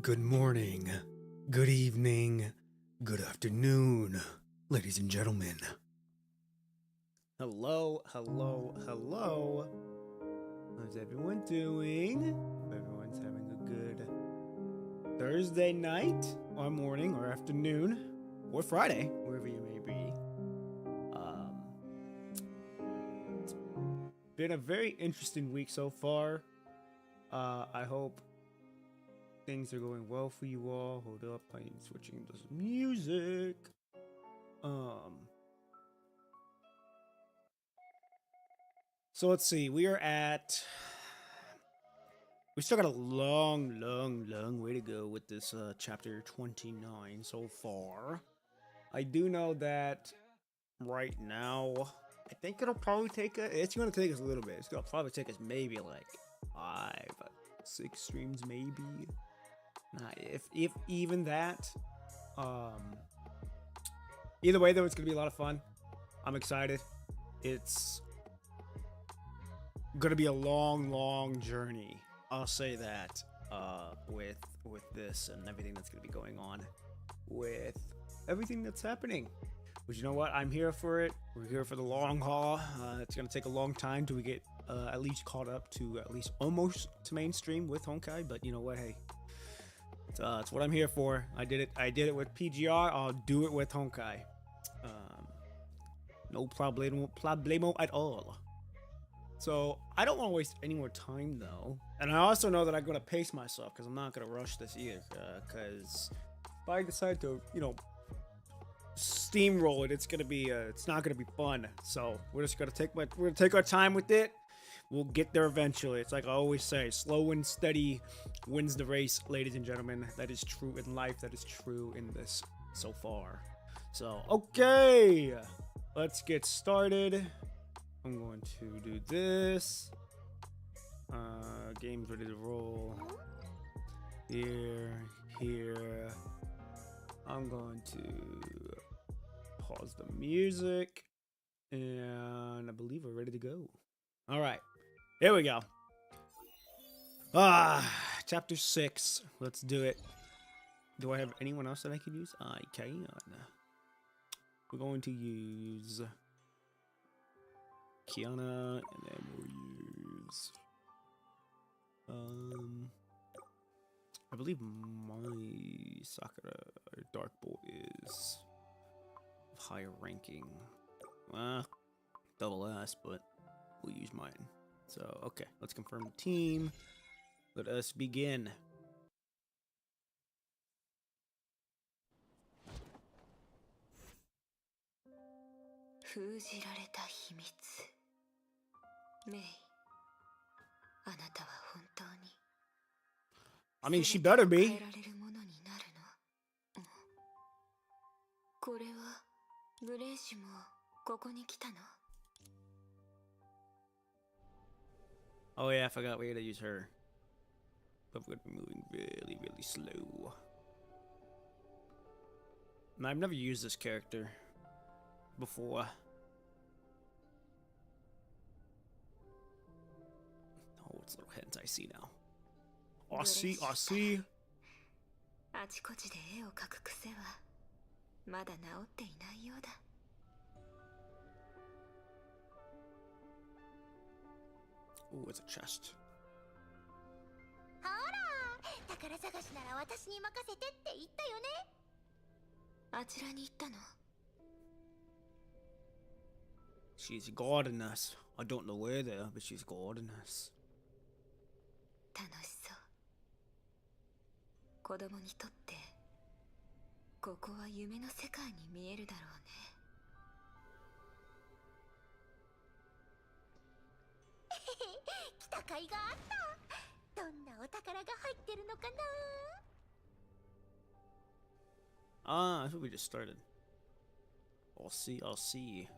Good morning, good evening, good afternoon, ladies and gentlemen. Hello. How's everyone doing? Hope everyone's having a good Thursday night, or morning, or afternoon, or Friday, wherever you may be. It's been a very interesting week so far. I hope things are going well for you all. Hold up, I am switching to some music. So let's see. We still got a long way to go with this chapter 29 so far. I do know that right now, I think it'll probably take it's going to take us a little bit. It's going to probably take us maybe like 5-6 streams, maybe. If even that. Either way, though, it's gonna be a lot of fun. I'm excited. It's gonna be a long journey. I'll say that. With this and everything that's gonna be going on, with everything that's happening. But you know what? I'm here for it. We're here for the long haul. It's gonna take a long time till we get at least caught up to at least almost to mainstream with Honkai. But you know what? Hey. It's what I'm here for. I did it with PGR. I'll do it with Honkai. No problemo at all. So I don't want to waste any more time though, and I also know that I'm gonna pace myself because I'm not gonna rush this either. Because if I decide to, steamroll it, it's not gonna be fun. So we're just gonna take our time with it. We'll get there eventually. It's like I always say, slow and steady wins the race, ladies and gentlemen. That is true in life. That is true in this so far. So, okay. Let's get started. I'm going to do this. Game's ready to roll. Here. I'm going to pause the music. And I believe we're ready to go. All right. Here we go. Chapter 6. Let's do it. Do I have anyone else that I could use? I can. We're going to use Kiana, and then we'll use I believe my Sakura or Dark Bolt is of higher ranking. Double S, but we'll use mine. So, okay, let's confirm the team. Let us begin. I mean, she better be. Oh yeah, I forgot we had to use her. But we're gonna be moving really slow. And I've never used this character before. Oh, it's little hints I see now. I see. Oh, it's a chest. She's guarding us. I don't know where they are, but she's guarding us. That's what we just started. I'll see.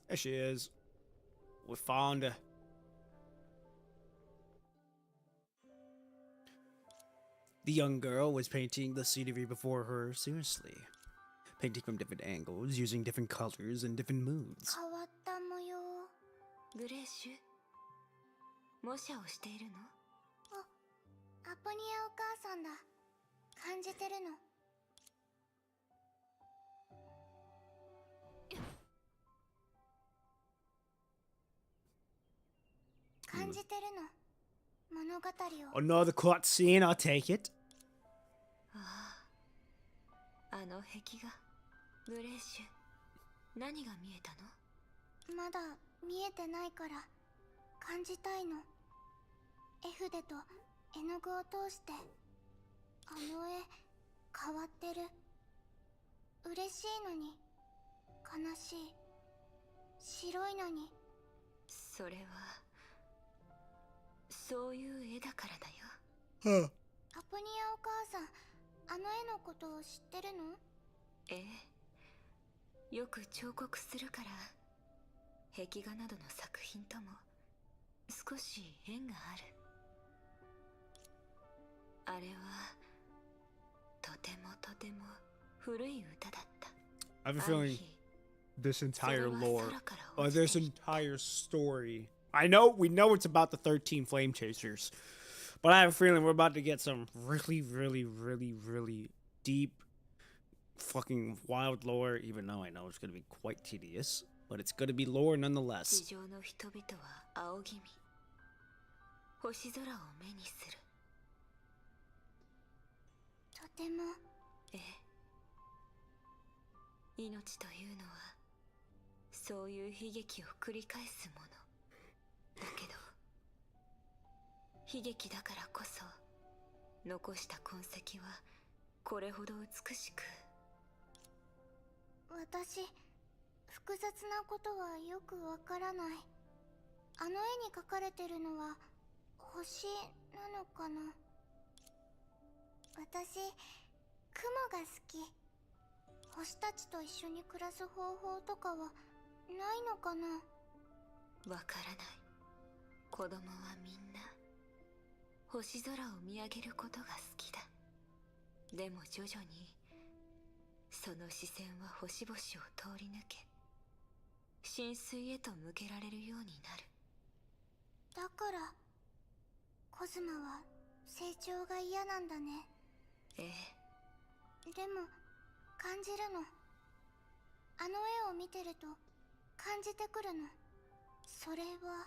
There she is. We found her. The young girl was painting the scenery before her seriously, painting from different angles, using different colors and different moods. よ。グレーシュ、模写をしているの？アポニアお母さんだ。感じてるの。感じてるの。物語を。Another cutscene, I'll take it. ああ、あの壁画。グレーシュ、何が見えたの？まだ見えてないから感じたいの。絵筆と絵の具を通して。あの絵変わってる。嬉しいのに悲しい。白いのに。それはそういう絵だからだHuh. よ。アポニアお母さん、あの絵のことを知ってるの？ええ、よく彫刻するから壁画などの作品とも少し縁がある。あれはとてもとても古い歌だった。 I have a feeling this entire lore, or this entire story. We know it's about the 13 flame chasers, but I have a feeling we're about to get some really, really, really, really deep, fucking wild lore. Even though I know it's gonna be quite tedious, but it's gonna be lore 地 nonetheless. 上の人々は仰ぎ見、星空を目にする。とても。ええ、命というのはそういう悲劇を繰り返すものだけど、悲劇だからこそ残した痕跡はこれほど美しく。私、複雑なことはよくわからない。あの絵に描かれてるのは星なのかな。私、雲が好き。星たちと一緒に暮らす方法とかはないのかな。わからない。子供はみんな星空を見上げることが好きだ。でも徐々にその視線は星々を通り抜け、深水へと向けられるようになる。だからコズマは成長が嫌なんだね。ええ。でも感じるの。あの絵を見てると感じてくるの。それは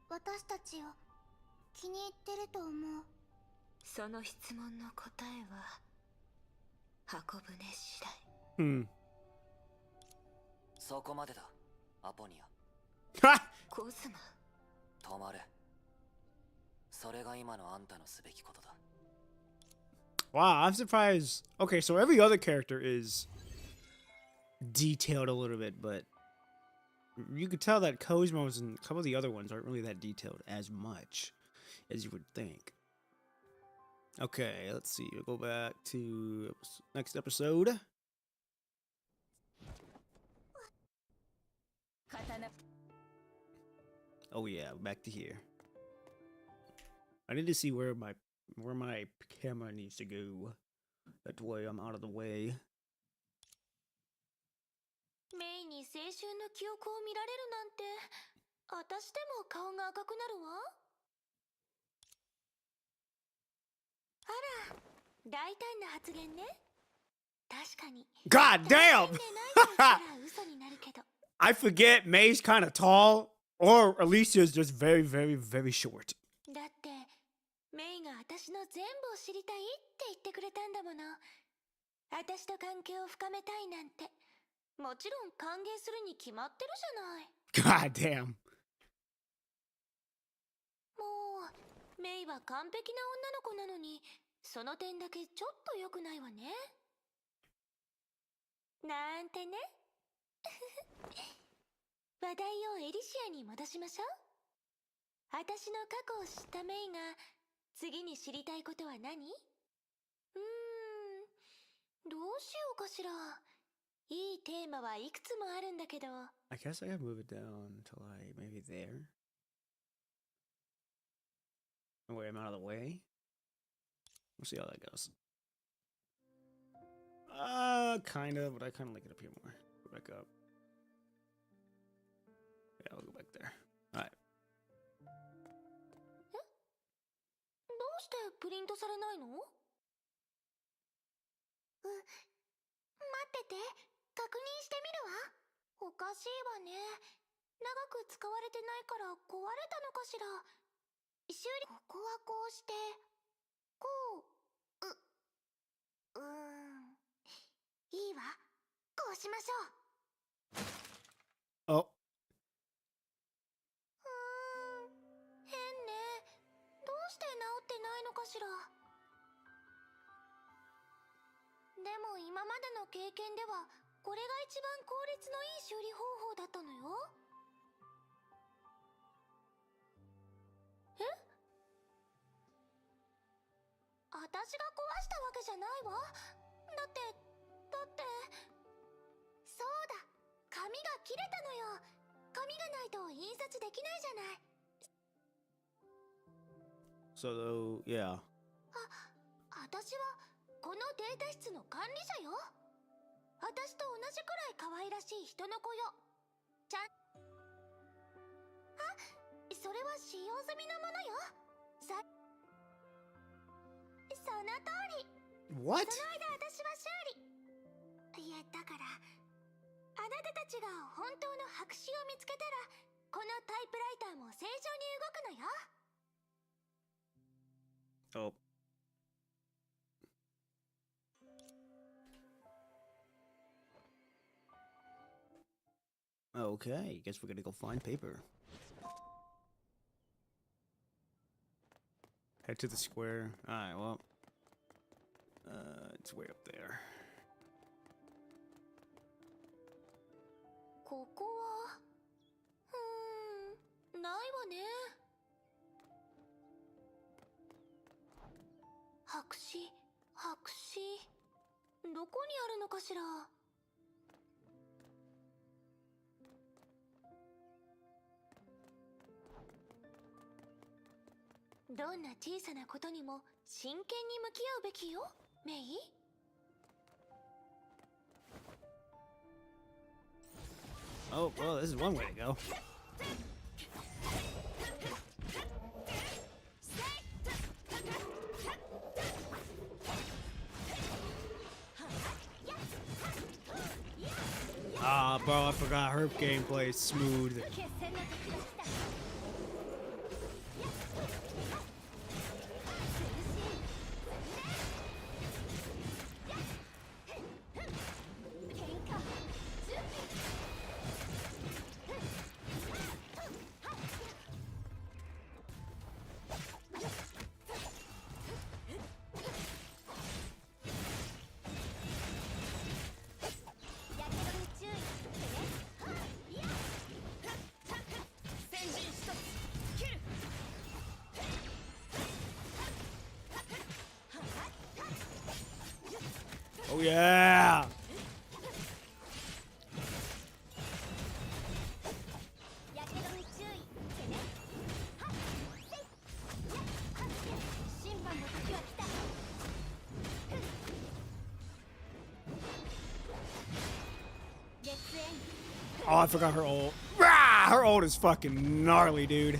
私たちを気に入ってると思う。その質問の答えは箱舟次第。そこまでだ、アポニア。コズマ。止まれ。それが今のあんたのすべきことだ。Wow, I'm surprised. Okay, so every other character is detailed a little bit, but you could tell that Cosmos and a couple of the other ones aren't really that detailed as much as you would think. Okay, let's see. We'll go back to next episode. Oh yeah, back to here. I need to see where my camera needs to go. That way I'm out of the way. メイに青春の記憶を見られるなんて、私でも顔が赤くなるわ。あら、大胆な発言ね。確かに。God damn! I forget May's kind of tall, or Alicia's just very, very, very short. だって、メイが私の全部を知りたいって言ってくれたんだもの。私と関係を深めたいなんて、もちろん歓迎するに決まってるじゃない。God damn. もう、メイは完璧な女の子なのに、その点だけちょっと良くないわね。なんてね。話題をエリシアに戻しましょう。私の過去を知ったメイが次に知りたいことは何？どうしようかしら。いいテーマはいくつもあるんだけど。I guess I gotta move it down to like maybe there. Wait, I'm out of the way. We'll see how that goes. Kind of, but I kind of like it up here more. Go back up. there. All right. どうしてプリントされないの？待ってて、確認してみるわ。おかしいわね。長く使われてないから壊れたのかしら。修理。ここはこうして、こう。いいわ。こうしましょう。Oh. 変ね。どうして治ってないのかしら。でも今までの経験ではこれが一番効率のいい修理方法だったのよ。え？私が壊したわけじゃないわ。だってそうだ、紙が切れたのよ。紙がないと印刷できないじゃない。So, yeah. 私はこのデータ室の管理者よ。私と同じくらい可愛らしい人の子よ。それは使用済みのものよ。その通り。 What? その間私は修理。いや、だからあなたたちが本当の白紙を見つけたらこのタイプライターも正常に動くのよ。 Oh. Okay, guess we're gonna go find paper. Head to the square. Alright, well. It's way up there. ここはないわね。白紙どこにあるのかしら。どんな小さなことにも真剣に向き合うべきよ、メイ。Oh, well, this is one way to go. Ah, bro, I forgot her gameplay is smooth. Oh yeah! Oh, I forgot her ult. Rah! Her ult is fucking gnarly, dude.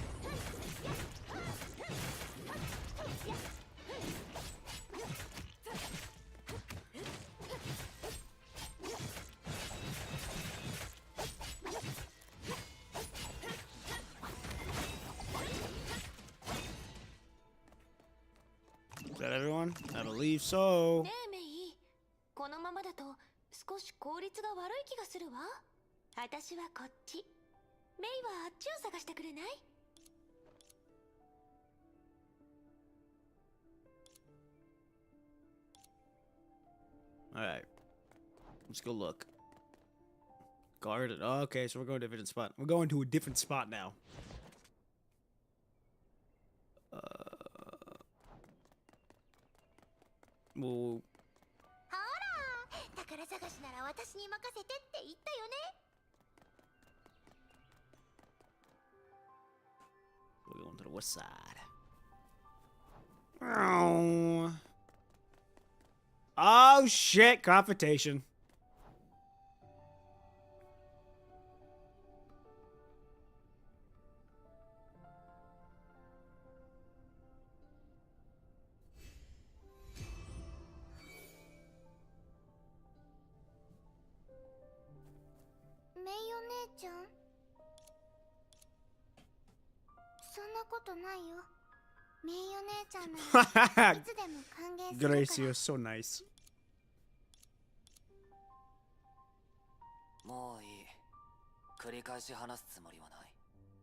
Is that everyone? I believe so. ねえメイ、このままだと少し効率が悪い気がするわ。私はこっち、メイはあっちを探してくれない？ Alright. Let's go look. Guarded. Oh, okay, so we're going to a different spot. We're going to a different spot now. Well, ほら、宝探しなら私に任せてって言ったよね。 we're going to the west side. Oh, oh shit! Confrontation. そんなことないよ。メイお姉ちゃんならいつでも歓迎するから。Gracie is so nice. もういい。繰り返し話すつもりはない。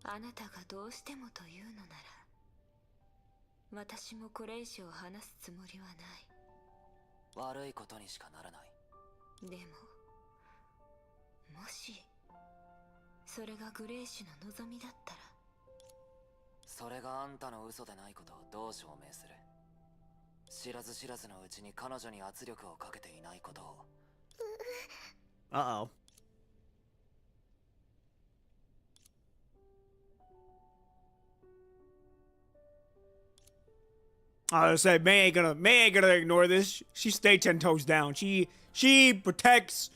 あなたがどうしてもというのなら、私もこれ以上話すつもりはない。悪いことにしかならない。でも、もしそれがグレイシュの望みだったら。それがあんたの嘘でないことをどう証明する？知らず知らずのうちに彼女に圧力をかけていないことを。Uh-oh. I was say May ain't gonna ignore this. She stay 10 toes down. She protects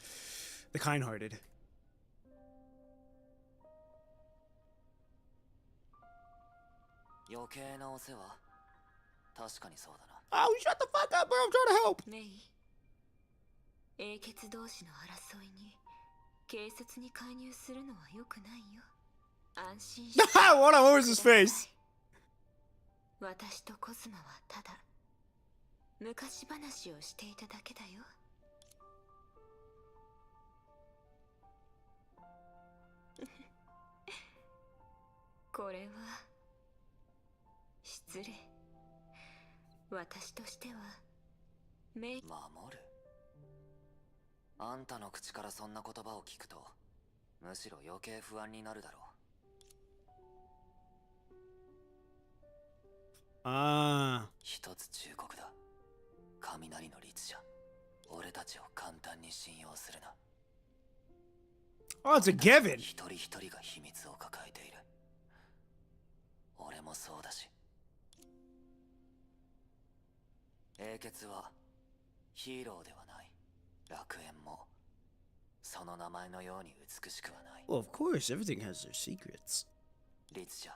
the kind-hearted. 余計なお世話？確かにそうだな。 Oh, shut the fuck up, bro. I'm trying to help. メイ、英傑同士の争いに警察に介入するのは良くないよ。安心して。What a horse's face. 私とコズマはただ昔話をしていただけだよ。これは失礼。私としてはメイ。守る？あんたの口からそんな言葉を聞くとむしろ余計不安になるだろう。一つ忠告だ。雷の律者、俺たちを簡単に信用するな。 Oh, it's a given. 一人一人が秘密を抱えている。俺もそうだし。英傑はヒーローではない。楽園もその名前のように美しくはない。 Well, of course, everything has their secrets. 律者、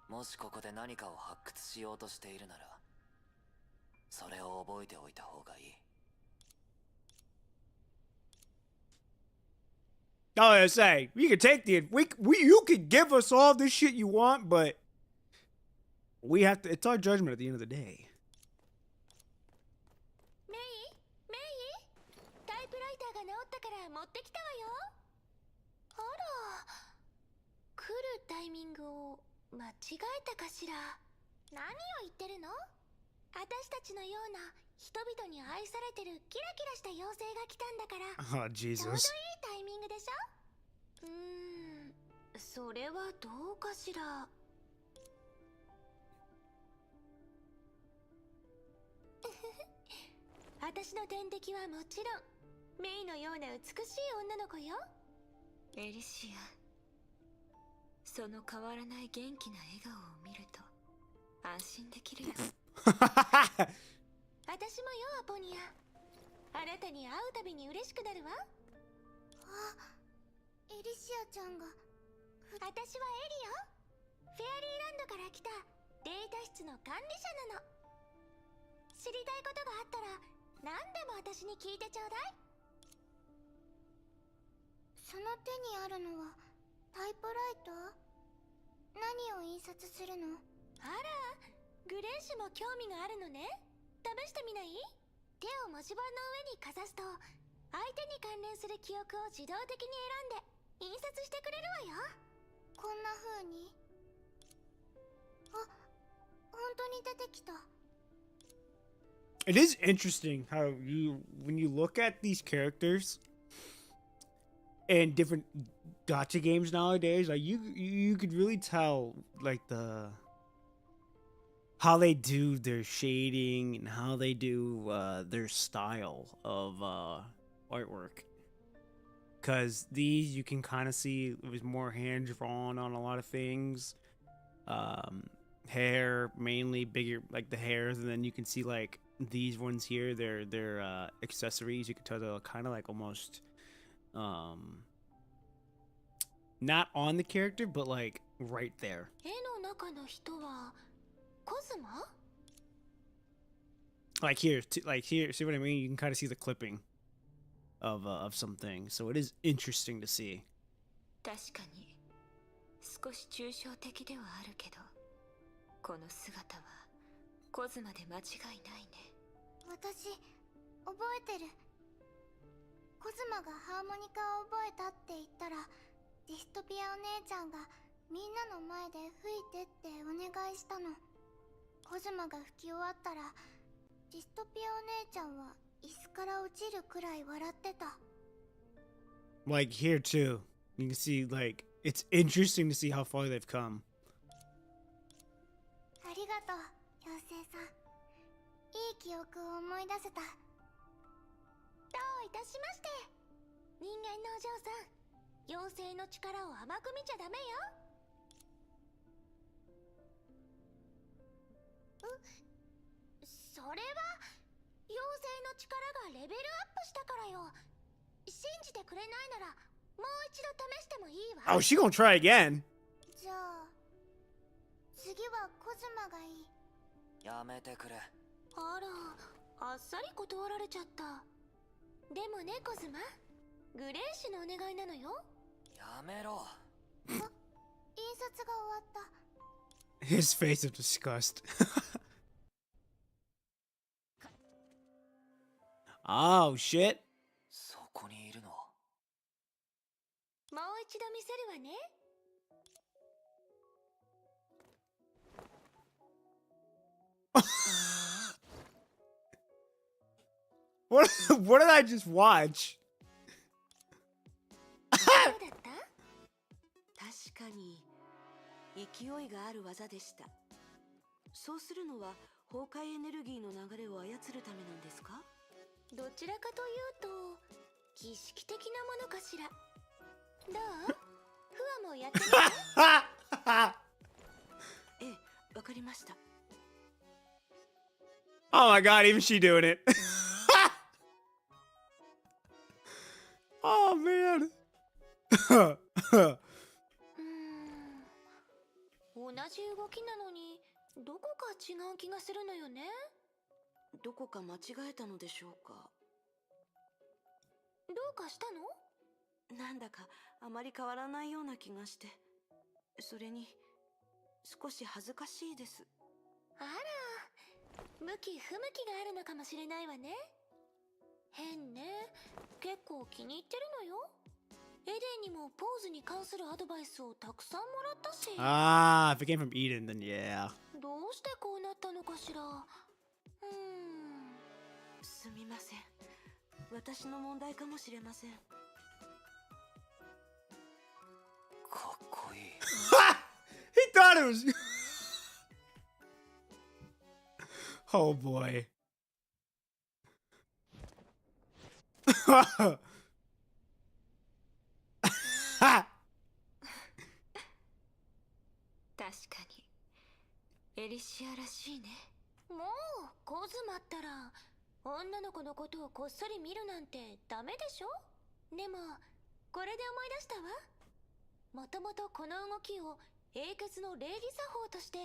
もしここで何かを発掘しようとしているなら、それを覚えておいた方がいい。 Oh, I say, you can take the you can give us all this shit you want, but we have to. It's our judgment at the end of the day. メイタイプライターが治ったから持ってきたわよ。あら、来るタイミングを間違えたかしら。何を言ってるの？私たちのような人々に愛されてるキラキラした妖精が来たんだから。 Oh, ちょうどいい Jesus. タイミングでしょ。それはどうかしら。私の天敵はもちろんメイのような美しい女の子よ。エリシア、その変わらない元気な笑顔を見ると安心できるよ。私もよ、アポニア。あなたに会うたびに嬉しくなるわ。あ、エリシアちゃんが。私はエリよ。フェアリーランドから来たデータ室の管理者なの。知りたいことがあったら何でも私に聞いてちょうだい。その手にあるのはタイプライター？何を印刷するの？あら、グレーシュも興味があるのね。試してみない？手を文字盤の上にかざすと相手に関連する記憶を自動的に選んで印刷してくれるわよ。こんな風に。あ、本当に出てきた。 It is interesting how when you look at these characters in different gacha games nowadays, like you could really tell like how they do their shading and how they do their style of artwork. Because these you can kind of see it was more hand drawn on a lot of things. Hair mainly bigger, like the hairs, and then you can see like these ones here, they're accessories. You can tell they're kind of like almost not on the character, but like right there. 絵の中の人はコズマ？ Like here, like here. See what I mean? You can kind of see the clipping of something. So it is interesting to see. 確かに少し抽象的ではあるけど、この姿はコズマで間違いないね。私覚えてる。コズマがハーモニカを覚えたって言ったら、ディストピアお姉ちゃんがみんなの前で吹いてってお願いしたの。コズマが吹き終わったら、ディストピアお姉ちゃんは椅子から落ちるくらい笑ってた。 Like here too, you can see like it's interesting to see how far they've come. ありがとう妖精さん。いい記憶を思い出せた。どういたしまして。人間のお嬢さん、妖精の力を甘く見ちゃダメよ。それは妖精の力がレベルアップしたからよ。信じてくれないならもう一度試してもいいわ。 Oh, she gonna try again. じゃあ次はコズマがいい。やめてくれ。あら、あっさり断られちゃった。でもねコズマ、グレーシュのお願いなのよ。やめろ。印刷が終わった。 His face of disgust. Oh shit. そこにいるのは。もう一度見せるわね。What did I just watch? どうだった？確かに勢いがある技でした。そうするのは崩壊エネルギーの流れを操るためなんですか？どちらかというと儀式的なものかしら。どう？フワもやってみる？ええ、わかりました。Oh my god, even she doing it. Oh man. 同じ動きなのにどこか違う気がするのよね。どこか間違えたのでしょうか。どうかしたの？なんだかあまり変わらないような気がして、それに少し恥ずかしいです。あら、向き不向きがあるのかもしれないわね。変ね、結構気に入ってるのよ。エデンにもポーズに関するアドバイスをたくさんもらったし。Ah, if it came from Eden, then yeah. どうしてこうなったのかしら。すみません。私の問題かもしれません。かっこいい。He thought it was. Oh boy. 確かにエリシアらしいね。もうコズマったら女の子のことをこっそり見るなんてダメでしょ。でもこれで思い出したわ。もともとこの動きを英傑の礼儀作法として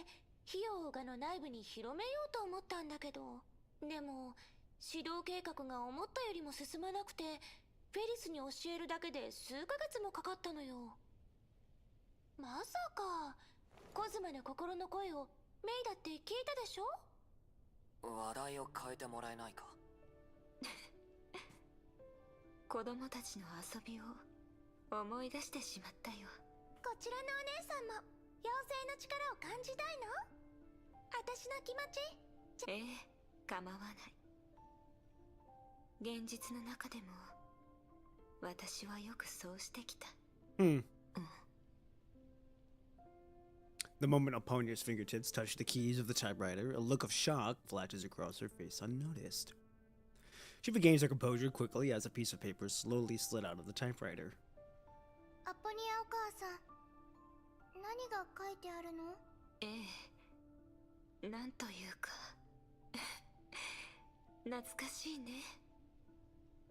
費用画の内部に広めようと思ったんだけど、でも指導計画が思ったよりも進まなくて、フェリスに教えるだけで数ヶ月もかかったのよ。まさかコズマの心の声をメイだって聞いたでしょ。話題を変えてもらえないか。子供たちの遊びを思い出してしまったよ。こちらのお姉さんも妖精の力を感じたいの？私の気持ち。ええ、構わない。現実の中でも私はよくそうしてきた。Hmm. The moment Aponia's fingertips touch the keys of the typewriter, a look of shock flashes across her face unnoticed. She regains her composure quickly as a piece of paper slowly slid out of the typewriter. アポニアお母さん、何が書いてあるの？ええ、なんというか懐かしいね。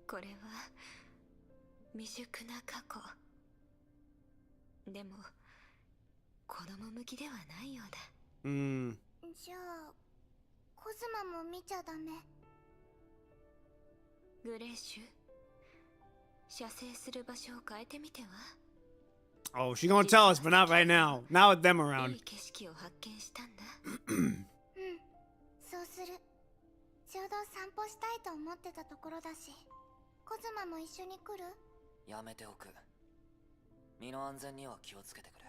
これは未熟な過去。でも子供向きではないようだ。Hmm. じゃあコズマも見ちゃダメ？グレーシュ、射精する場所を変えてみては。Oh, she gonna tell us, but not right now. Not with them い around. い景色を発見したんだ。そうする。ちょうど散歩したいと思ってたところだし、コズマも一緒に来る？やめておく。身の安全には気をつけてくれ。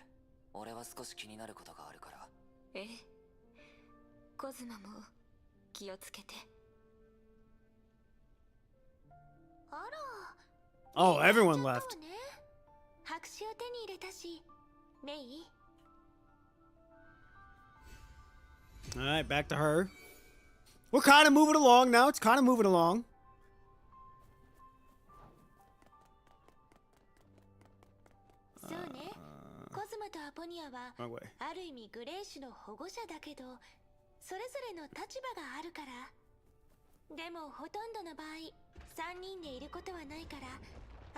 俺は少し気になることがあるから。ええ。コズマも気をつけて。あら。 Oh, everyone left. 白紙を手に入れたし、メイ。 All right, back to her. We're kind of moving along now. It's kind of moving along. そうね。コズマとアポニアは Wrong way. ある意味グレーシュの保護者だけど、それぞれの立場があるから。でもほとんどの場合、3人でいることはないから、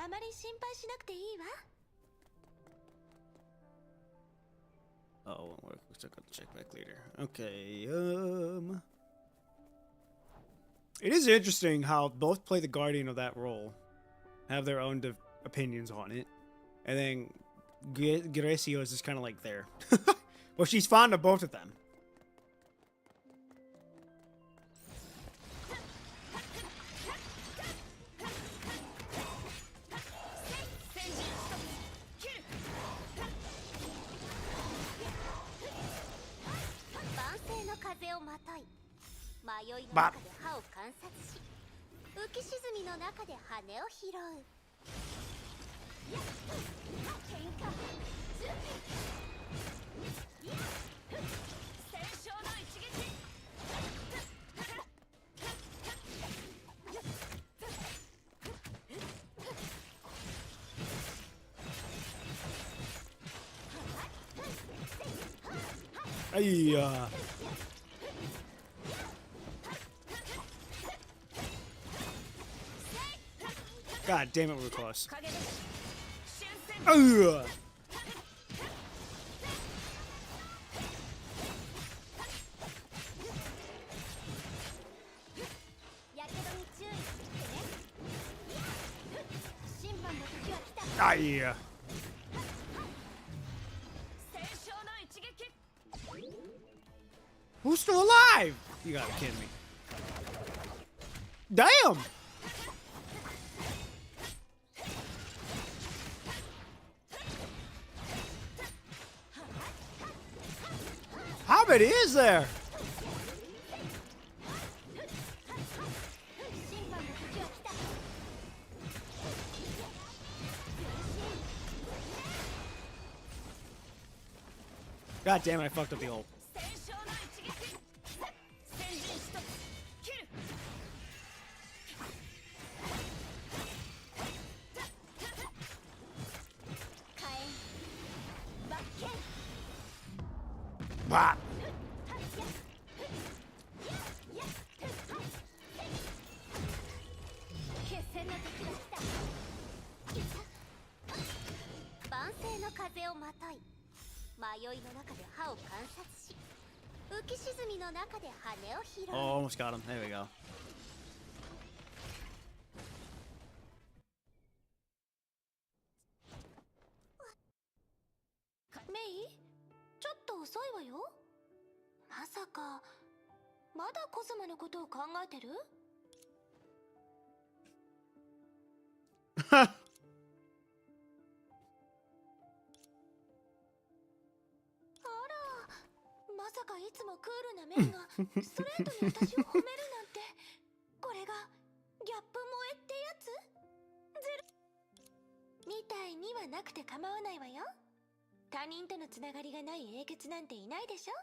あまり心配しなくていいわ。 Oh, we'll check back later. Okay, it is interesting how both play the guardian of that role, have their own opinions on it, and then Grecio is just kind of like there. Well, she's fond of both of them. 風をまとい、迷いの中で歯を観察し、浮き沈みの中で羽を拾う。喧嘩準備。戦勝の一撃。God damn it, we were close. Who's still alive? You gotta be kidding me. Damn! How many is there? God damn it, I fucked up the ult. Bah. 万世の風をまとい、迷いの中で歯を観察し、浮き沈みの中で羽を拾う。 Oh, almost got him. There we go. メイ、ちょっと遅いわよ。まさかまだコズマのことを考えてる？まさかいつもクールなメイがストレートに私を褒めるなんて、これがギャップ萌えってやつ？みたいにはなくて構わないわよ。他人とのつながりがない英傑なんていないでしょ。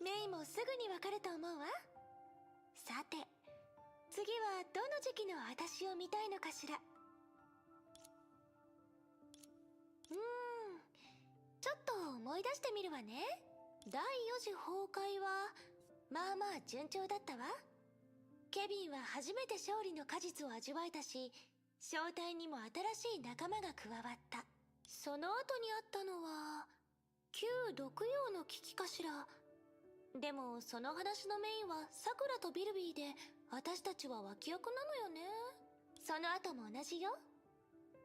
メイもすぐにわかると思うわ。さて、次はどの時期の私を見たいのかしら。ちょっと思い出してみるわね。第4次崩壊はまあまあ順調だったわ。ケビンは初めて勝利の果実を味わえたし、正体にも新しい仲間が加わった。その後にあったのは旧毒葉の危機かしら。でもその話のメインはサクラとビルビーで、私たちは脇役なのよね。その後も同じよ。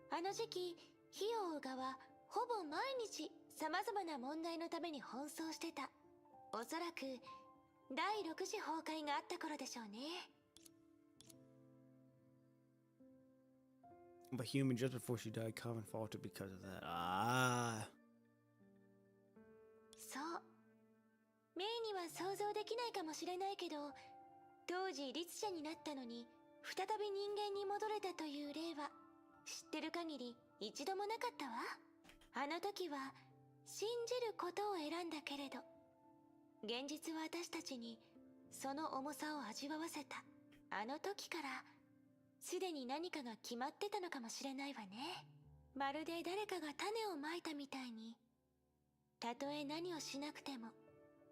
あの時期火を追う側ほぼ毎日様々な問題のために奔走してた。おそらく第6次崩壊があった頃でしょうね。 But human, just before she died, Calvin faltered because of that. Ah. そう。メイには想像できないかもしれないけど、当時律者になったのに再び人間に戻れたという例は知ってる限り一度もなかったわ。あの時は信じることを選んだけれど、現実は私たちにその重さを味わわせた。あの時からすでに何かが決まってたのかもしれないわね。まるで誰かが種をまいたみたいに、たとえ何をしなくても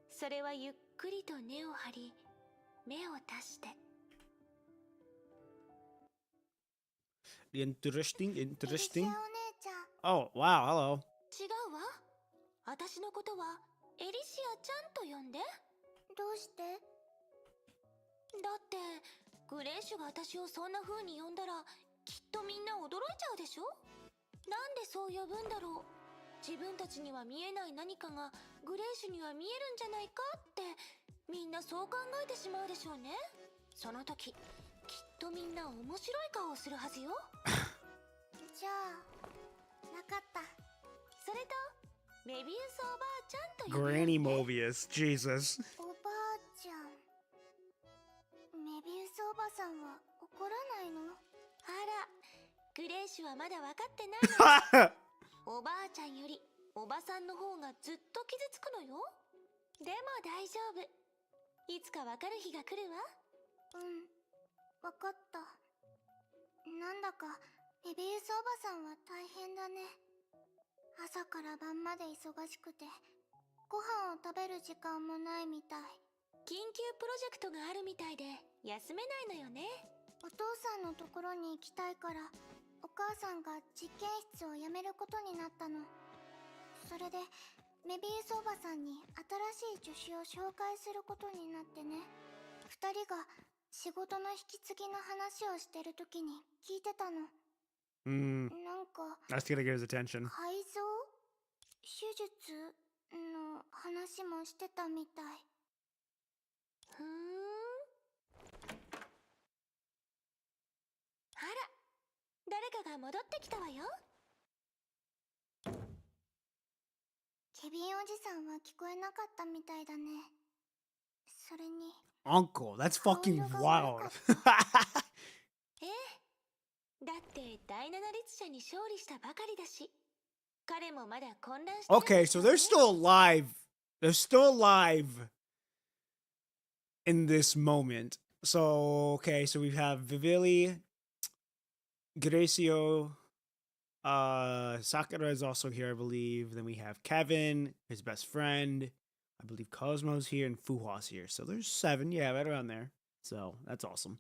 それはゆっくりと根を張り芽を足して。 Interesting, エリシア interesting. お姉ちゃん、 Oh, wow, hello. 違うわ。私のことはエリシアちゃんと呼んで。どうして？だってグレーシュが私をそんな風に呼んだらきっとみんな驚いちゃうでしょ。なんでそう呼ぶんだろう。自分たちには見えない何かがグレーシュには見えるんじゃないかってみんなそう考えてしまうでしょうね。その時きっとみんな面白い顔をするはずよ。じゃあ、わかった。それとメビウスおばあちゃんと呼ぶ。 Granny Mobius, Jesus. おばあちゃん。メビウスおばさんは怒らないの？あら、グレーシュはまだ分かってないの。おばあちゃんよりおばさんの方がずっと傷つくのよ。でも大丈夫。いつか分かる日が来るわ。うん、わかった。なんだかメビウスおばさんは大変だね。朝から晩まで忙しくてご飯を食べる時間もないみたい。緊急プロジェクトがあるみたいで休めないのよね。お父さんのところに行きたいから、お母さんが実験室を辞めることになったの。それでメビウスおばさんに新しい助手を紹介することになってね。二人が仕事の引き継ぎの話をしてる時に聞いてたの。なんか That's gonna get his attention. 改造？手術の話もしてたみたい。ふーん。あら、誰かが戻ってきたわよ。ケビンおじさんは聞こえなかったみたいだね。それに Uncle, that's fucking wild. ええ。だって第七律者に勝利したばかりだし、彼もまだ混乱してるん Okay, でし so ょうね。 they're still alive. They're still alive in this moment. So, okay, so we have Vivili, Gracio, Sakura is also here, I believe. Then we have Kevin, his best friend. I believe Cosmo's here and Fuha's here. So there's 7, yeah, right around there. So that's awesome.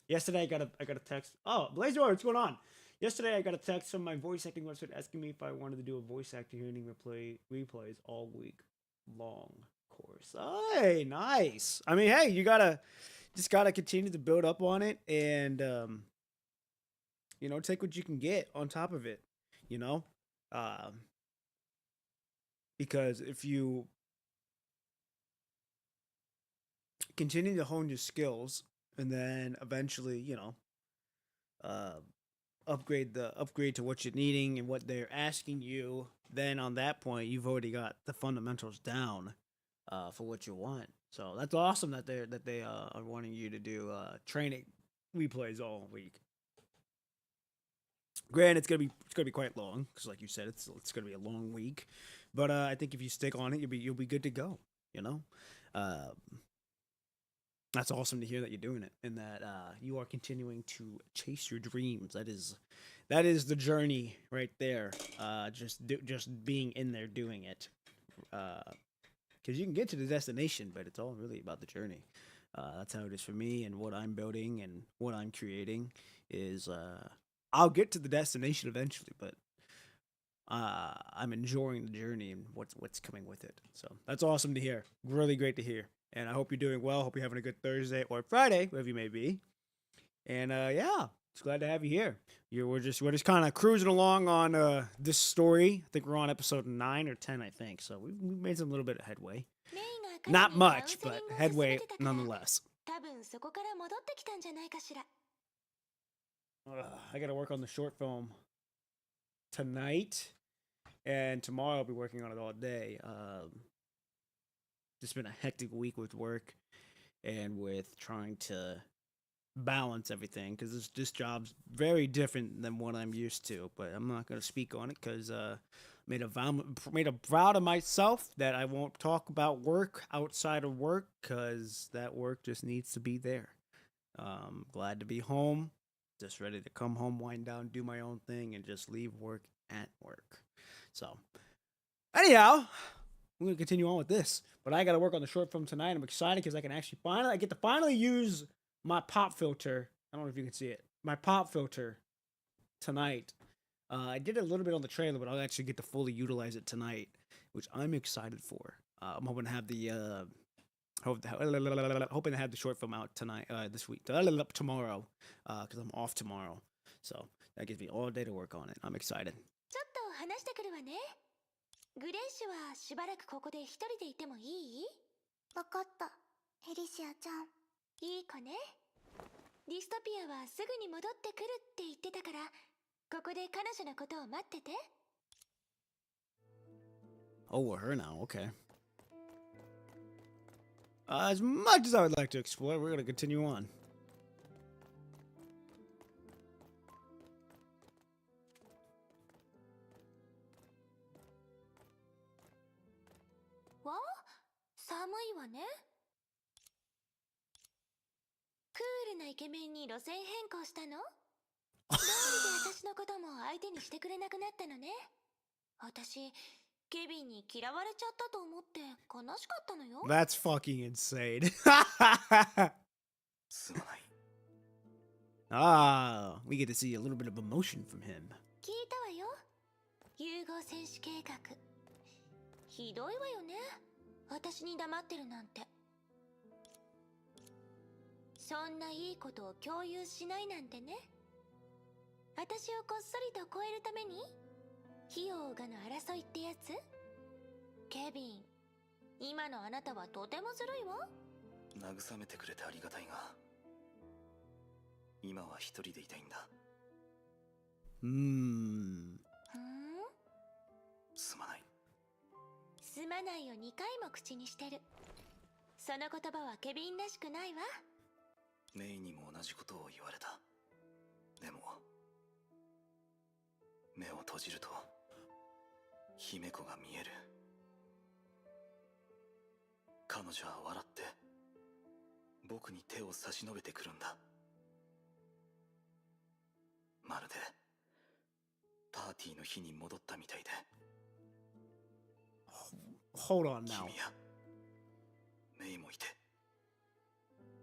Yesterday I got a text. Oh, Blazor, what's going on? Yesterday I got a text from my voice acting website asking me if I wanted to do a voice acting hearing replays all week long course. Hey, nice. I mean, hey, you just gotta continue to build up on it and you know, take what you can get on top of it, you know? Because if you continue to hone your skills and then eventually, you know, upgrade to what you're needing and what they're asking you, then on that point you've already got the fundamentals down for what you want. So that's awesome that they are wanting you to do training replays all week. Granted, it's gonna be quite long because, like you said, it's gonna be a long week. But I think if you stick on it, you'll be good to go. You know, that's awesome to hear that you're doing it and that you are continuing to chase your dreams. That is the journey right there. Just being in there doing it. Because you can get to the destination, but it's all really about the journey. That's how it is for me, and what I'm building and what I'm creating is. I'll get to the destination eventually, but I'm enjoying the journey and what's coming with it. So that's awesome to hear. Really great to hear. And I hope you're doing well. Hope you're having a good Thursday or Friday, wherever you may be. And yeah, Just glad to have you here. We're just kind of cruising along on this story. I think we're on episode 9 or 10, I think. So we've made some little bit of headway. メイが彼 Not にカウン much, セリ but ングを勧め headway てたから、 nonetheless. 多分そこから戻ってきたんじゃないかしら。 I gotta work on the short film tonight, and tomorrow I'll be working on it all day. It's been a hectic week with work and with trying to balance everything because this job's very different than what I'm used to. But I'm not gonna speak on it because made a vow to myself that I won't talk about work outside of work because that work just needs to be there. Glad to be home. Just ready to come home, wind down, do my own thing, and just leave work at work. So, anyhow, we're gonna continue on with this. But I gotta work on the short film tonight. I'm excited because I can actually get to finally use my pop filter. I don't know if you can see it. My pop filter tonight. I did a little bit on the trailer, but I'll actually get to fully utilize it tonight, which I'm excited for. I'm hoping to have the hoping to have the short film out tonight, this week, tomorrow, because I'm off tomorrow. So that gives me all day to work on it. I'm excited. ちょっと話してくるわね。グレイシュはしばらくここで一人でいてもいい？わかった、エリシアちゃん。いい子ね。ディストピアはすぐに戻ってくるって言ってたから、ここで彼女のことを待ってて。 Oh, we're her now. Okay. As much as I would like to explore, we're gonna continue on. わあ、寒いわね。クールなイケメンに路線変更したの？どうりで私のことも相手にしてくれなくなったのね。私、ケビンに嫌われちゃったと思って悲しかったのよ。 That's fucking insane. すまない。 Ah, we get to see a little bit of emotion from him. 聞いたわよ。融合戦士計画。ひどいわよね。私に黙ってるなんて。そんないいことを共有しないなんてね。私をこっそりと超えるために費用がの争いってやつ？ケビン、今のあなたはとてもずるいわ。慰めてくれてありがたいが、今は一人でいたいんだ。すまない。すまないを2回も口にしてる。その言葉はケビンらしくないわ。メイにも同じことを言われた。でも目を閉じると姫子が見える。彼女は笑って僕に手を差し伸べてくるんだ。まるでパーティーの日に戻ったみたいで。 Hold on now. 君やメイもいて。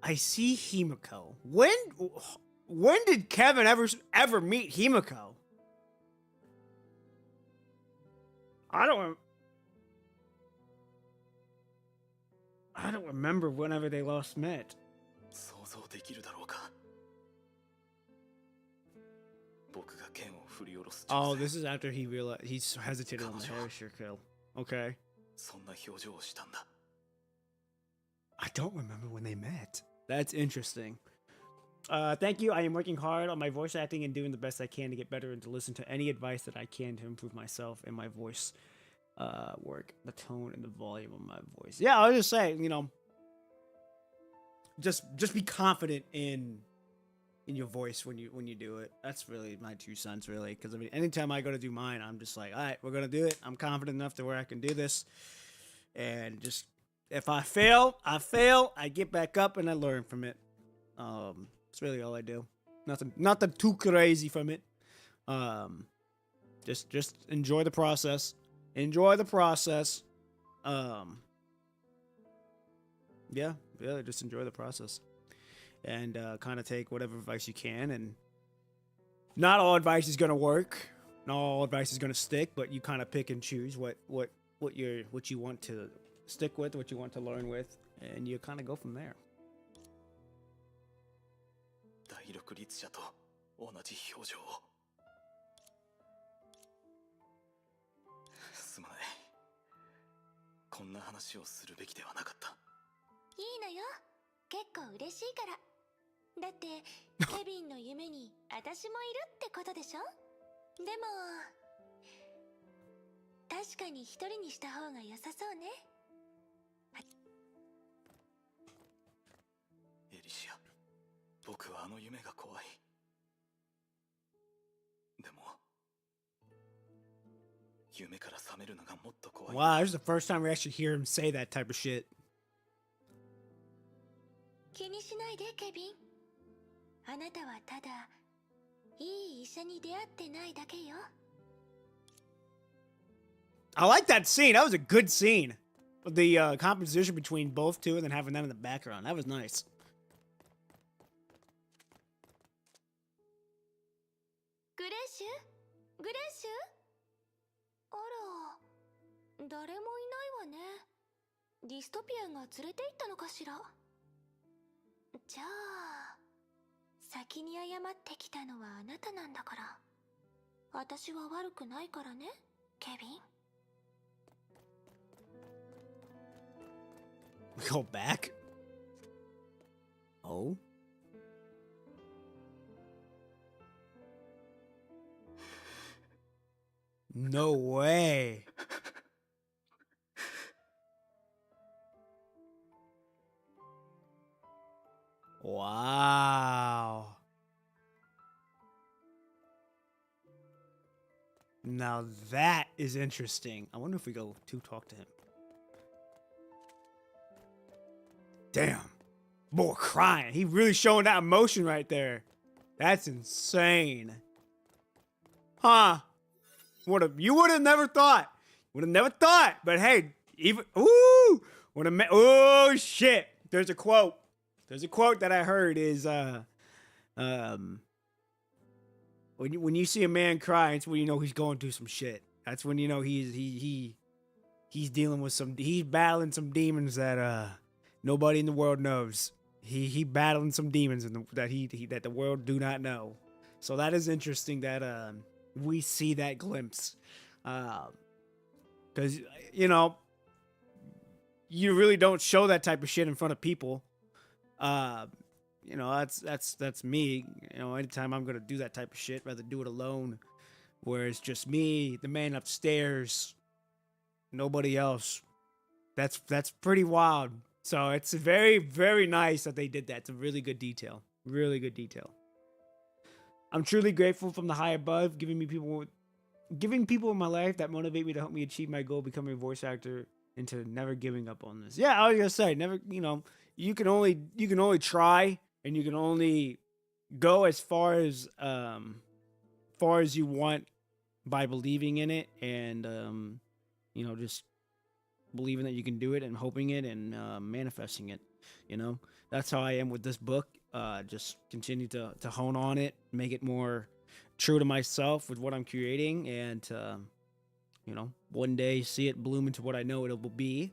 I see Himiko. When did Kevin ever meet Himiko? I don't remember whenever they last met. 想像できるだろうか。僕が剣を振り下ろす直 Oh, 前、 this is after he realized he's hesitated on the Harrisher kill. Okay. そんな表情をしたんだ。 I don't remember when they met. That's interesting. Thank you. I am working hard on my voice acting and doing the best I can to get better and to listen to any advice that I can to improve myself and my voice work, the tone and the volume of my voice. Yeah, I was just saying, you know, just be confident in your voice when you do it. That's really my 2 cents, really. Because I mean, anytime I go to do mine, I'm just like, all right, we're gonna do it. I'm confident enough to where I can do this, and just if I fail, I get back up and I learn from it. That's really all I do. Nothing too crazy from it. Just enjoy the process. Enjoy the process. Yeah, just enjoy the process. And kind of take whatever advice you can. And not all advice is gonna work. Not all advice is gonna stick, but you kind of pick and choose what you want to stick with, what you want to learn with, and you kind of go from there. 第六律者と同じ表情を。すまない。こんな話をするべきではなかった。いいのよ。結構嬉しいから。だってケビンの夢に私もいるってことでしょ。でも確かに一人にした方が良さそうね。エリシア、僕はあの夢が怖い。でも夢から覚めるのがもっと怖い。 Wow, this is the first time we actually hear him say that type of shit. 気にしないでケビン。あなたはただいい医者に出会ってないだけよ。 I like that scene. That was a good scene. The composition between both two and then having that in the background. That was nice. グレーシュ？グレーシュ？あら、誰もいないわね。ディストピアが連れて行ったのかしら。じゃあ先に謝ってきたのはあなたなんだから。私は悪くないからね、ケビン。 Go back? Oh? No way. Wow. Now that is interesting. I wonder if we go to talk to him. Damn. Boy, crying. He really showing that emotion right there. That's insane. Huh. You would have never thought. Would have never thought. But hey, even ooh, oh shit. There's a quote. There's a quote that I heard is when you see a man cry, it's when you know he's going through some shit. That's when you know he's dealing with he's battling some demons that nobody in the world knows. He battling some demons that the world do not know. So that is interesting that we see that glimpse. Cuz you know, you really don't show that type of shit in front of people. You know, that's me. You know, anytime I'm gonna do that type of shit, rather do it alone, where it's just me, the man upstairs, nobody else. That's pretty wild. So it's very, very nice that they did that. It's a really good detail. Really good detail. I'm truly grateful from the high above, giving people in my life that motivate me to help me achieve my goal, becoming a voice actor, and to never giving up on this. Yeah, I was gonna say, never. You know, you can only try, and you can only go as far as you want by believing in it, and you know, just believing that you can do it and hoping it and manifesting it. You know, that's how I am with this book. Just continue to hone on it, make it more true to myself with what I'm creating, and you know, one day see it bloom into what I know it will be.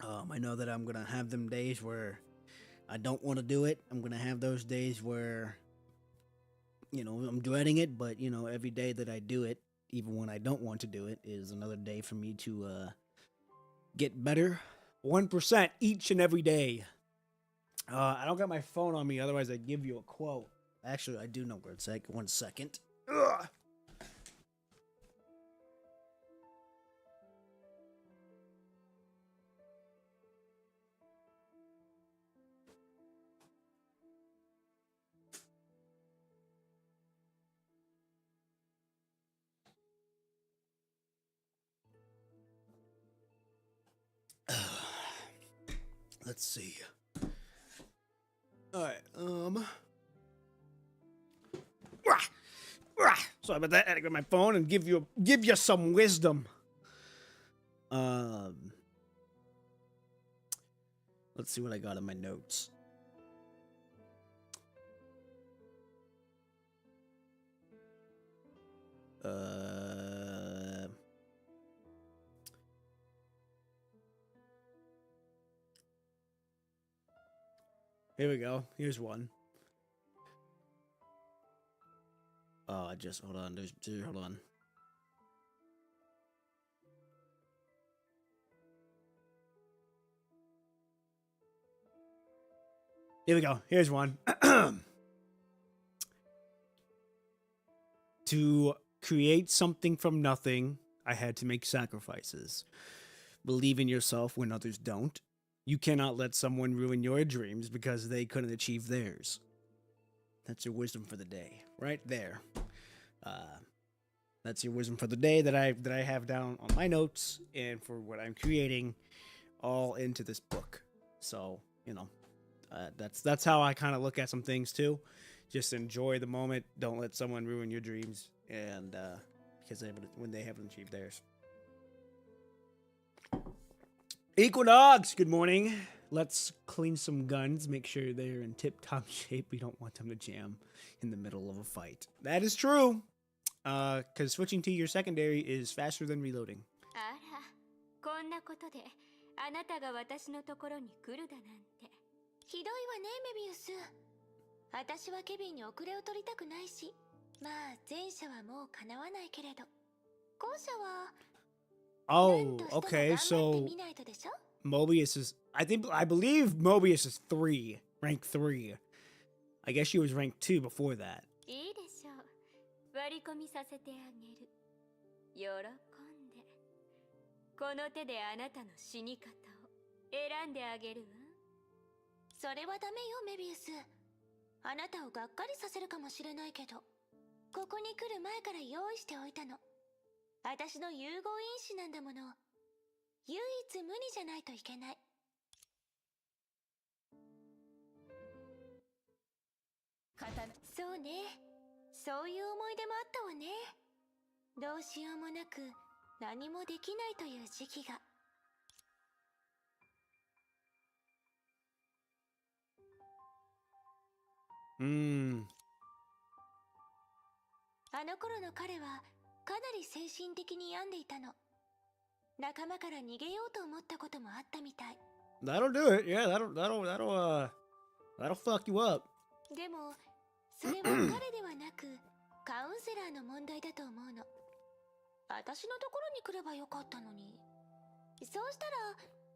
I know that I'm gonna have them days where I don't want to do it. I'm gonna have those days where, you know, I'm dreading it, but you know, every day that I do it, even when I don't want to do it, is another day for me to get better 1% each and every day. I don't got my phone on me, otherwise I'd give you a quote. Actually, I do know where it's at. 1 second. Ugh. Let's see. All right. Sorry about that. I had to grab my phone and give you some wisdom. Let's see what I got in my notes. Here we go. Here's one. Just hold on. Hold on. Here we go. Here's one. To create something from nothing, I had to make sacrifices. Believe in yourself when others don't. You cannot let someone ruin your dreams because they couldn't achieve theirs. That's your wisdom for the day, right there. That's your wisdom for the day that I have down on my notes and for what I'm creating, all into this book. So that's how I kind of look at some things too. Just enjoy the moment. Don't let someone ruin your dreams, and because when they haven't achieved theirs. Equinox, good morning. Let's clean some guns. Make sure they're in tip-top shape. We don't want them to jam in the middle of a fight. That is true. Because switching to your secondary is faster than reloading. あら、こんなことであなたが私のところに来るだなんて。ひどいわね、メビウス。私はケビンに遅れを取りたくないし、まあ前者はもう叶わないけれど、後者は Oh, okay. So Mobius is, I believe Mobius is 3, rank 3. I guess she was rank 2 before that. いいでしょう。割り込みさせてあげる。喜んで。この手であなたの死に方を選んであげるわ。それはダメよ、メビウス。あなたをがっかりさせるかもしれないけど、ここに来る前から用意しておいたの。私の融合因子なんだもの。唯一無二じゃないといけない。そうね。そういう思い出もあったわね。どうしようもなく何もできないという時期が。あの頃の彼はかなり精神的に病んでいたの。仲間から逃げようと思ったこともあったみたい。That'll do it. Yeah, that'll fuck you up. でも、それは彼ではなく、カウンセラーの問題だと思うの。私のところに来ればよかったのに。そうしたら、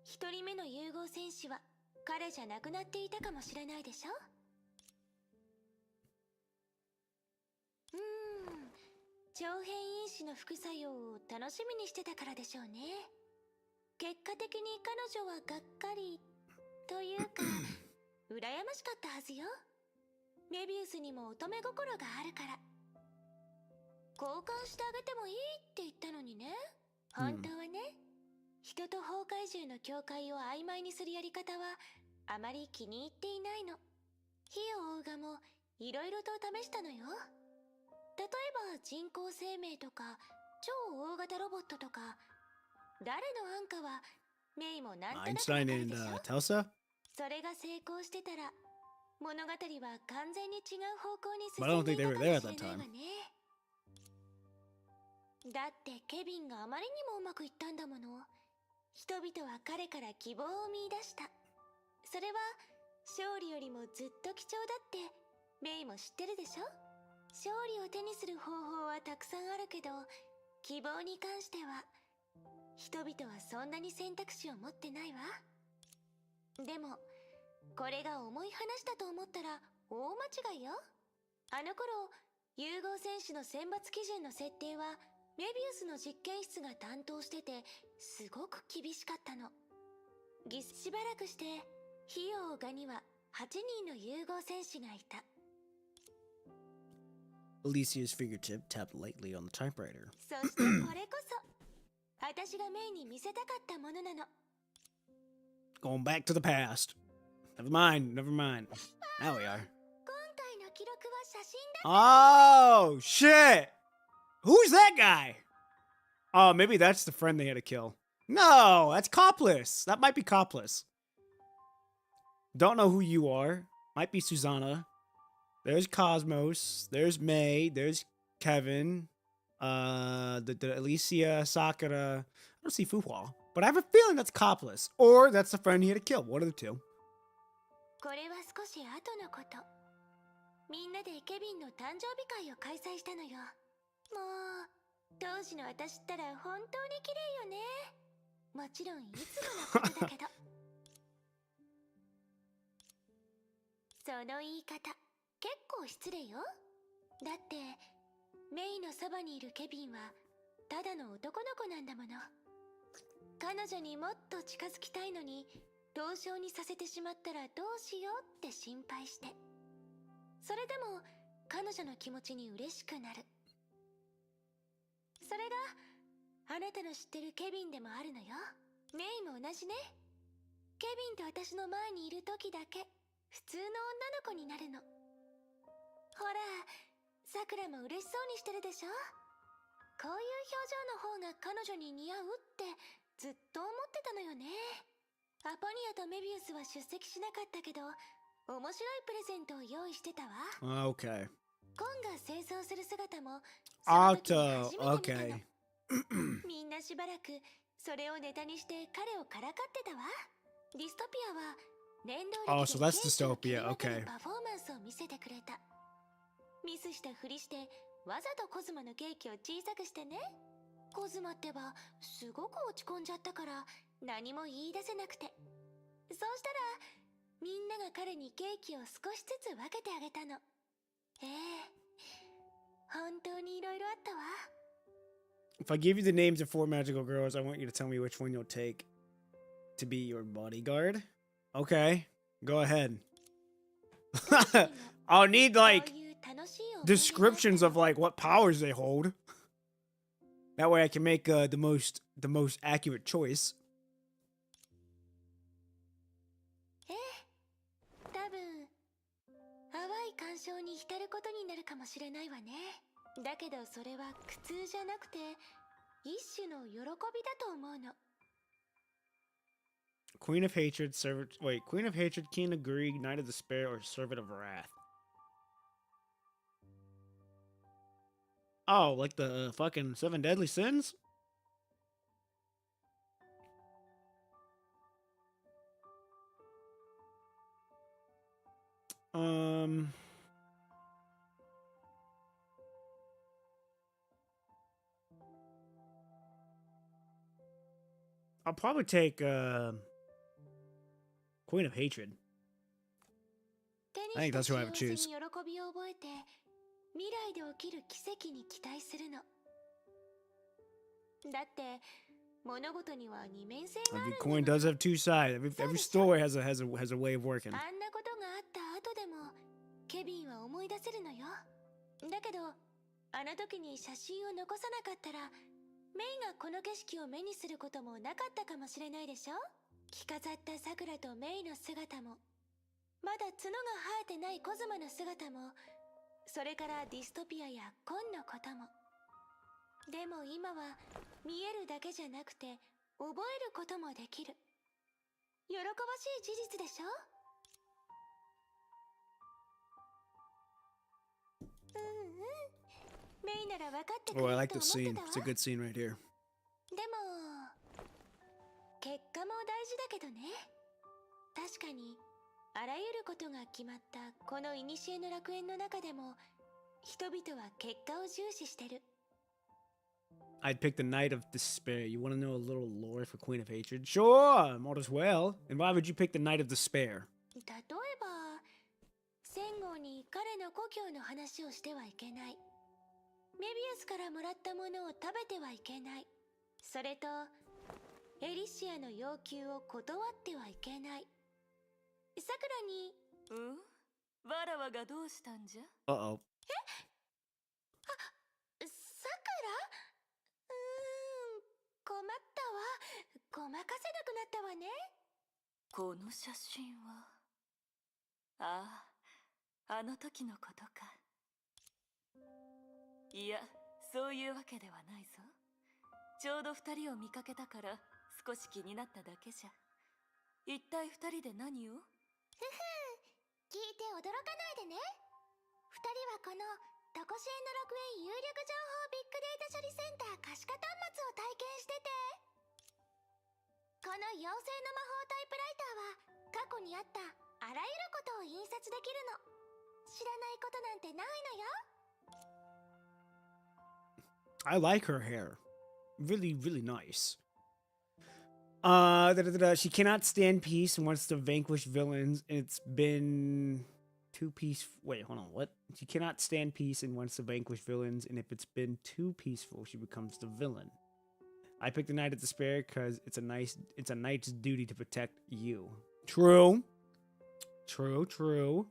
一人目の融合戦士は彼じゃなくなっていたかもしれないでしょ。長変因子の副作用を楽しみにしてたからでしょうね。結果的に彼女はがっかりというか羨ましかったはずよ。メビウスにも乙女心があるから。交換してあげてもいいって言ったのにね。本当はね、人と崩壊獣の境界を曖昧にするやり方はあまり気に入っていないの。火を追うがもいろいろと試したのよ。例えば人工生命とか超大型ロボットとか、誰の安価はメイもなんとなくわかるでしょ。それが成功してたら物語は完全に違う方向に進んでいたかもしれないわね。だってケビンがあまりにもうまくいったんだもの。人々は彼から希望を見出した。それは勝利よりもずっと貴重だってメイも知ってるでしょ。勝利を手にする方法はたくさんあるけど、希望に関しては人々はそんなに選択肢を持ってないわ。でもこれが重い話だと思ったら大間違いよ。あの頃融合戦士の選抜基準の設定はメビウスの実験室が担当してて、すごく厳しかったの。しばらくして火を追うガには8人の融合戦士がいた。Alicia's fingertip tapped lightly on the typewriter. そしてこれこそ私がメイに見せたかったものなの。Going back to the past. Never mind. Now we are. 今回の記録は写真だ。Oh, shit! Who's that guy? Oh, maybe that's the friend they had to kill. No, that's Copless. That might be Copless. Don't know who you are. Might be Susanna. There's Cosmos. There's May. There's Kevin. The Alicia, Sakura. I don't see Fuhua. But I have a feeling that's Copless. Or that's the friend he had to kill. One of the two. これは少し後のこと。みんなでケビンの誕生日会を開催したのよ。もう当時の私ったら本当に綺麗よね。もちろんいつものことだけど。その言い方結構失礼よ。だってメイのそばにいるケビンはただの男の子なんだもの。彼女にもっと近づきたいのに同床にさせてしまったらどうしようって心配して。それでも彼女の気持ちに嬉しくなる。それがあなたの知ってるケビンでもあるのよ。メイも同じね。ケビンと私の前にいる時だけ普通の女の子になるの。ほら、さくらも嬉しそうにしてるでしょ。こういう表情の方が彼女に似合うってずっと思ってたのよね。アポニアとメビウスは出席しなかったけど、面白いプレゼントを用意してたわ。Okay. コンが清掃する姿もその時に初 Octo. めて見たの。 Okay. みんなしばらくそれをネタにして彼をからかってたわ。ディストピアは念動 Oh, 力 so で that's ケーキを切り Dystopia. 分ける Okay. パフォーマンスを見せてくれた。ミスしたふりしてわざとコズマのケーキを小さくしてね。コズマってばすごく落ち込んじゃったから何も言い出せなくて。そうしたらみんなが彼にケーキを少しずつ分けてあげたの。ええ、本当にいろいろあったわ。 If I give you the names of 4 magical girls, I want you to tell me which one you'll take to be your bodyguard. Okay, go ahead. I'll need こう like いう楽しい思い出があったの。 descriptions of like what powers they hold. That way I can make the most accurate choice. ええ、多分淡い感傷に浸ることになるかもしれないわね。だけどそれは苦痛じゃなくて一種の喜びだと思うの。 Queen of Hatred, Servant. Wait, Queen of Hatred, King of Greed, Knight of Despair, or Servant of Wrath. Oh, like the fucking 7 deadly sins? I'll probably take Queen of Hatred. 手に I think した that's who I 幸 would せ choose. に喜びを覚えて未来で起きる奇跡に期待するの。だって物事には二面性がある Every んだ coin も does の。 have two sides. Every story has a way of working. あんなことがあった後でもケビンは思い出せるのよ。だけどあの時に写真を残さなかったらメイがこの景色を目にすることもなかったかもしれないでしょ。着飾ったサクラとメイの姿も、まだ角が生えてないコズマの姿も、それからディストピアやコンのことも。でも今は見えるだけじゃなくて覚えることもできる。喜ばしい事実でしょ。メイなら分かってくれ Oh, I る like と this 思っ scene. てたわ。 It's a good scene right here. でも結果も大事だけどね。確かにあらゆることが決まったこの古の楽園の中でも人々は結果を重視してる。 I'd pick the Knight of Despair. You want to know a little lore for Queen of Hatred? Sure, might as well. And why would you pick the Knight of Despair? 例えば戦後に彼の故郷の話をしてはいけない。メビウスからもらったものを食べてはいけない。それとエリシアの要求を断ってはいけない。さくらにわらわがどうしたんじゃ。 Uh-oh. さくら、困ったわ。ごまかせなくなったわね。この写真は、ああ、あの時のことか。いや、そういうわけではないぞ。ちょうど二人を見かけたから少し気になっただけじゃ。一体二人で何を？聞いて驚かないでね。二人はこのとこしえの楽園有力情報ビッグデータ処理センター可視化端末を体験してて、この妖精の魔法タイプライターは過去にあったあらゆることを印刷できるの。知らないことなんてないのよ。 I like her hair. Really, really nice. She cannot stand peace and wants to vanquish villains. It's been too peaceful. Wait, hold on. What? She cannot stand peace and wants to vanquish villains, and if it's been too peaceful, she becomes the villain. I picked the Knight of Despair because it's a knight's duty to protect you. True. True, true.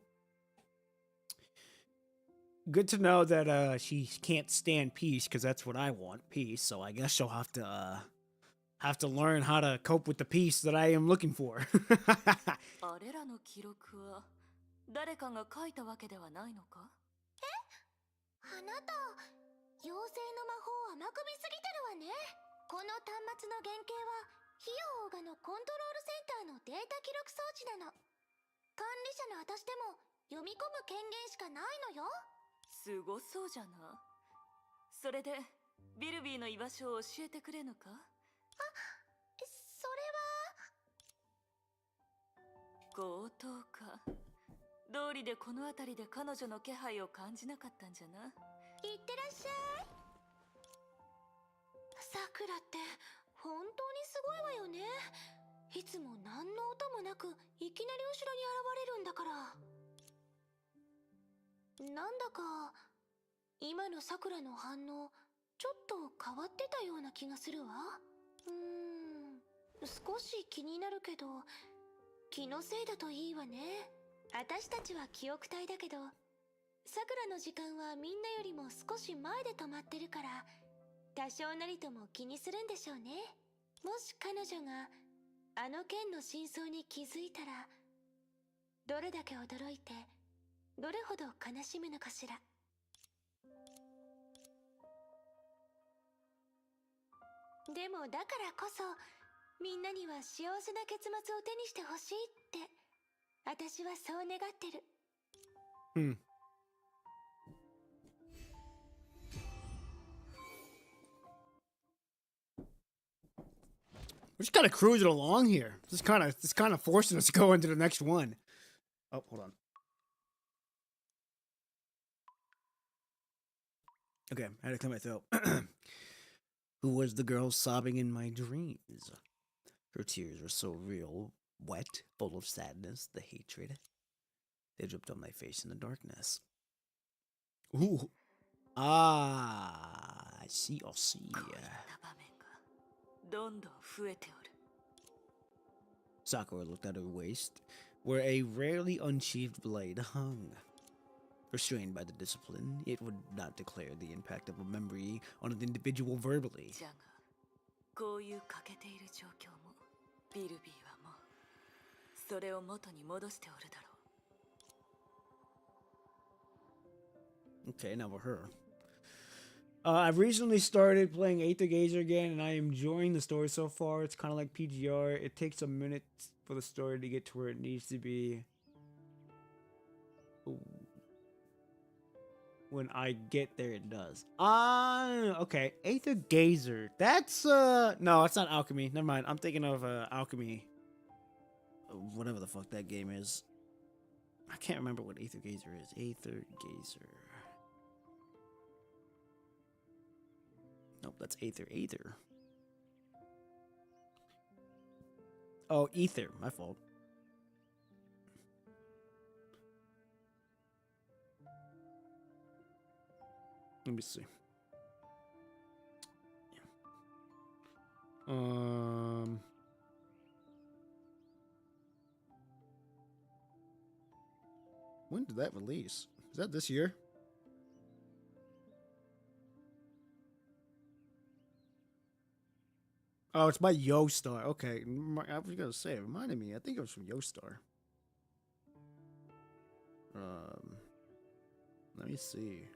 Good to know that she can't stand peace, because that's what I want, peace. So I guess she'll have to learn how to cope with the peace that I am looking for. あれらの記録は誰かが書いたわけではないのか？あなた、妖精の魔法甘く見すぎてるわね。この端末の原型はヒヨオーガのコントロールセンターのデータ記録装置なの。管理者の私でも読み込む権限しかないのよ。すごそうじゃな。それでビルビーの居場所を教えてくれぬか？それは。強盗か。道理でこの辺りで彼女の気配を感じなかったんじゃな。いってらっしゃい。さくらって本当にすごいわよね。いつも何の音もなくいきなり後ろに現れるんだから。なんだか今のさくらの反応ちょっと変わってたような気がするわ。少し気になるけど気のせいだといいわね。私たちは記憶体だけどさくらの時間はみんなよりも少し前で止まってるから多少なりとも気にするんでしょうね。もし彼女があの件の真相に気づいたらどれだけ驚いてどれほど悲しむのかしら。でもだからこそみんなには幸せな結末を手にしてほしいって私はそう願ってる。We're just kind of cruising along here. Just kind of forcing us to go into the next one. Oh, hold on. Okay, I had to clear my throat. Who was the girl sobbing in my dreams? Her tears were so real, wet, full of sadness, the hatred. They dripped on my face in the darkness. Ooh. Ah, I see, I see. どんどん増えておる。 Sakura looked at her waist, where a rarely unsheathed blade hung. Restrained by the discipline, it would not declare the impact of a memory on an individual verbally. じゃが、こういう欠けている状況も、ビルビーはもう、それを元に戻しておるだろう。 Okay, now for her. I've recently started playing Aether Gazer again, and I am enjoying the story so far. It's kind of like PGR. It takes a minute for the story to get to where it needs to be. Ooh. When I get there, it does. Okay. Aether Gazer. That's, no, it's not Alchemy. Never mind. I'm thinking of, Alchemy. Whatever the fuck that game is. I can't remember what Aether Gazer is. Aether Gazer. Nope, that's Aether. Aether. Oh, Ether. My fault. Let me see. When did that release? Is that this year? Oh, it's by Yostar. Okay, I was gonna say, it reminded me. I think it was from Yostar. Let me see.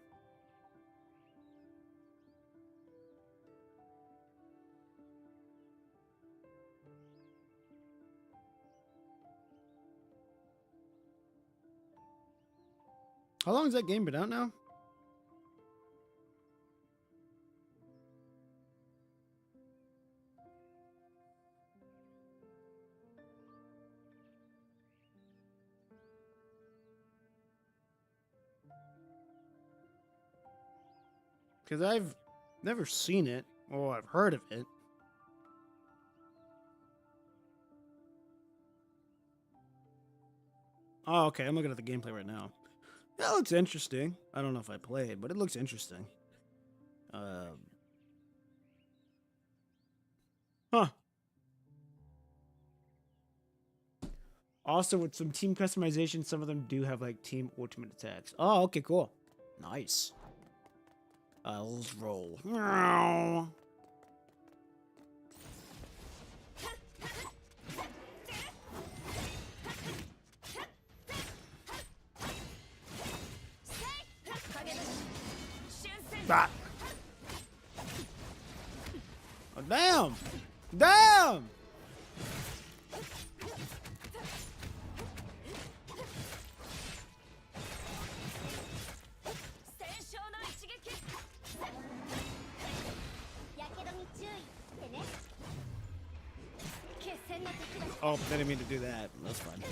How long has that game been out now? Because I've never seen it, or I've heard of it. Oh, okay. I'm looking at the gameplay right now. That looks interesting. I don't know if I played, but it looks interesting. Huh. Also, with some team customization, some of them do have like team ultimate attacks. Oh, okay, cool. Nice. Let's roll. Meow. Ah. Oh, damn! Damn! Oh, I didn't mean to do that. That's fine.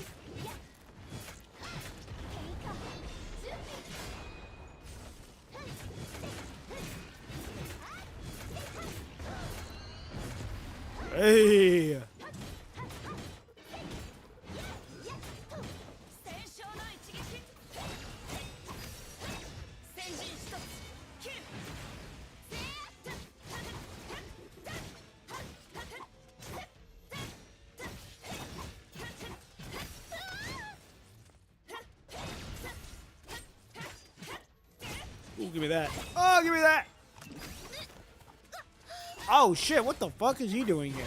Hey! Ooh, give me that. Oh, give me that! Oh shit, what the fuck is he doing here?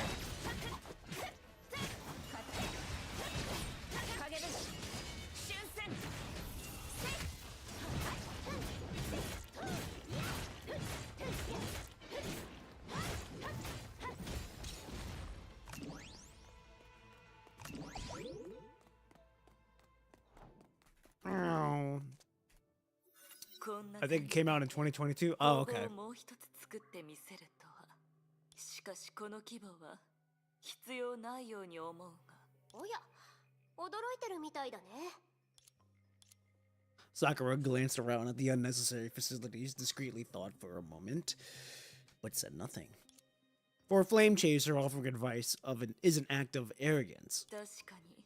Oh. I think it came out in 2022. Oh, okay. もう一つ作ってみせるとは。しかしこの規模は必要ないように思うが。おや、驚いてるみたいだね。Sakura glanced around at the unnecessary facilities, discreetly thought for a moment, but said nothing. For a flame chaser, offering advice is an act of arrogance. 確かに、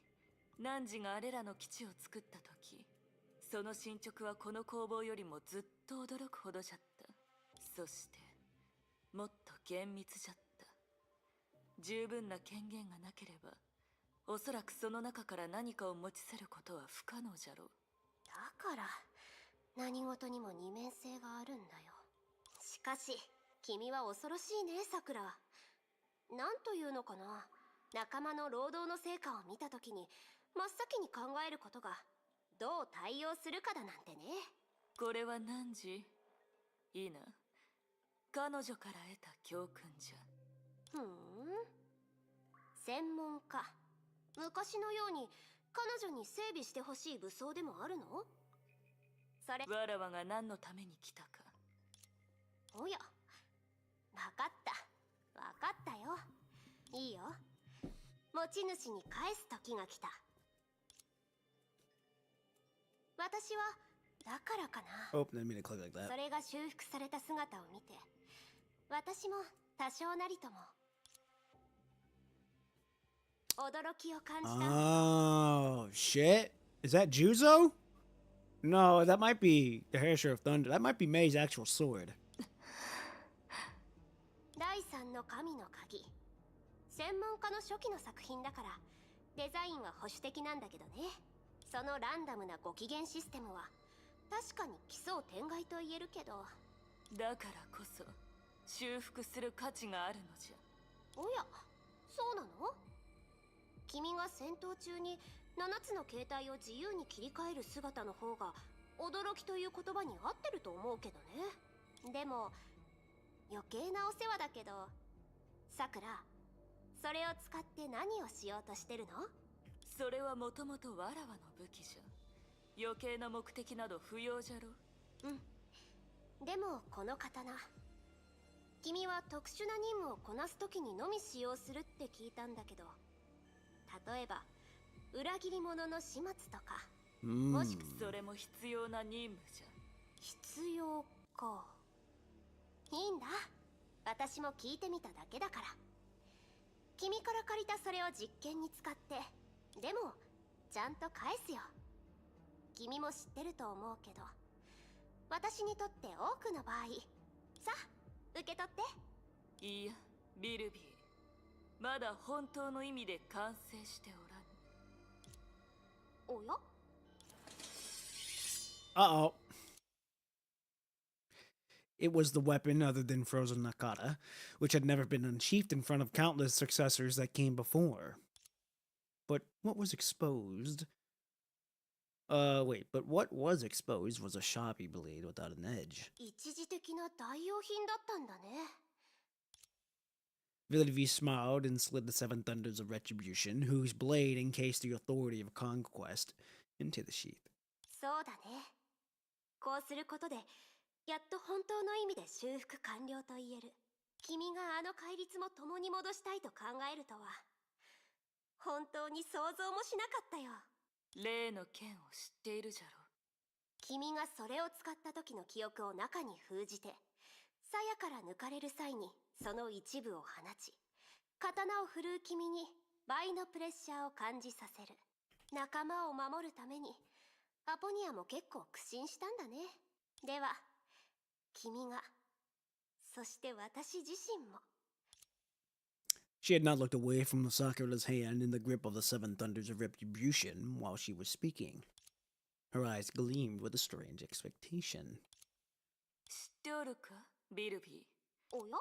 汝があれらの基地を作った時、その進捗はこの工房よりもずっと驚くほどじゃった。そして、もっと厳密じゃった。十分な権限がなければ、おそらくその中から何かを持ち去ることは不可能じゃろう。だから何事にも二面性があるんだよ。しかし君は恐ろしいね、さくら。なんというのかな、仲間の労働の成果を見た時に真っ先に考えることがどう対応するかだなんてね。これは何時？いいな。彼女から得た教訓じゃ。専門家。昔のように彼女に整備してほしい武装でもあるの？それ。わらわが何のために来たか。おや、わかった。わかったよ。いいよ。持ち主に返す時が来た。私はだからかな。Oh, didn't mean to click like that. それが修復された姿を見て、私も多少なりとも驚きを感じた。Oh, shit. Is that Juzo? No, that might be the Hairsher of Thunder. That might be Mei's actual sword. 第三の神の鍵。専門家の初期の作品だから、デザインは保守的なんだけどね。そのランダムなご機嫌システムは、確かに奇想天外と言えるけど。だからこそ、修復する価値があるのじゃ。おや、そうなの？君が戦闘中に7つの形態を自由に切り替える姿の方が驚きという言葉に合ってると思うけどね。でも余計なお世話だけど、さくら、それを使って何をしようとしてるの？それはもともとわらわの武器じゃ。余計な目的など不要じゃろ。でもこの刀、君は特殊な任務をこなす時にのみ使用するって聞いたんだけど、例えば裏切り者の始末とか、もしくはそれも必要な任務じゃ。必要か。いいんだ。私も聞いてみただけだから。君から借りたそれを実験に使って、でもちゃんと返すよ。君も知ってると思うけど、私にとって多くの場合、さあ受け取って。いや、ビルビー、まだ本当の意味で完成しておらん。おや？ Uh-oh. It was the weapon other than Frozen Nakata, which had never been unsheathed in front of countless successors that came before. But what was exposed? But what was exposed was a sharpie blade without an edge. 一時的な代用品だったんだね。Villavi smiled and slid the seven thunders of retribution, whose blade encased the authority of conquest, into the sheath. そうだね。こうすることで、やっと本当の意味で修復完了と言える。君があの戒律も共に戻したいと考えるとは、本当に想像もしなかったよ。例の件を知っているじゃろ。君がそれを使った時の記憶を中に封じて、鞘から抜かれる際にその一部を放ち、刀を振るう君に倍のプレッシャーを感じさせる。仲間を守るためにアポニアも結構苦心したんだね。では君が、そして私自身も。 She had not looked away from the Sakura's hand in the grip of the seven thunders of retribution while she was speaking. Her eyes gleamed with a strange expectation. 知っておるか、ビルビー。おや？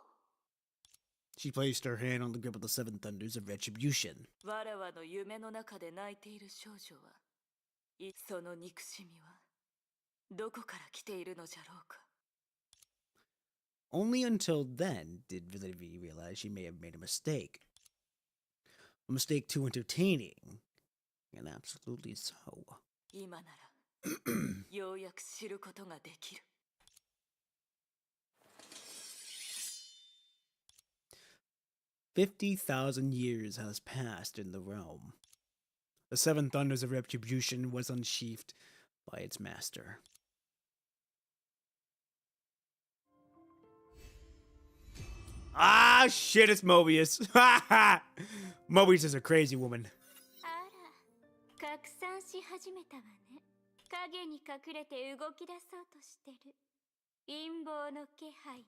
She placed her hand on the grip of the seven thunders of retribution. わらわの夢の中で泣いている少女は、その憎しみはどこから来ているのじゃろうか。 Only until then did Villavi realize she may have made a mistake. A mistake too entertaining. And absolutely so. 今ならようやく知ることができる。$50,000 years has passed in the realm. The seven thunders of retribution was unsheathed by its master. Ah, shit, it's Mobius. Mobius is a crazy woman. あら、拡散し始めたわね。影に隠れて動き出そうとしてる陰謀の気配が。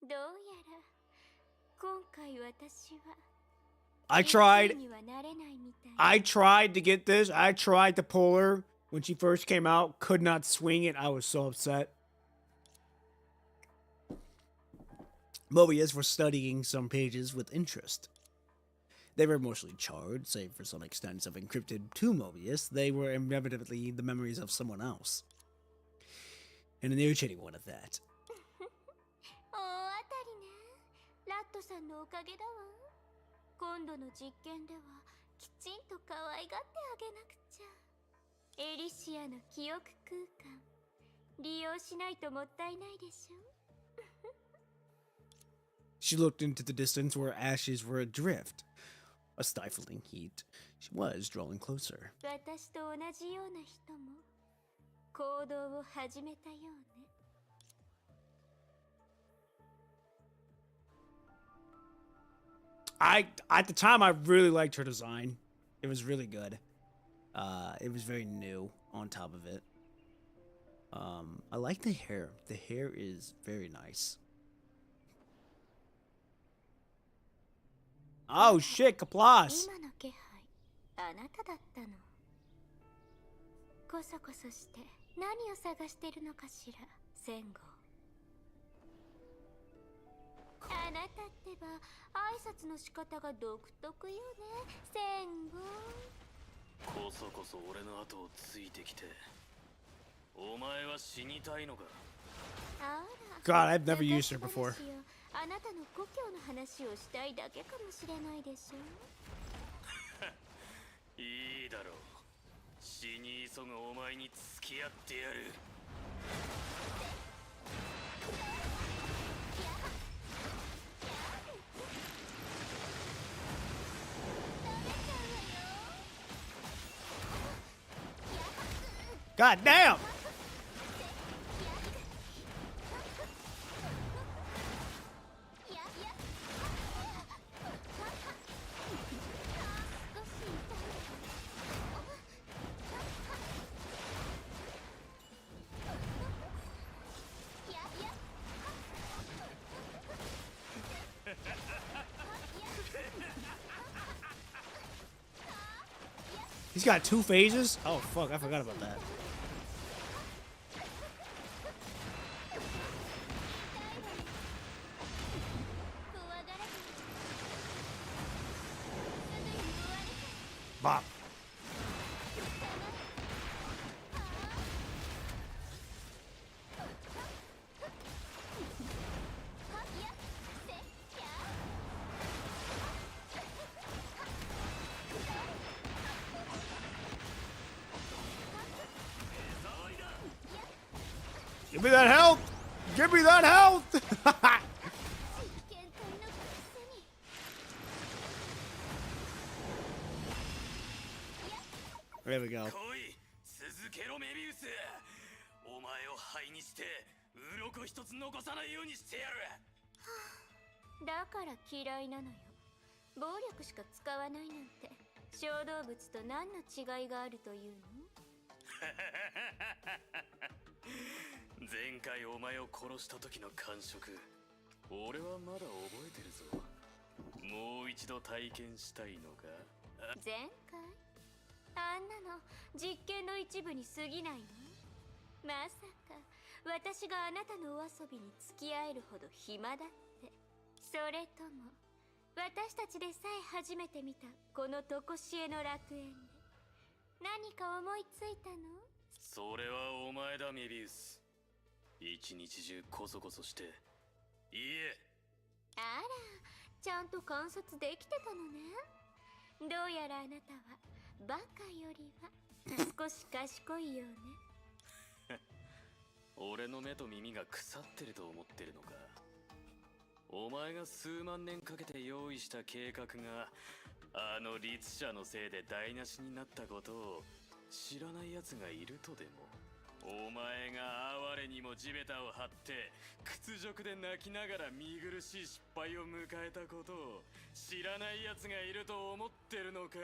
どうやら今回私は I tried にはなれないみたい。 I tried to get this. I tried to pull her when she first came out. Could not swing it. I was so upset. Mobius was studying some pages with interest. They were mostly charred, save for some extents of encrypted to Mobius. They were inevitably the memories of someone else. And an irritating one at that. 大当たりね。ラットさんのおかげだわ。今度の実験ではきちんと可愛がってあげなくちゃ。エリシアの記憶空間利用しないともったいないでしょ。 She looked into the distance where ashes were adrift. A stifling heat. She was drawing closer. 私と同じような人も行動を始めたようね。 At the time, I really liked her design. It was really good. It was very new on top of it. I like the hair. The hair is very nice. Oh shit, Kaplas! 今の気配、あなただったの。こそこそして何を探してるのかしら、戦後。あなたってば挨拶の仕方が独特よね、戦後。こそこそ俺の後をついてきて、お前は死にたいのか。あら、 God, I've never used her before. 私よ、あなたの故郷の話をしたいだけかもしれないでしょ。いいだろう。死に急ぐお前に付き合ってやる。God damn! He's got 2 phases? Oh, fuck. I forgot about that. Bop. Give me that health! Give me that health! There we go. 来い続けろメビウス。お前を灰にして鱗一つ残さないようにしてやる。だから嫌いなのよ。暴力しか使わないなんて小動物と何の違いがあるというの？前回お前を殺した時の感触、俺はまだ覚えてるぞ。もう一度体験したいのか？前回？あんなの実験の一部に過ぎないの？まさか私があなたのお遊びに付き合えるほど暇だって？それとも私たちでさえ初めて見たこの常しえの楽園で何か思いついたの？それはお前だメビウス。一日中コソコソしていいえ。あら、ちゃんと観察できてたのね。どうやらあなたはバカよりは少し賢いよね。俺の目と耳が腐ってると思ってるのか？お前が数万年かけて用意した計画があの律者のせいで台無しになったことを知らない奴がいるとでも？お前が哀れにも地べたを張って屈辱で泣きながら見苦しい失敗を迎えたことを知らない奴がいると思ってるのか？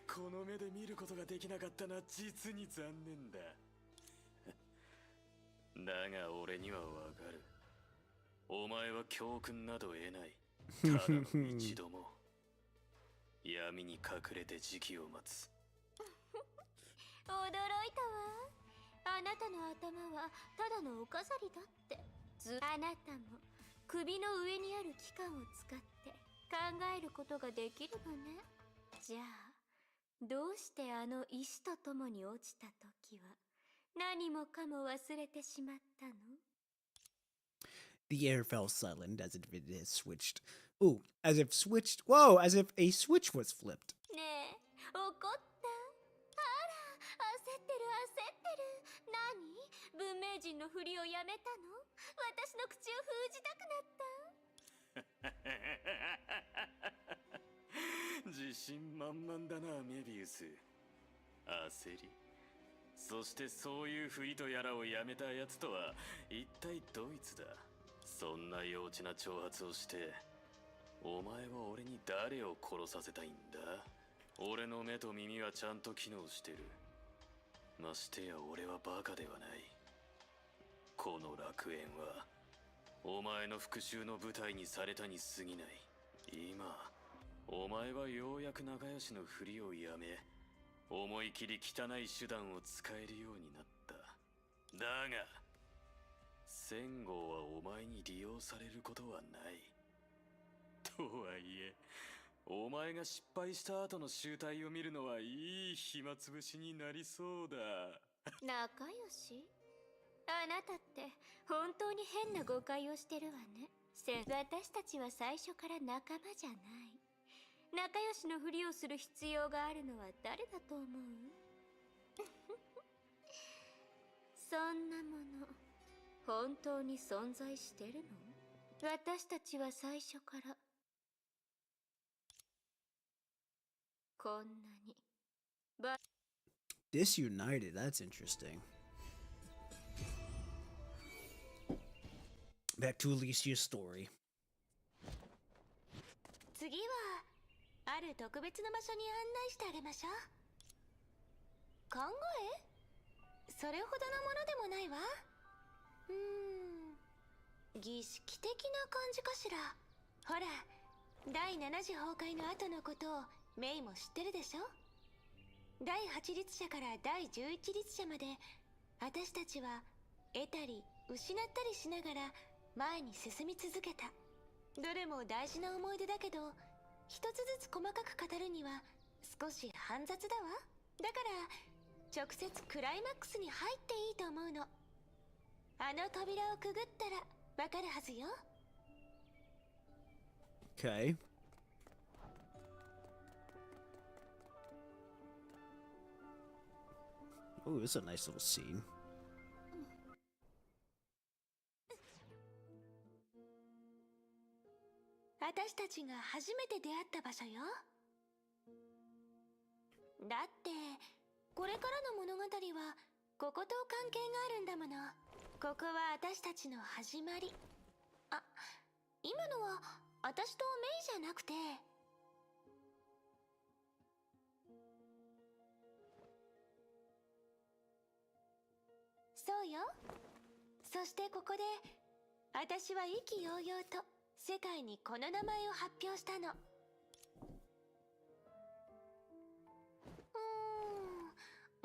この目で見ることができなかったのは実に残念だ。だが俺にはわかる。お前は教訓など得ない。ただの一度も闇に隠れて時期を待つ。驚いたわ。あなたの頭はただのお飾りだって。あなたも首の上にある器官を使って考えることができるのね。じゃあどうしてあの石と共に落ちた時は何もかも忘れてしまったの？ The air fell silent as if it had switched. Ooh, as if switched. Whoa, as if a switch was flipped. ねえ、怒った？あら、焦ってる焦ってる。何？文明人のふりをやめたの？私の口を封じたくなった？自信満々だなメビウス。焦り、そしてそういうふりとやらをやめたやつとは一体どいつだ？そんな幼稚な挑発をしてお前は俺に誰を殺させたいんだ？俺の目と耳はちゃんと機能してる。ましてや俺はバカではない。この楽園はお前の復讐の舞台にされたに過ぎない。今お前はようやく仲良しのふりをやめ思い切り汚い手段を使えるようになった。だが戦後はお前に利用されることはない。とはいえお前が失敗した後の集大を見るのはいい暇つぶしになりそうだ。仲良し？あなたって本当に変な誤解をしてるわね。私たちは最初から仲間じゃない。仲良しのふりをする必要があるのは誰だと思う？そんなもの本当に存在してるの？私たちは最初からこんなにDisunited, that's interesting. Back to Alicia's story. 次はある特別な場所に案内してあげましょう。考え？それほどのものでもないわ。儀式的な感じかしら。ほら、第7次崩壊の後のことをメイも知ってるでしょ。第8律者から第11律者まで私たちは得たり失ったりしながら前に進み続けた。どれも大事な思い出だけど、一つずつ細かく語るには少し煩雑だわ。だから直接クライマックスに入っていいと思うの。あの扉をくぐったらわかるはずよ。 Okay. Oh, this is a nice little scene. 私たちが初めて出会った場所よ。だってこれからの物語はここと関係があるんだもの。ここは私たちの始まり。あ、今のは私とメイじゃなくて、そうよ。そしてここで私は意気揚々と世界にこの名前を発表したの。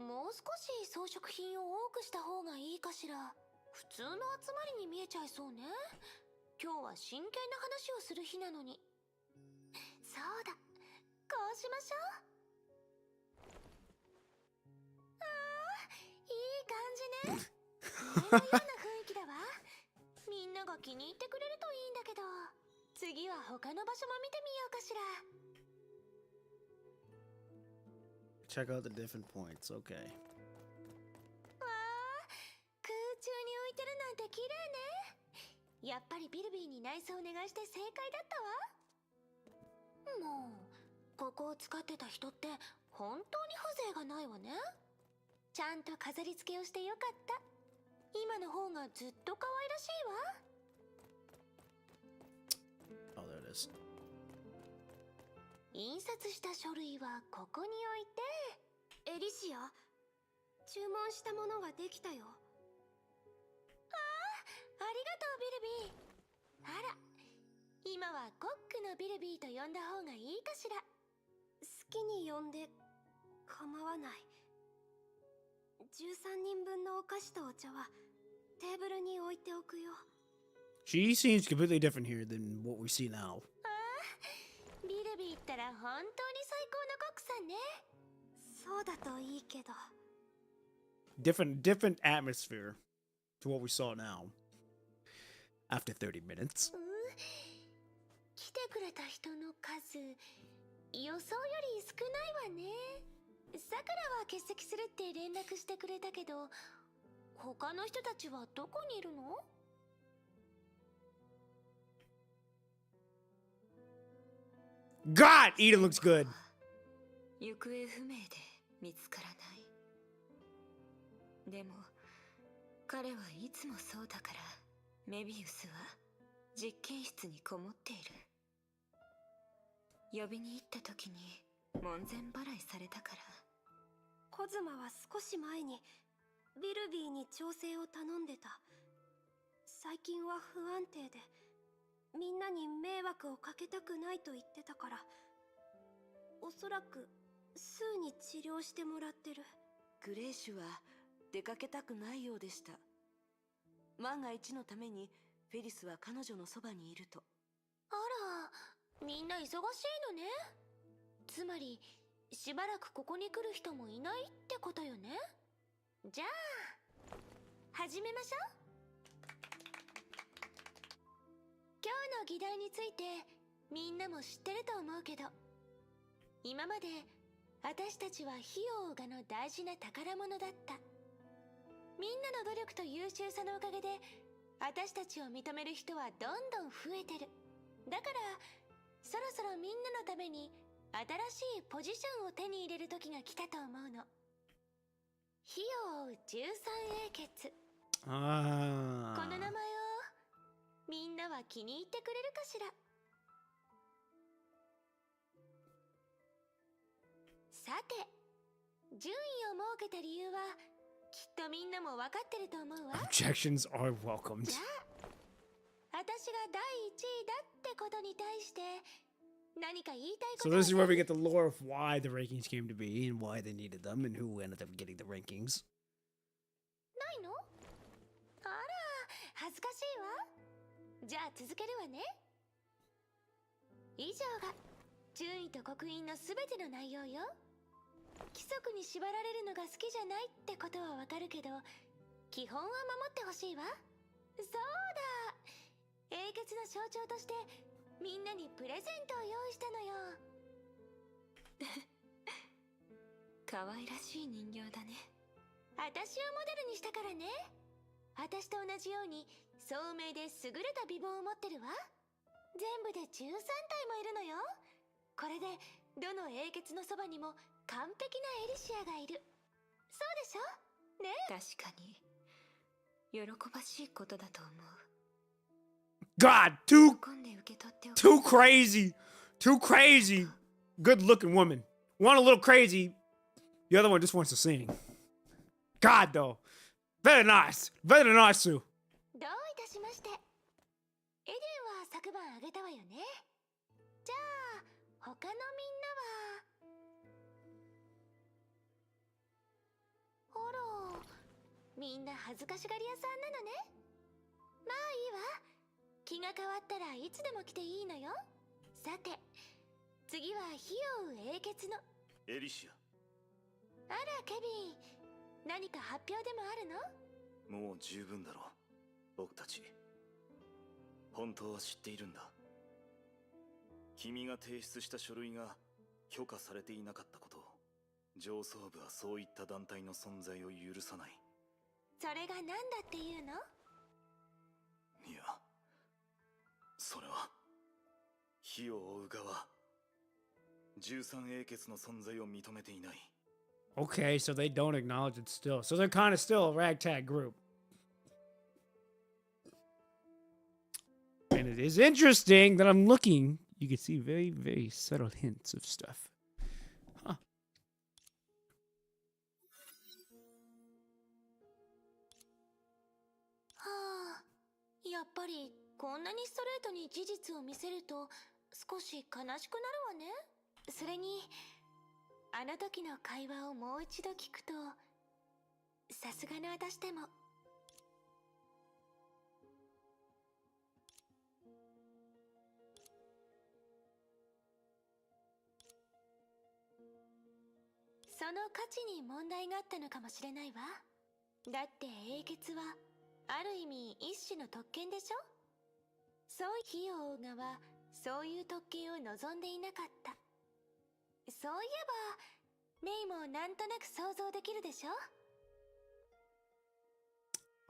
もう少し装飾品を多くした方がいいかしら。普通の集まりに見えちゃいそうね。今日は真剣な話をする日なのに。そうだ、こうしましょう。ああ、いい感じね。家のような雰囲気だわ。みんなが気に入ってくれるといいんだけど、次は他の場所も見てみようかしら。Check out the different points. Okay. わあ、空中に浮いてるなんて綺麗ね。やっぱりビルビーに内装お願いして正解だったわ。もうここを使ってた人って本当に風情がないわね。ちゃんと飾り付けをしてよかった。今の方がずっと可愛らしいわ。 Oh, there it is. 印刷した書類はここに置いて。エリシア、注文したものができたよ。ありがとうビルビー。あら、今はコックのビルビーと呼んだ方がいいかしら。好きに呼んで構わない。13人分のお菓子とお茶はテーブルに置いておくよ。 She seems completely different here than what we see now. ビルビーったら本当に最高のコックさんね。そうだといいけど。 Different atmosphere to what we saw now. After 30 minutes. 来てくれた人の数、予想より少ないわね。さくらは欠席するって連絡してくれたけど、他の人たちはどこにいるの？ God, Eden looks good. 行方不明で見つからない。でも彼はいつもそうだから、メビウスは実験室にこもっている。呼びに行った時に門前払いされたから。コズマは少し前にビルビーに調整を頼んでた。最近は不安定でみんなに迷惑をかけたくないと言ってたから、おそらくスーに治療してもらってる。グレーシュは出かけたくないようでした。万が一のためにフェリスは彼女のそばにいると。あら、みんな忙しいのね。つまりしばらくここに来る人もいないってことよね。じゃあ始めましょう。今日の議題についてみんなも知ってると思うけど、今まで私たちは費用がの大事な宝物だった。みんなの努力と優秀さのおかげで私たちを認める人はどんどん増えてる。だからそろそろみんなのために新しいポジションを手に入れる時が来たと思うの。火を追う13英傑。この名前をみんなは気に入ってくれるかしら。さて、順位を設けた理由はきっとみんなも分かってると思うわ。Objections are welcomed. じゃあ私が第1位だってことに対して何か言いたいこ So とは this is where we get the lore of why the rankings came to be and why they needed them and who ended up getting the rankings. ないの？あら、恥ずかしいわ。じゃあ続けるわね。以上が順位と刻印のすべての内容よ。規則に縛られるのが好きじゃないってことはわかるけど、基本は守ってほしいわ。そうだ、英傑の象徴としてみんなにプレゼントを用意したのよ。可愛らしい人形だね。私をモデルにしたからね。私と同じように聡明で優れた美貌を持ってるわ。全部で13体もいるのよ。これでどの英傑のそばにも完璧なエリシアがいる。そうでしょ？ね。確かに喜ばしいことだと思う。 God, 喜んで受け取っておく。 too crazy. Too crazy. Good looking woman. One a little crazy. The other one just wants to sing. God, though. Very nice. Very nice, Sue. どういたしまして。エデンは昨晩あげたわよね。じゃあ他のみんなは。あら、みんな恥ずかしがり屋さんなのね。まあいいわ。気が変わったらいつでも来ていいのよ。さて、次は火を追う英傑の。エリシア、あらケビン、何か発表でもあるの？もう十分だろう。僕たち本当は知っているんだ。君が提出した書類が許可されていなかったことを。上層部はそういった団体の存在を許さない。それが何だっていうの？いや、それは火を追う側、13英傑の存在を認めていない。 Okay, so they don't acknowledge it still. So they're kind of still a ragtag group. And it is interesting that I'm looking. You can see very, very subtle hints of stuff. Huh. はあ、やっぱりこんなにストレートに事実を見せると少し悲しくなるわね。それにあの時の会話をもう一度聞くと、さすがの私でも。その価値に問題があったのかもしれないわ。だって英傑はある意味一種の特権でしょ。そう火を追う側、そういう特権を望んでいなかった。そういえばメイもなんとなく想像できるでしょ。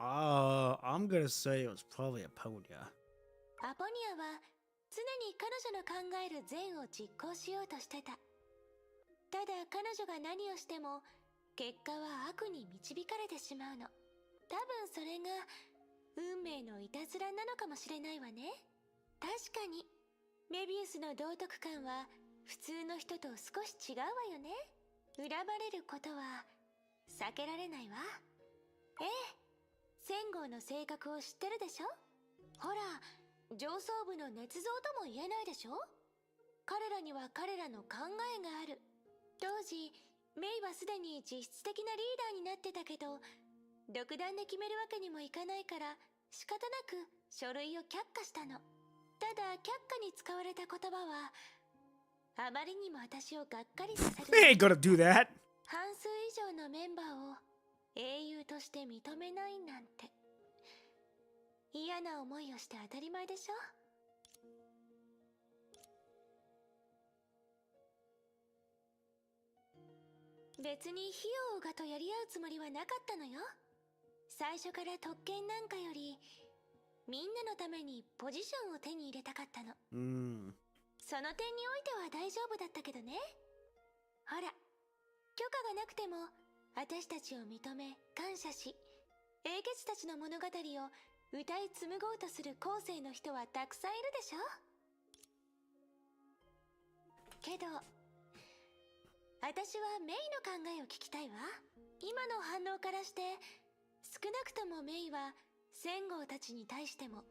I'm gonna say it was probably Aponia. アポニアは常に彼女の考える善を実行しようとしてた。ただ彼女が何をしても結果は悪に導かれてしまうの。多分それが運命のいたずらなのかもしれないわね。確かにメビウスの道徳観は普通の人と少し違うわよね。恨まれることは避けられないわ。ええ、千号の性格を知ってるでしょ。ほら、上層部の捏造とも言えないでしょ。彼らには彼らの考えがある。当時メイはすでに実質的なリーダーになってたけど、独断で決めるわけにもいかないから仕方なく書類を却下したの。ただ却下に使われた言葉はあまりにも私をがっかりさせる。 They ain't gonna do that. 半数以上のメンバーを英雄として認めないなんて。嫌な思いをして当たり前でしょ。別に費用がとやり合うつもりはなかったのよ。最初から特権なんかよりみんなのためにポジションを手に入れたかったの。その点においては大丈夫だったけどね。ほら、許可がなくても私たちを認め感謝し、英傑たちの物語を歌い紡ごうとする後世の人はたくさんいるでしょ。けど私はメイの考えを聞きたいわ。今の反応からして少なくともメイは千号たちに対しても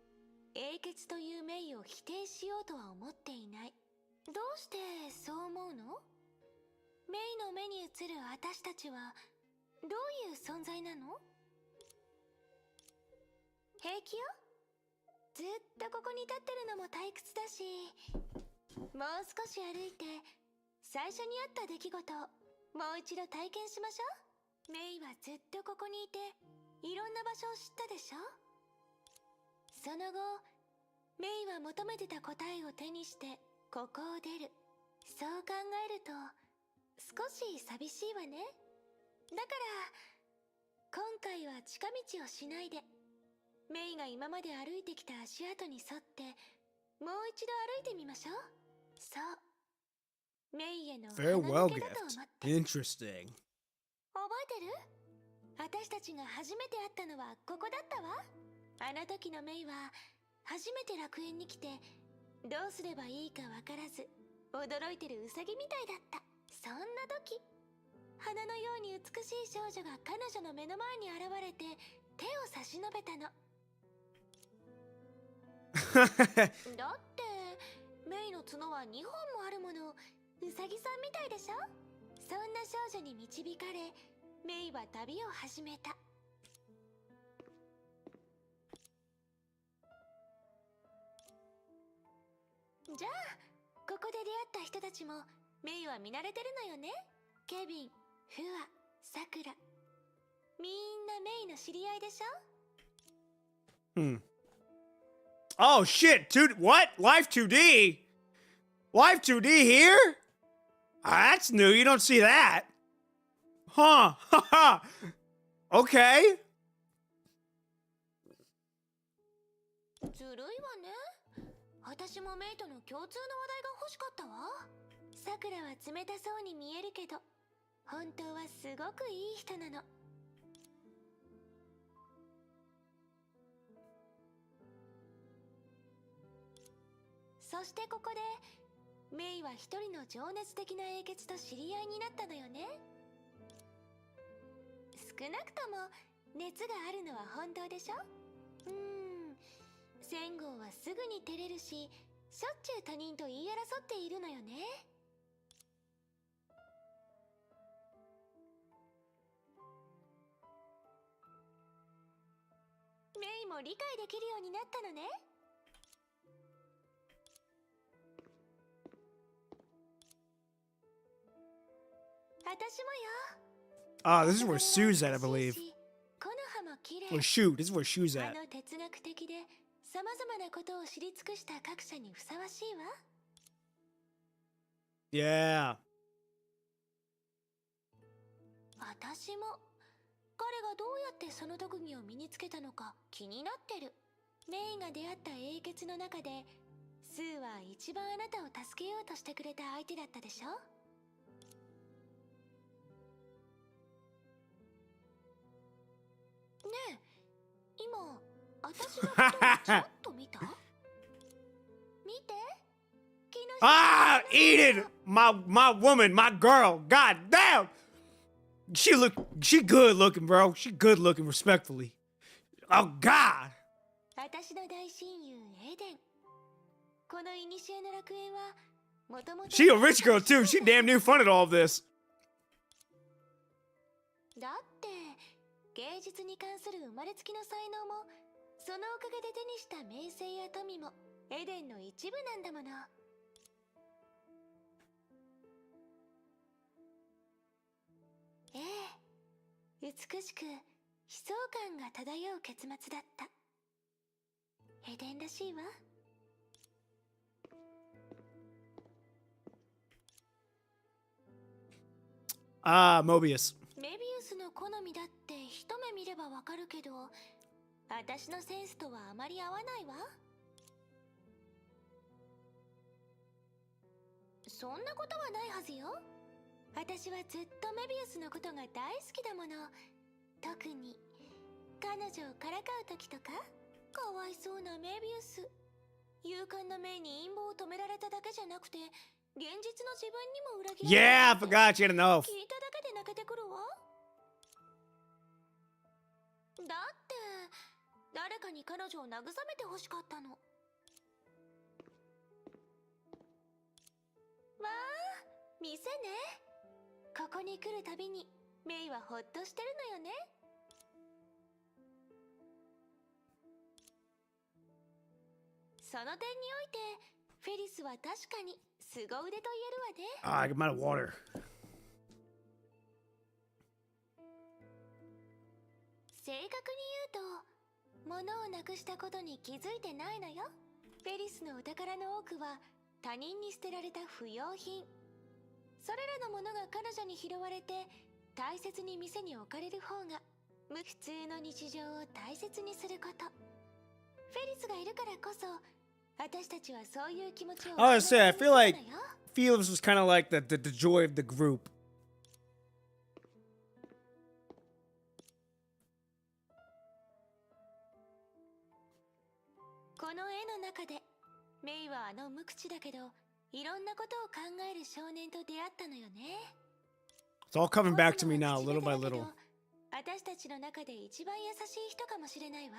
英傑というメイを否定しようとは思っていない。どうしてそう思うの？メイの目に映る私たちはどういう存在なの？平気よ。ずっとここに立ってるのも退屈だし、もう少し歩いて最初にあった出来事をもう一度体験しましょう。メイはずっとここにいていろんな場所を知ったでしょ。その後メイは求めてた答えを手にしてここを出る。そう考えると少し寂しいわね。だから今回は近道をしないで、メイが今まで歩いてきた足跡に沿ってもう一度歩いてみましょう。そう、メイへの鼻 Farewell 抜けだと gift. 思って。 Interesting. 覚えてる？私たちが初めて会ったのはここだったわ。あの時のメイは初めて楽園に来てどうすればいいかわからず驚いてるウサギみたいだった。そんな時、花のように美しい少女が彼女の目の前に現れて手を差し伸べたの。だってメイの角は2本もあるもの。ウサギさんみたいでしょ。そんな少女に導かれメイは旅を始めた。じゃあここで出会った人たちもメイは見慣れてるのよね。ケビン、フア、サクラ、みんなメイの知り合いでしょ。 Hmm. Oh shit, dude, what? Life 2D? Life 2D here? Ah, that's new. You don't see that. Huh. Haha. Okay. ずるいわね。私もメイとの共通の話題が欲しかったわ。サクラは冷たそうに見えるけど本当はすごくいい人なの。そしてここでメイは一人の情熱的な英傑と知り合いになったのよね。少なくとも熱があるのは本当でしょ。センゴーはすぐに照れるし、しょっちゅう他人と言い争っているのよね。メイも理解できるようになったのね。私もよ。 Ah, this is where Sue's at, I believe. 木の葉も綺麗。 Or shoot, this is where Shoe's あ at. の哲学的でさまざまなことを知り尽くした各社にふさわしいわ。 Yeah. 私も彼がどうやってその特技を身につけたのか気になってる。メイが出会った英傑の中でスーは一番あなたを助けようとしてくれた相手だったでしょ。ねえ、今私のことをちょっと見た？見て。 Ah, Eden, my woman, my girl. God damn. She good looking, bro. She good looking, respectfully. Oh God. 私の大親友エデン。この古の楽園はもともと She a rich girl too. She damn near funded all of this. だって芸術に関する生まれつきの才能もそのおかげで手にした名声や富もエデンの一部なんだもの。ええ、美しく悲壮感が漂う結末だった。エデンらしいわ。Ah, Mobius. メビウスの好みだって一目見ればわかるけど、私のセンスとはあまり合わないわ。そんなことはないはずよ。私はずっとメビウスのことが大好きだもの。特に彼女をからかう時とか。かわいそうなメビウス。勇敢なメイに陰謀を止められただけじゃなくて現実の自分にも裏切られ Yeah, I た。 forgot she had an oath. 聞いただけで泣けてくるわ。だって誰かに彼女を慰めてほしかったの。店ね。ここに来るたびにメイはほっとしてるのよね。その点においてフェリスは確かに凄腕と言えるわね。Ah, I got my water. 正確に言うと、物をなくしたことに気づいてないのよ。フェリスのお宝の多くは他人に捨てられた不要品。それらのものが彼女に拾われて大切に店に置かれる方が普通の日常を大切にすること。フェリスがいるからこそ私たちはそういう気持ちを I was say, I feel like 忘れないのよ。 Felix was kind of like the joy of the group. この絵の中でメイはあの無口だけどいろんなことを考える少年と出会ったのよね。 It's all coming back to me now, little by little. 私たちの中で一番優しい人かもしれないわ。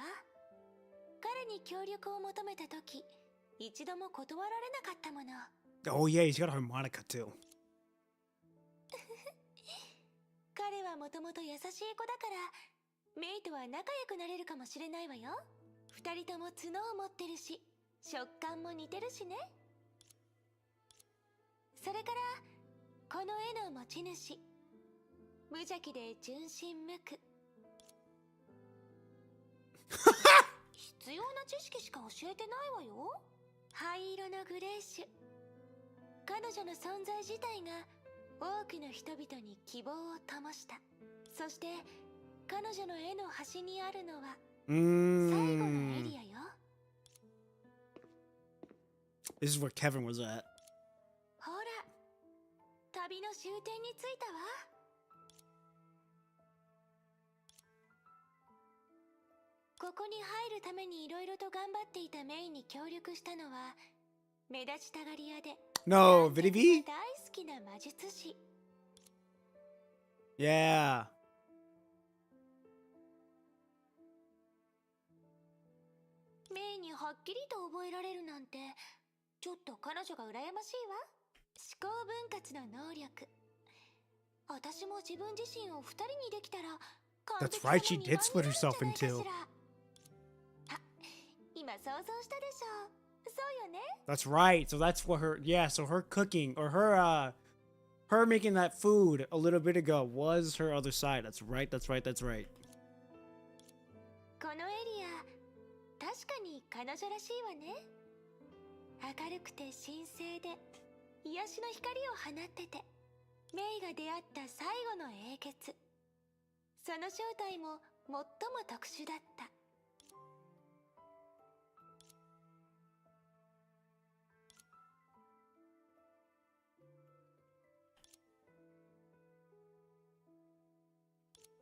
彼に協力を求めた時一度も断られなかったもの。 Oh yeah, he's got a harmonica too. 彼はもともと優しい子だからメイとは仲良くなれるかもしれないわよ。二人とも角を持ってるし食感も似てるしね。それからこの絵の持ち主、無邪気で純真無垢。必要な知識しか教えてないわよ。灰色のグレーシュ。彼女の存在自体が多くの人々に希望を灯した。そして彼女の絵の端にあるのは最後のエリアよ。 This is where Kevin was at. ほら、旅の終点に着いたわ。ここに入るためにいろいろと頑張っていたメイに協力したのは目立ちたがり屋で No, Vidivi? 大好きな魔術師。 Yeah. メイにはっきりと覚えられるなんてちょっと彼女が羨ましいわ。思考分割の能力。私も自分自身を二人にできたら That's right, she did split herself in two. あ、今想像したでしょ。そうよね。 That's right. So that's what her, yeah, so her cooking or her making that food a little bit ago was her other side. That's right. That's right. That's right. このエリア確かに彼女らしいわね。明るくて神聖で癒しの光を放っててメイが出会った最後の英傑。その正体も最も特殊だった。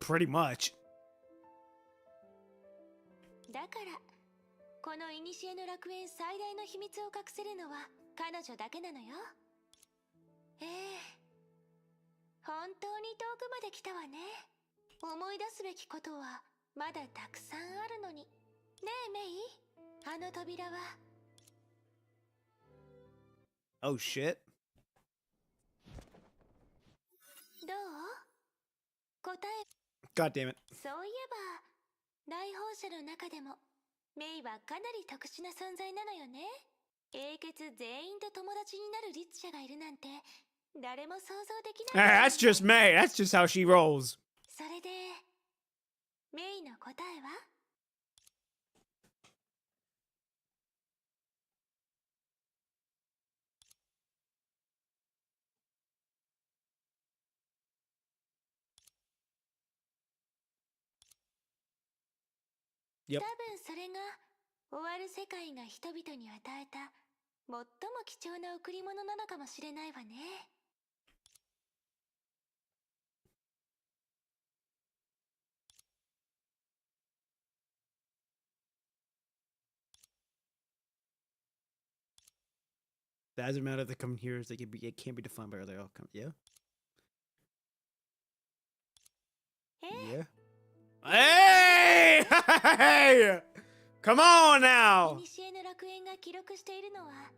Pretty much. だからこの古の楽園最大の秘密を隠せるのは彼女だけなのよ。ええ、本当に遠くまで来たわね。思い出すべきことはまだたくさんあるのに。ねえメイ、あの扉は。 Oh shit. どう？答え。 God damn it. そういえば来訪者の中でもメイはかなり特殊な存在なのよね。英傑全員と友達になる律者がいるなんて誰も想像できない。 That's just May. That's just how she rolls. それでメイの答えは？ Yep. 多分それが終わる世界が人々に与えた最も貴重な贈り物なのかもしれないわね。 That doesn't matter if they come here, they can be, it can't be defined by other outcomes. Yeah. ええ、 Yeah. Hey! Hey! Come on now! 古の楽園が記録しているのは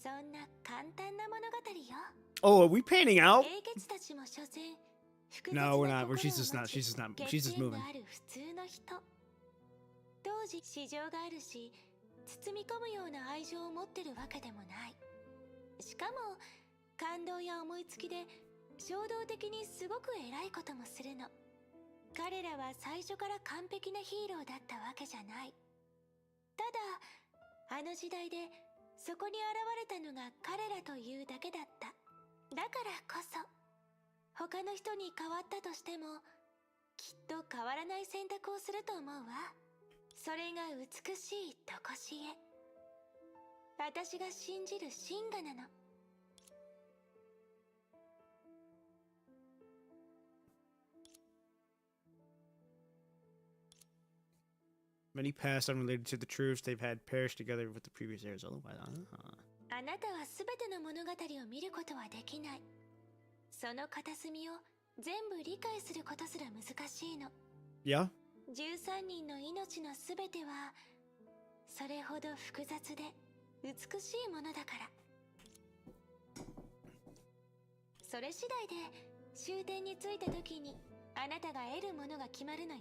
そんな簡単な物語よ。Oh, are we panning out? 英傑たちも所詮複雑 No, we're な not. 心を She's just 持 not. ち She's just not. 欠 She's just 点 moving. がある普通の人。当時市場があるし包み込むような愛情を持ってるわけでもない。しかも感動や思いつきで衝動的にすごく偉いこともするの。彼らは最初から完璧なヒーローだったわけじゃない。ただあの時代でそこに現れたのが彼らというだけだった。だからこそ他の人に変わったとしてもきっと変わらない選択をすると思うわ。それが美しいとこしえ。私が信じる真我なの。Many past unrelated to the truths they've had perished together with the previous heirs. Otherwise, あなたは全ての物語を見ることはできない。その片隅を全部理解することすら難しいの。yeah. 13人の命の全てはそれほど複雑で美しいものだから。それ次第で終点に着いた時にあなたが得るものが決まるのよ。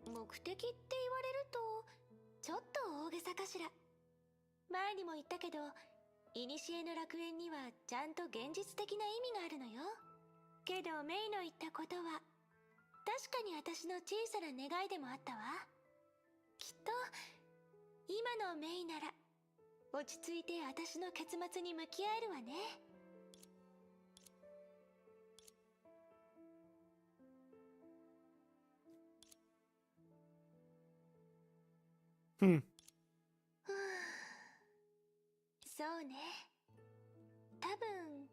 目的って言われるとちょっと大げさかしら。前にも言ったけど古の楽園にはちゃんと現実的な意味があるのよ。けどメイの言ったことは確かに私の小さな願いでもあったわ。きっと今のメイなら落ち着いて私の結末に向き合えるわね。Hmm. そうね。多分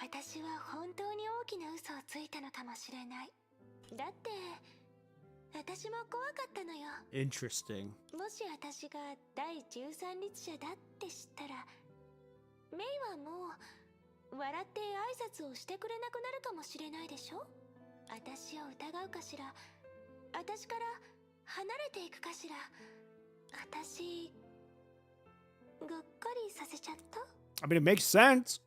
私は本当に大きな嘘をついたのかもしれない。だって私も怖かったのよ。 Interesting. もし私が第13律者だって知ったらメイはもう笑って挨拶をしてくれなくなるかもしれないでしょ。私を疑うかしら。私から離れていくかしら。私がっかりさせちゃった。 I mean, it makes sense.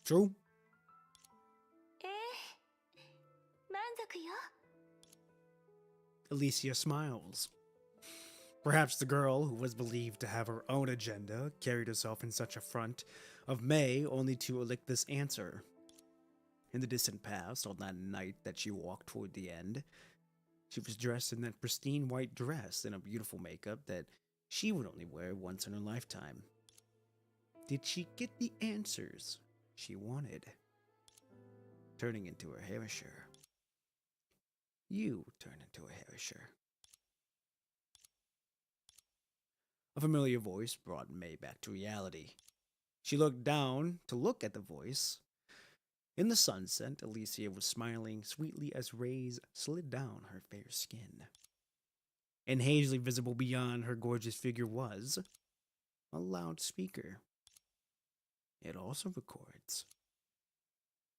True. ええ、満足よ。 Alicia smiles. Perhaps the girl, who was believed to have her own agenda, carried herself in such affront of May only to elicit this answer. In the distant past, on that night that she walked toward the end, she was dressed in that pristine white dress and a beautiful makeup that she would only wear once in her lifetime. Did she get the answers she wanted? Turning into a Herisher. You turn into a Herisher. A familiar voice brought May back to reality. She looked down to look at the voice. In the sunset, Alicia was smiling sweetly as rays slid down her fair skin. And hazily visible beyond her gorgeous figure was a loudspeaker. It also records.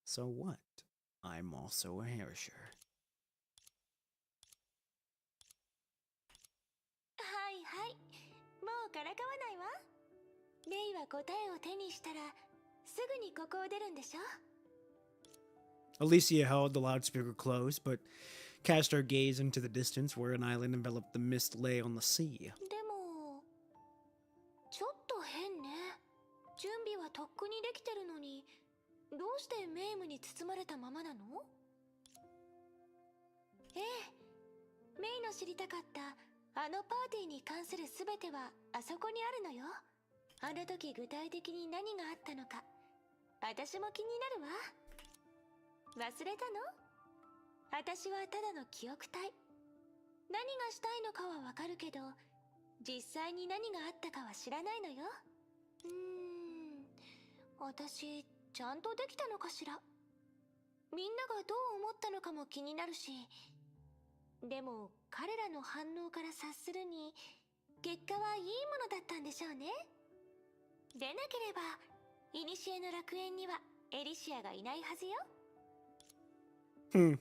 So what? I'm also a Herisher. はいはい、もうからかわないわ。メイは答えを手にしたらすぐにここを出るんでしょ。 Alicia held the loudspeaker close, but cast her gaze into the distance where an island enveloped the mist lay on the sea. でもちょっと変ね。準備はとっくにできてるのにどうしてメイムに包まれたままなの？ええ、メイの知りたかったあのパーティーに関する全てはあそこにあるのよ。あの時具体的に何があったのか私も気になるわ。忘れたの？私はただの記憶体。何がしたいのかはわかるけど実際に何があったかは知らないのよ。私ちゃんとできたのかしら。みんながどう思ったのかも気になるし、でも彼らの反応から察するに結果はいいものだったんでしょうね。でなければ古の楽園にはエリシアがいないはずよ。Hmm.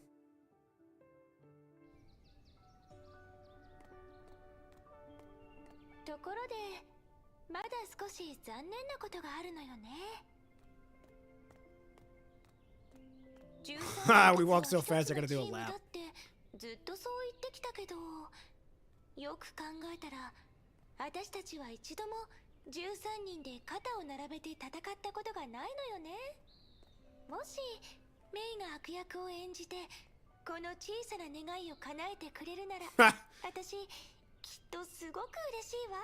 ところで、まだ少し残念なことがあるのよね。Ha, we walk so fast, I gotta do a 13だ lap. ってずっとそう言ってきたけど、よく考えたら私たちは一度も13人で肩を並べて戦ったことがないのよね。もしメイが悪役を演じてこの小さな願いを叶えてくれるなら私きっとすごく嬉しいわ。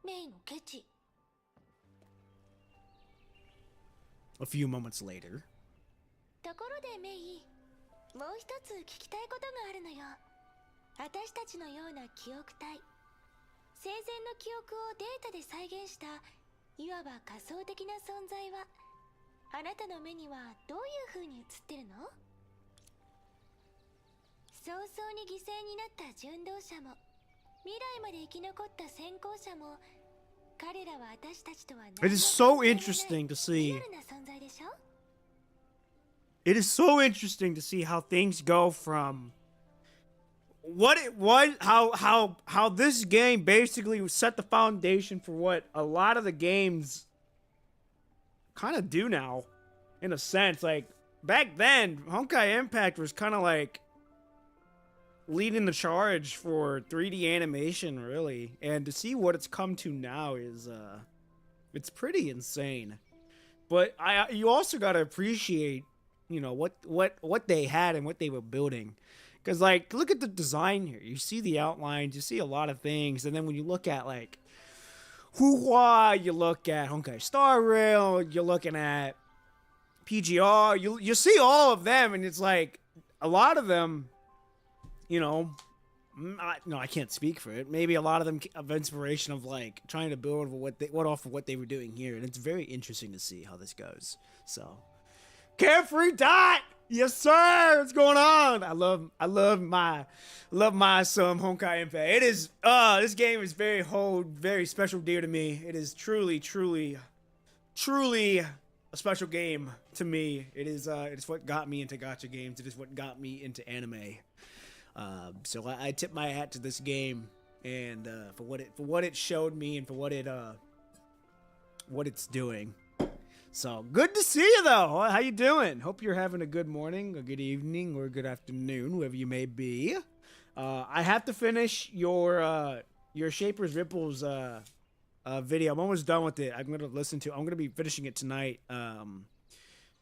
メイのケチ。 A few moments later. ところでメイ、もう一つ聞きたいことがあるのよ。私たちのような記憶体、生前の記憶をデータで再現したいわば仮想的な存在はあなたの目にはどういう風に映ってるの？早々に犠牲になった順動者も未来まで生き残った先行者も彼らは私たちとは何 It is so interesting to リ see. アルな存在でしょ？ It is so interesting to see how things go from what it was, how this game basically set the foundation for what a lot of the games kind of do now, in a sense. Like back then, Honkai Impact was kind of like leading the charge for 3D animation, really, and to see what it's come to now is it's pretty insane. But you also got to appreciate, you know, what they had and what they were building. Because, like, look at the design here. You see the outlines, you see a lot of things. And then when you look at, like, Huhua, you look at Honkai Star Rail, you're looking at PGR, you see all of them. And it's like, a lot of them, you know, I can't speak for it. Maybe a lot of them of inspiration of, like, trying to build off of what they were doing here. And it's very interesting to see how this goes. So, Carefree Dot! Yes, sir. What's going on? I love my some Honkai Impact. It is this game is very special, dear to me. It is truly a special game to me. It's what got me into gacha games. It is what got me into anime. So I tip my hat to this game and for what it showed me and for what it's doing. So, good to see you, though. How you doing? Hope you're having a good morning, a good evening, or a good afternoon, wherever you may be. I have to finish your Shaper's Ripples video. I'm almost done with it. I'm gonna be finishing it tonight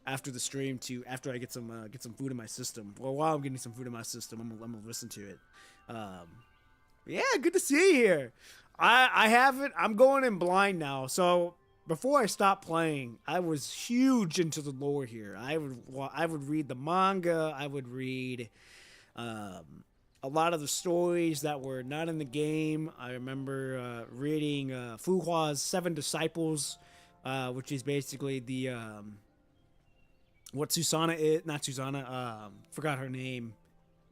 after the stream after I get some food in my system. Well, while I'm getting some food in my system, I'm gonna listen to it. Yeah, good to see you here. I haven't. I'm going in blind now, so. Before I stopped playing, I was huge into the lore here. I would read the manga. I would read a lot of the stories that were not in the game. I remember reading Fuhua's Seven Disciples, which is basically the what Susanna is. Not Susanna. Forgot her name.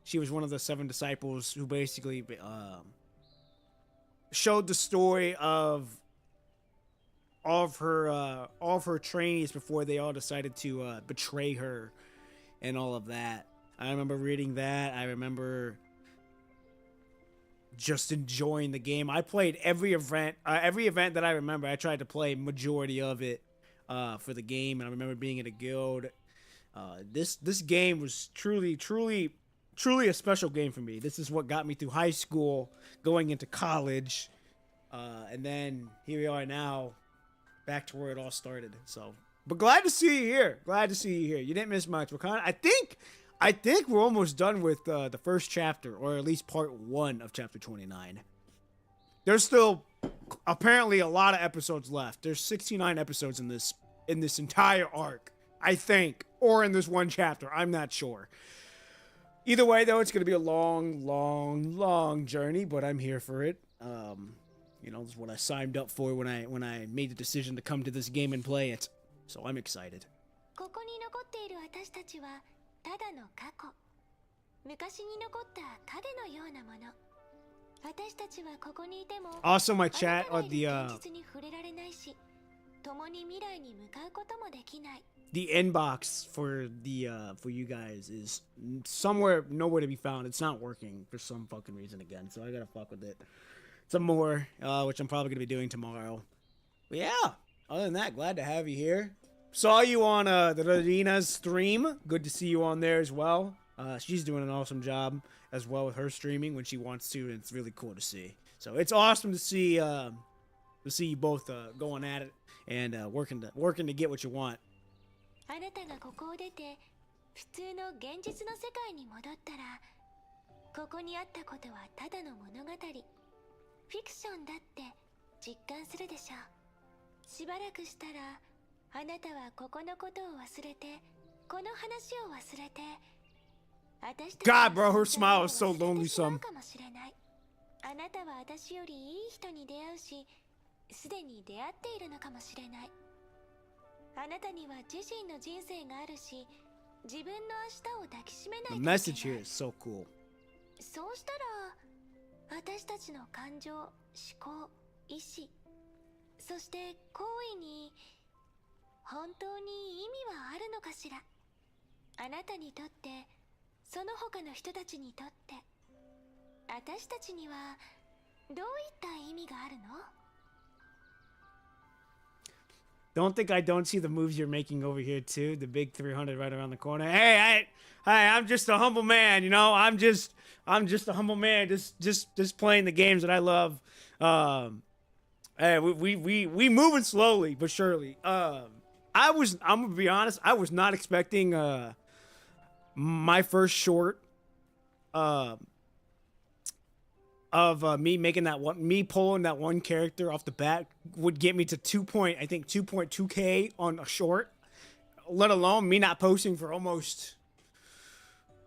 She was one of the Seven Disciples who basically showed the story of her trainees before they all decided to betray her and all of that. I remember reading that. I remember just enjoying the game. I played every event that I remember. I tried to play majority of it for the game, and I remember being in a guild. This game was truly a special game for me. This is what got me through high school, going into college, and then here we are now. Back to where it all started. So, but glad to see you here. You didn't miss much. I think we're almost done with the first chapter, or at least part 1 of chapter 29. There's still apparently a lot of episodes left. There's 69 episodes in this entire arc, I think, or in this one chapter. I'm not sure. Either way, though, it's gonna be a long journey, but I'm here for it. You know, this is what I signed up for when I made the decision to come to this game and play it. So I'm excited. ここに残っている私たちはただの過去。昔に残った影のようなもの。私たちはここにいても Also, my あな chat たが or い the る現実に触れられないし、共に未来に向かうこともできない。 the inbox for the for you guys is somewhere nowhere to be found. It's not working for some fucking reason again, so I gotta fuck with it some more, which I'm probably gonna be doing tomorrow. But yeah, other than that, glad to have you here. Saw you on the Radina's stream. Good to see you on there as well. She's doing an awesome job as well with her streaming when she wants to, and it's really cool to see. So it's awesome to see you both going at it and working to get what you want. あなたがここを出て普通の現実の世界に戻ったら、ここにあったことはただの物語、フィクションだって実感するでしょう。しばらくしたらあなたはここのことを忘れて、この話を忘れて、私たち God, bro, her smile is so lonely. そう Some かもしれない。あなたは私よりいい人に出会うし、すでに出会っているのかもしれない。あなたには自身の人生があるし、自分の明日を抱きしめないと the いけない。 message here is so cool. そうしたら私たちの感情、思考、意志、そして行為に本当に意味はあるのかしら。あなたにとって、その他の人たちにとって、私たちにはどういった意味があるの？ Don't think I don't see the moves you're making over here too. The big 300 right around the corner. Hey, I'm just a humble man, you know. I'm just a humble man, just playing the games that I love. Hey, we moving slowly but surely. I'm gonna be honest. I was not expecting my first short of me making that one, me pulling that one character off the bat would get me to 2.2K on a short, let alone me not posting for almost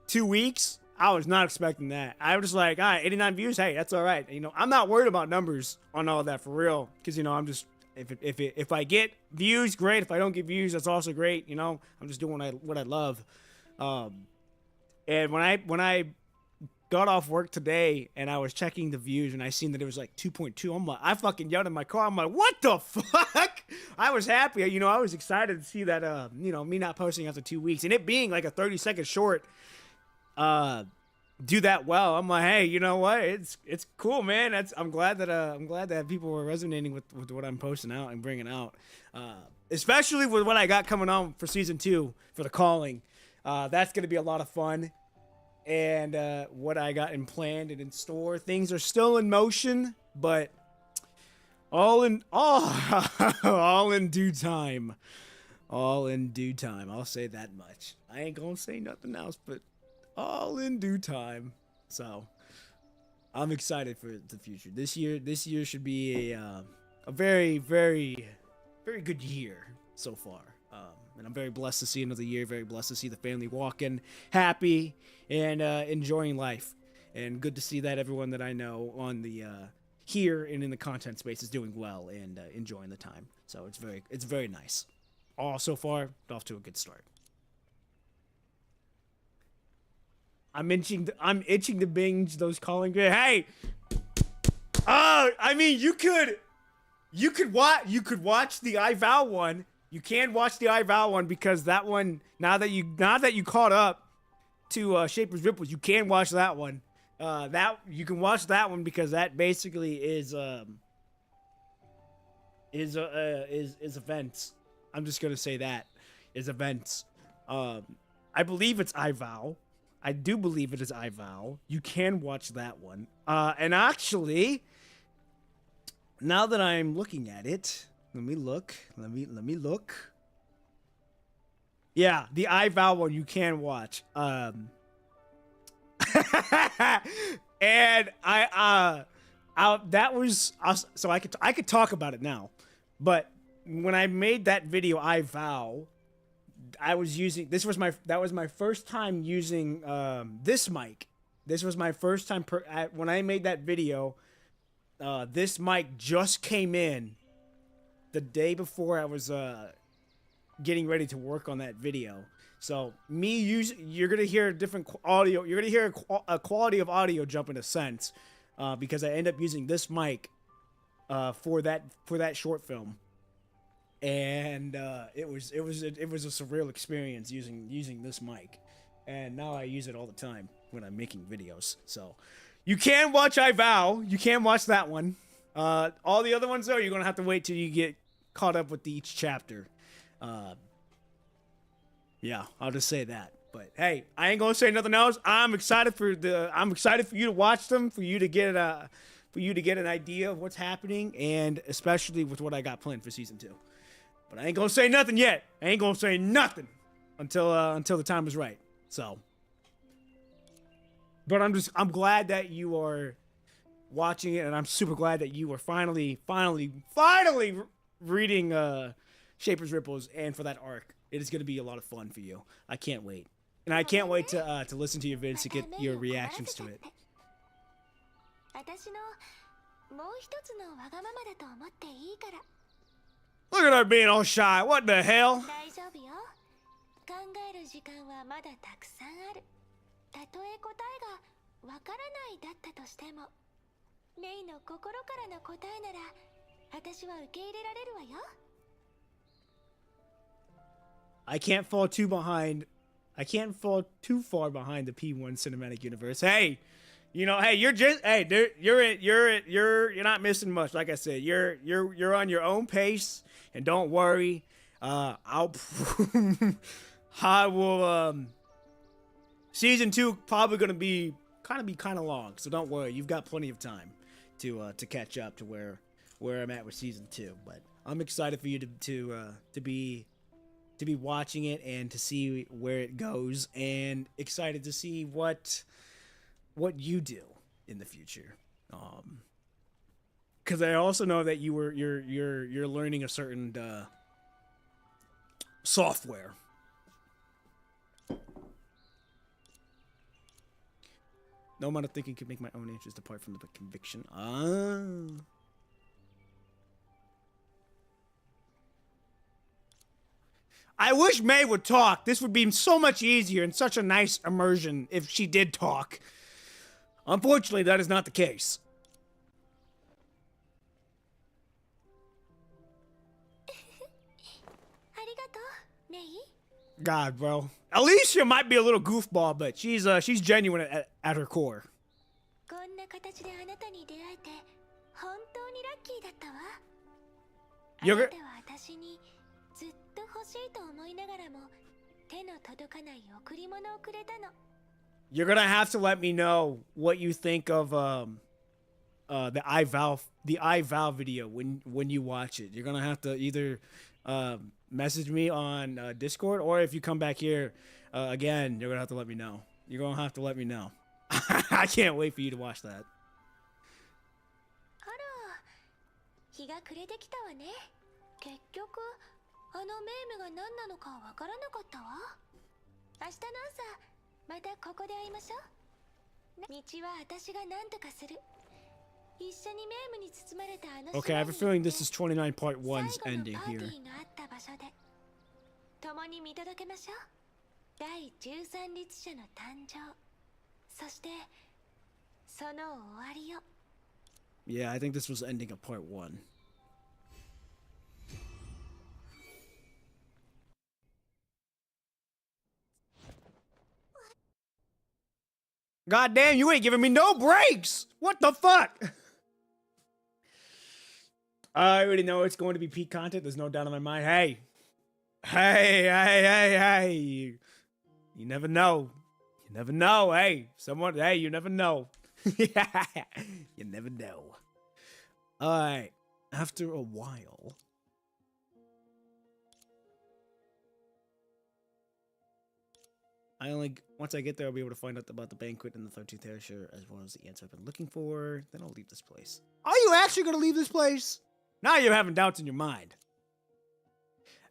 2 weeks. I was not expecting that. I was like, all right, 89 views. Hey, that's all right. You know, I'm not worried about numbers on all that for real. Cause you know, I'm just, if I get views, great. If I don't get views, that's also great. You know, I'm just doing what I love. And when I got off work today and I was checking the views and I seen that it was like 2.2. I'm like, I fucking yelled in my car. I'm like, what the fuck? I was happy. You know, I was excited to see that, you know, me not posting after 2 weeks and it being like a 30-second short, do that well. I'm like, hey, you know what? It's cool, man. I'm glad that people were resonating with what I'm posting out and bringing out, especially with what I got coming on for season 2 for the calling. That's going to be a lot of fun. And what I got in planned and in store, things are still in motion, but all in due time. All in due time. I'll say that much. I ain't gonna say nothing else, but all in due time. So I'm excited for the future. This year should be a very, very, very good year so far. And I'm very blessed to see another year, very blessed to see the family walking happy and enjoying life. And good to see that everyone that I know on the here and in the content space is doing well and enjoying the time. So it's very nice. All so far, off to a good start. I'm itching to binge those calling. Hey, I mean you could watch the I Vow one. You can watch the I Vow one because that one, now that you caught up to Shaper's Ripples, you can watch that one. That you can watch that one because that basically is events. I'm just gonna say that is events. I believe it's I Vow. I do believe it is I Vow. You can watch that one. And actually, now that I'm looking at it. Let me look. Yeah, the I Vow one you can watch. And that was so I could talk about it now. But when I made that video I Vow, I was using that was my first time using this mic. This was my first time when I made that video. This mic just came in the day before I was getting ready to work on that video. So you're gonna hear a different audio. You're gonna hear a quality of audio jump in a sense because I end up using this mic for that short film, and it was a surreal experience using this mic, and now I use it all the time when I'm making videos. So you can watch I Vow. You can watch that one. All the other ones though, you're gonna have to wait till you get caught up with each chapter. Yeah, I'll just say that. But hey, I ain't gonna say nothing else. I'm excited for you to watch them, for you to get an idea of what's happening, and especially with what I got planned for season 2. But I ain't gonna say nothing yet. I ain't gonna say nothing until the time is right. So, but I'm glad that you are watching it, and I'm super glad that you are finally reading Shaper's Ripples, and for that arc. It is gonna be a lot of fun for you. I can't wait. And I can't wait to listen to your vids to get your reactions to it. 私のもう一つのわがままだと思っていいから。 Look at her being all shy. What the hell? 大丈夫よ。考える時間はまだたくさんある。たとえ答えがわからないだったとしても、レイの心からの答えなら、私は受け入れられるわよ。 I can't fall too far behind the P1 cinematic universe. Hey, you're dude, you're not missing much. Like I said, you're on your own pace, and don't worry. I will season 2 probably gonna be kind of long, so don't worry. You've got plenty of time to catch up to where I'm at with season 2. But I'm excited for you to be watching it and to see where it goes, and excited to see what you do in the future. Because I also know that you're learning a certain software. No amount of thinking could make my own answers depart from the conviction. I wish May would talk. This would be so much easier and such a nice immersion if she did talk. Unfortunately, that is not the case. God, bro. Alicia might be a little goofball, but she's genuine at her core. こんな形であなたに出会えて本当にラッキーだったわ。あなたは私にずっと欲しいと思いながらも手の届かない贈り物をくれたの。 You're gonna have to let me know what you think of the I Vow video when you watch it. You're gonna have to either message me on Discord, or if you come back here again, you're gonna have to let me know. You're gonna have to let me know. I can't wait for you to watch that. あら、日が暮れてきたわね。結局あのメームが何なのかわからなかったわ。明日の朝またここで会いましょう。道は私が何とかする。一緒にメームに包まれたあの Okay, I have a feeling this is 29 part 1's ending here. があった場所で共に見届けましょう。第13律者の誕生、そしてその終わりを。 Yeah, I think this was ending of part 1. God damn, you ain't giving me no breaks! What the fuck? I already know it's going to be peak content. There's no doubt in my mind. Hey. You never know. You never know. Hey, you never know. You never know. Alright. After a while. Once I get there, I'll be able to find out about the banquet and the 13th Heresher, as well as the answer I've been looking for. Then I'll leave this place. Are you actually going to leave this place? Now you're having doubts in your mind.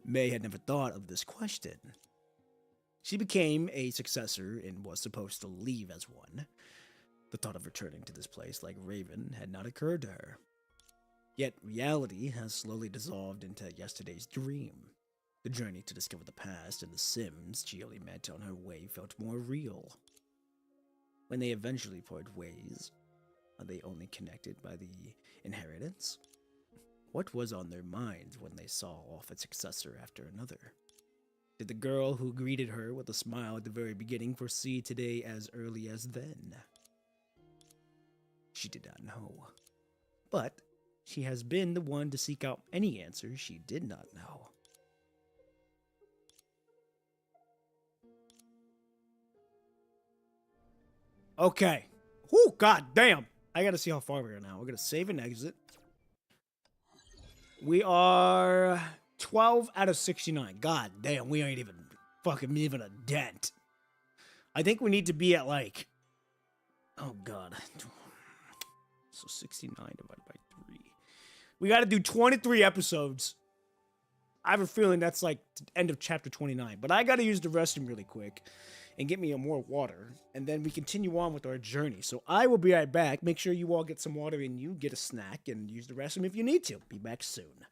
May had never thought of this question. She became a successor and was supposed to leave as one. The thought of returning to this place like Raven had not occurred to her. Yet reality has slowly dissolved into yesterday's dream. The journey to discover the past and the Sims she only met on her way felt more real. When they eventually parted ways, Are they only connected by the inheritance? What was on their minds when they saw off a successor after another? Did the girl who greeted her with a smile at the very beginning foresee today as early as then? She did not know. But she has been the one to seek out any answers she did not know. Okay. Whew, god damn. I gotta see how far we are now. We're gonna save and exit. We are 12 out of 69. God damn, we ain't even fucking even a dent. I think we need to be at like... Oh god. So 69 divided by 3. We gotta do 23 episodes. I have a feeling that's like the end of chapter 29. But I gotta use the restroom really quick and get me more water. And then we continue on with our journey. So I will be right back. Make sure you all get some water in you, get a snack, and use the restroom if you need to. Be back soon.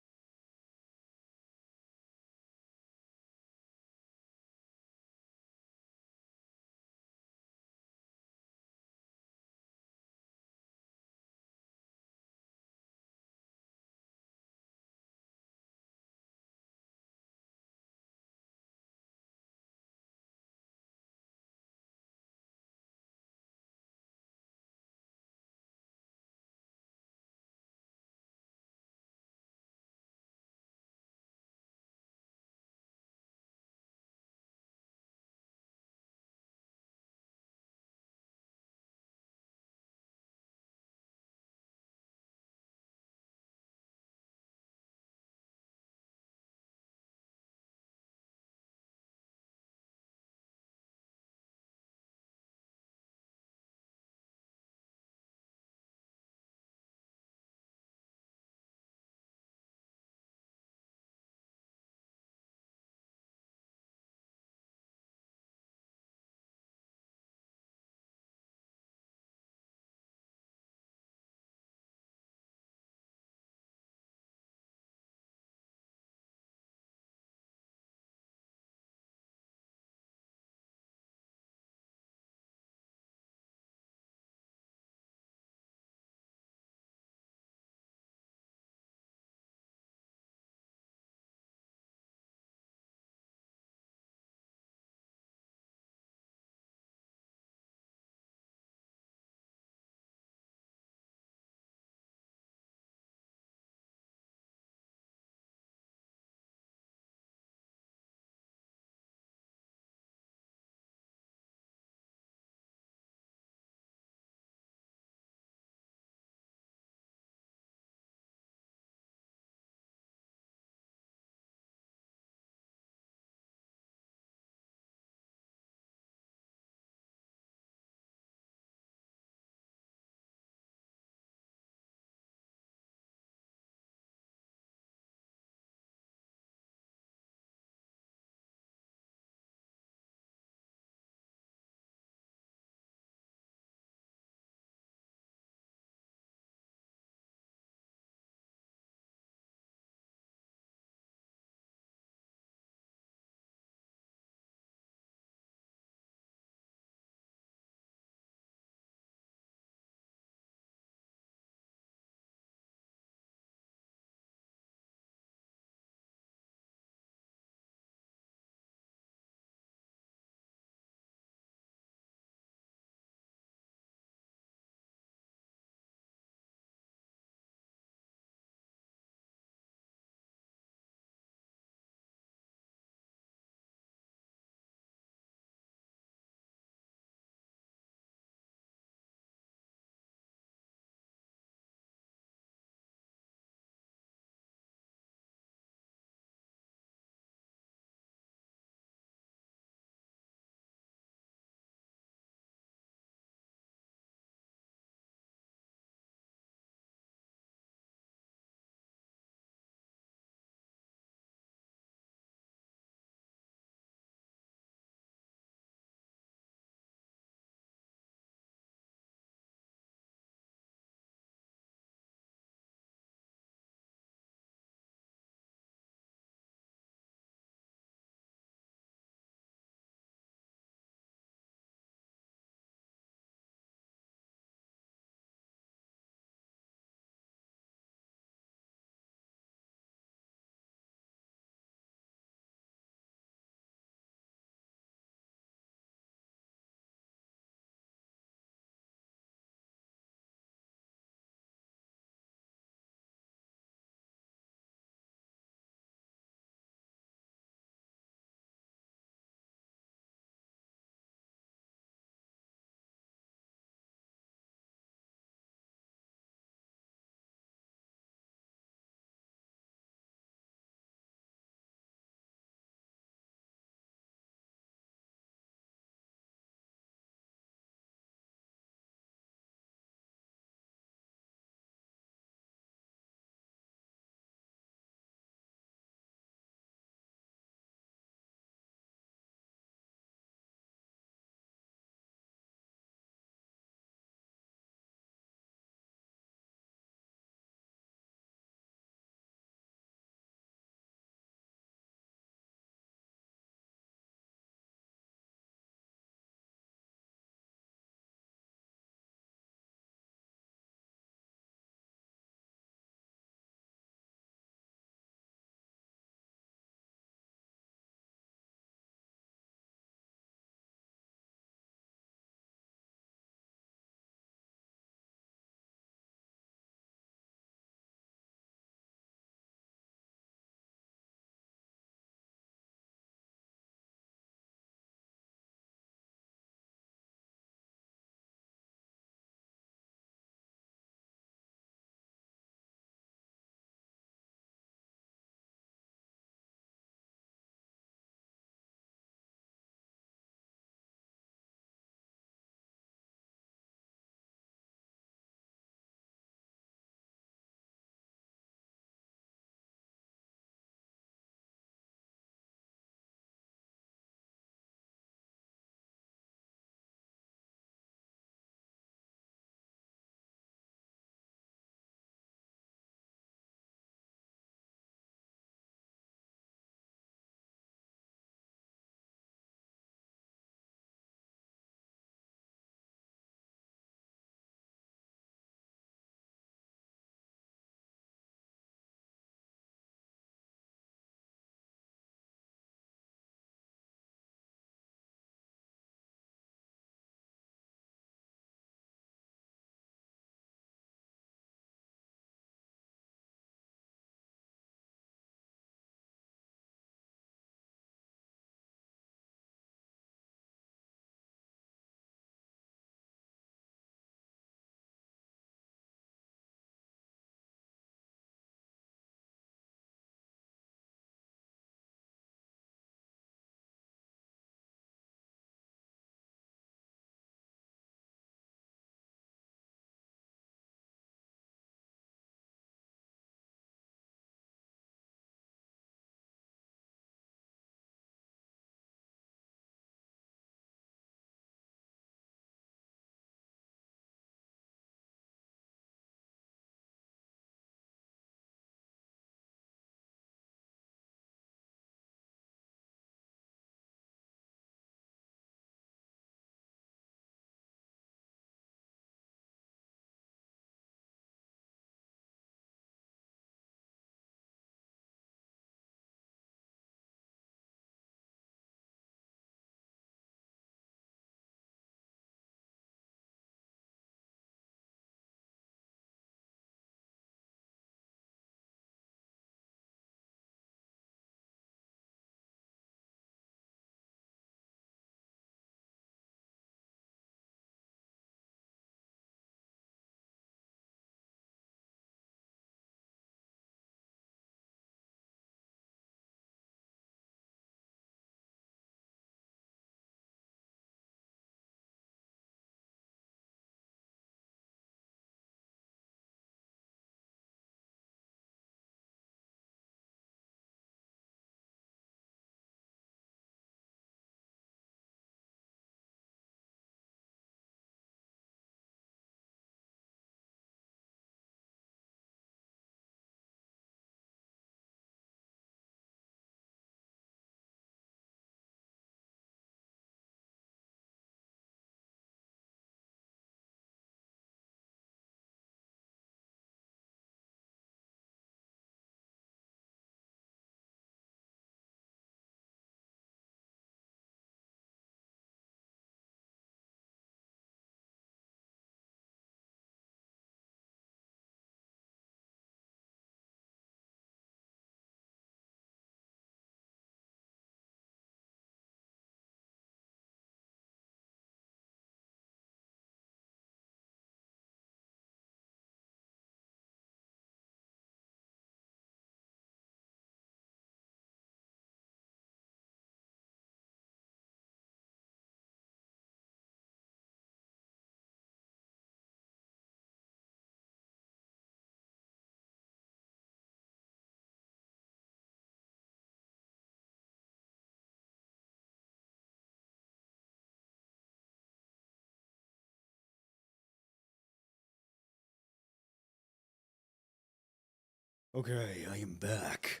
Okay, I am back.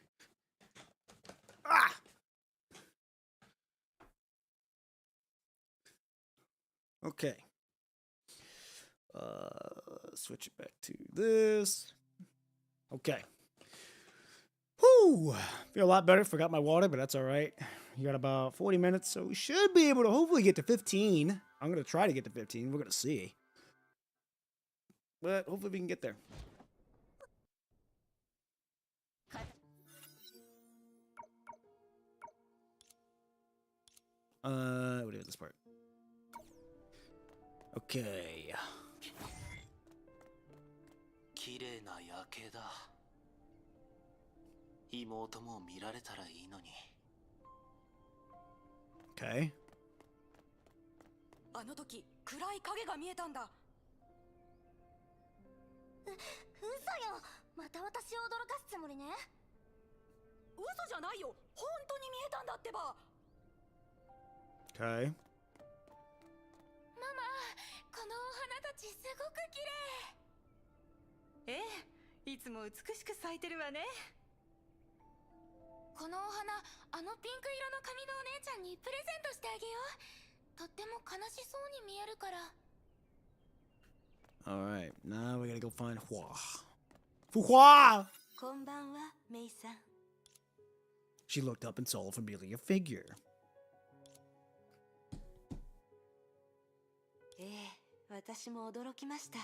Ah! Okay. Switch it back to this. Okay. Whew! Feel a lot better. Forgot my water, but that's all right. You got about 40 minutes, so we should be able to hopefully get to 15. I'm gonna try to get to 15. We're gonna see, but hopefully we can get there. What do this part? Okay. 綺麗な夜景だ。妹も見られたらいいのに。Okay. あの時暗い影が見えたんだ。嘘よ。また私を驚かすつもりね。嘘じゃないよ。本当に見えたんだってば。 Okay. ママ、このお花たちすごく綺麗。ええ、いつも美しく咲いてるわね。このお花、あのピンク色の髪のお姉ちゃんにプレゼントしてあげよう。とっても悲しそうに見えるから。 All right. Now we gotta go find Hua. Hua! こんばんは、メイさん。 She looked up and saw a familiar figure. ええ、私も驚きました。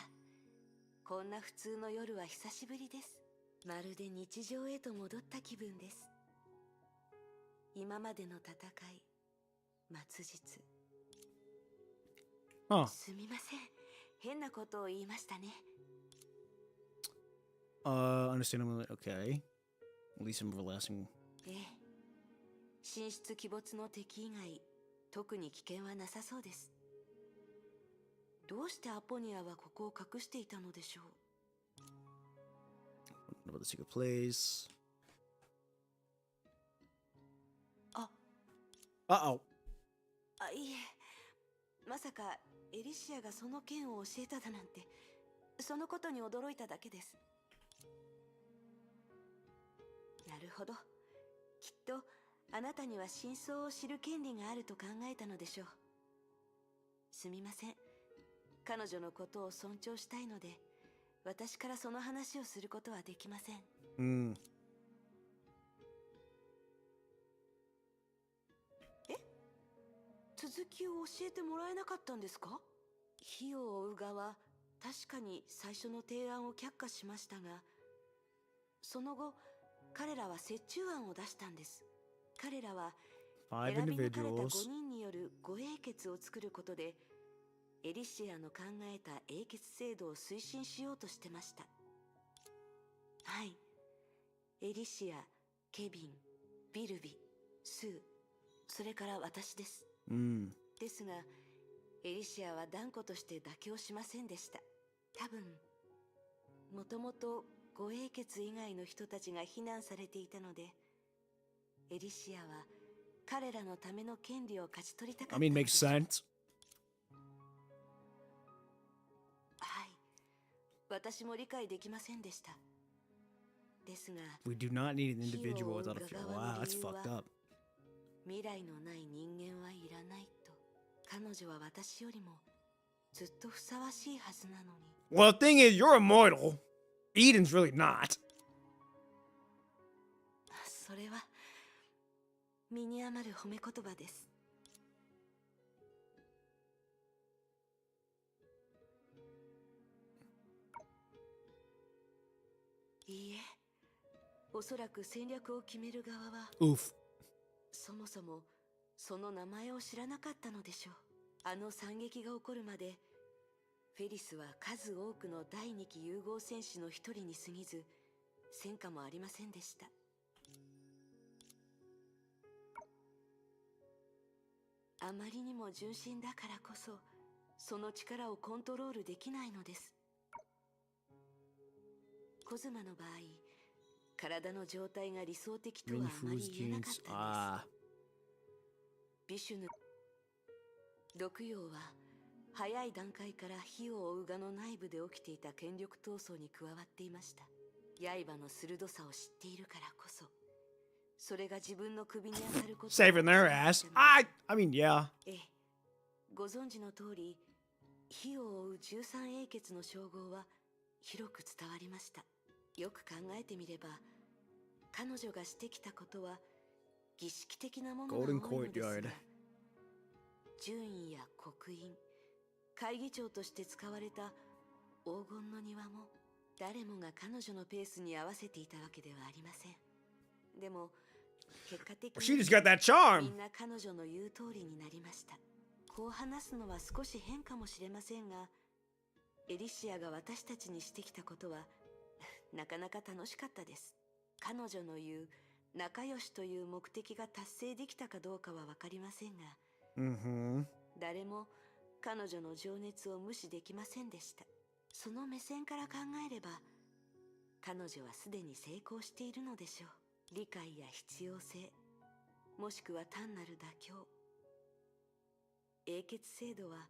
こんな普通の夜は久しぶりです。まるで日常へと戻った気分です。今までの戦い、末日。すみません。変なことを言いましたね。Understandable. Okay. At least some everlasting. ええ。神出鬼没の敵以外、特に危険はなさそうです。どうしてアポニアはここを隠していたのでしょう。 What about the secret place? あ。Uh-oh. あ、いえ。まさかエリシアがその件を教えただなんて、そのことに驚いただけです。なるほど。きっとあなたには真相を知る権利があると考えたのでしょう。すみません。彼女のことを尊重したいので、私からその話をすることはできません。え？続きを教えてもらえなかったんですか？火を追う側、確かに最初の提案を却下しましたが、その後、彼らは折衷案を出したんです。彼らは選び抜かれた5人による護衛決を作ることで、エリシアの考えた英傑制度を推進しようとしてました。はい。エリシア、ケビン、ビルビ、スー、それから私です。ですが、エリシアは断固として妥協しませんでした。多分、もともと護衛決以外の人たちが非難されていたので、エリシアは彼らのための権利を勝ち取りたかった。I mean, makes sense. はい。私も理解できませんでした。ですが、 We do not need an individual without a fear. Wow, that's fucked up. 未来のない人間はいらないと、彼女は私よりもずっとふさわしいはずなのに。Well, the thing is, you're immortal. Eden's really not. それは身に余る褒め言葉です。いいえ、おそらく戦略を決める側は Oof. そもそもその名前を知らなかったのでしょう。あの惨劇が起こるまで、フェリスは数多くの第二期融合戦士の一人に過ぎず、戦果もありませんでした。あまりにも純真だからこそ、その力をコントロールできないのです。コズマの場合、体の状態が理想的とはあまり言えなかったんです。ビシュヌ、毒陽は早い段階から火を追う側の内部で起きていた権力闘争に加わっていました。刃の鋭さを知っているからこそ、それが自分の首に当たることを Saving their ass. I mean, yeah. ええ、ご存知の通り、火を追う13英傑の称号は広く伝わりました。よく考えてみれば、彼女がしてきたことは儀式的なものが多いのですが、順位や刻印、会議長として使われた黄金の庭も誰もが彼女のペースに合わせていたわけではありません。でも結果的 She に just got that charm. みんな彼女の言う通りになりました。こう話すのは少し変かもしれませんが、エリシアが私たちにしてきたことはなかなか楽しかったです。彼女の言う仲良しという目的が達成できたかどうかはわかりませんが、誰も彼女の情熱を無視できませんでした。その目線から考えれば、彼女はすでに成功しているのでしょう。理解や必要性、もしくは単なる妥協。英傑制度は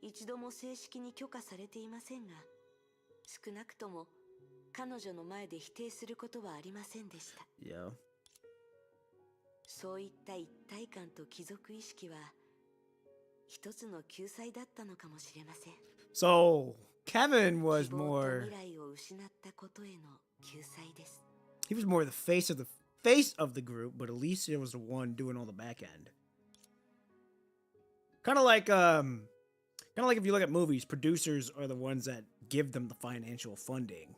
一度も正式に許可されていませんが、少なくとも彼女の前で否定することはありませんでした。Yeah. そういった一体感と貴族意識は一つの救済だったのかもしれません。 So Kevin was 希望と more. 未来を失ったことへの救済です。 He was more the face of the group, but Alicia was the one doing all the back end. Kind of like if you look at movies, producers are the ones that give them the financial funding,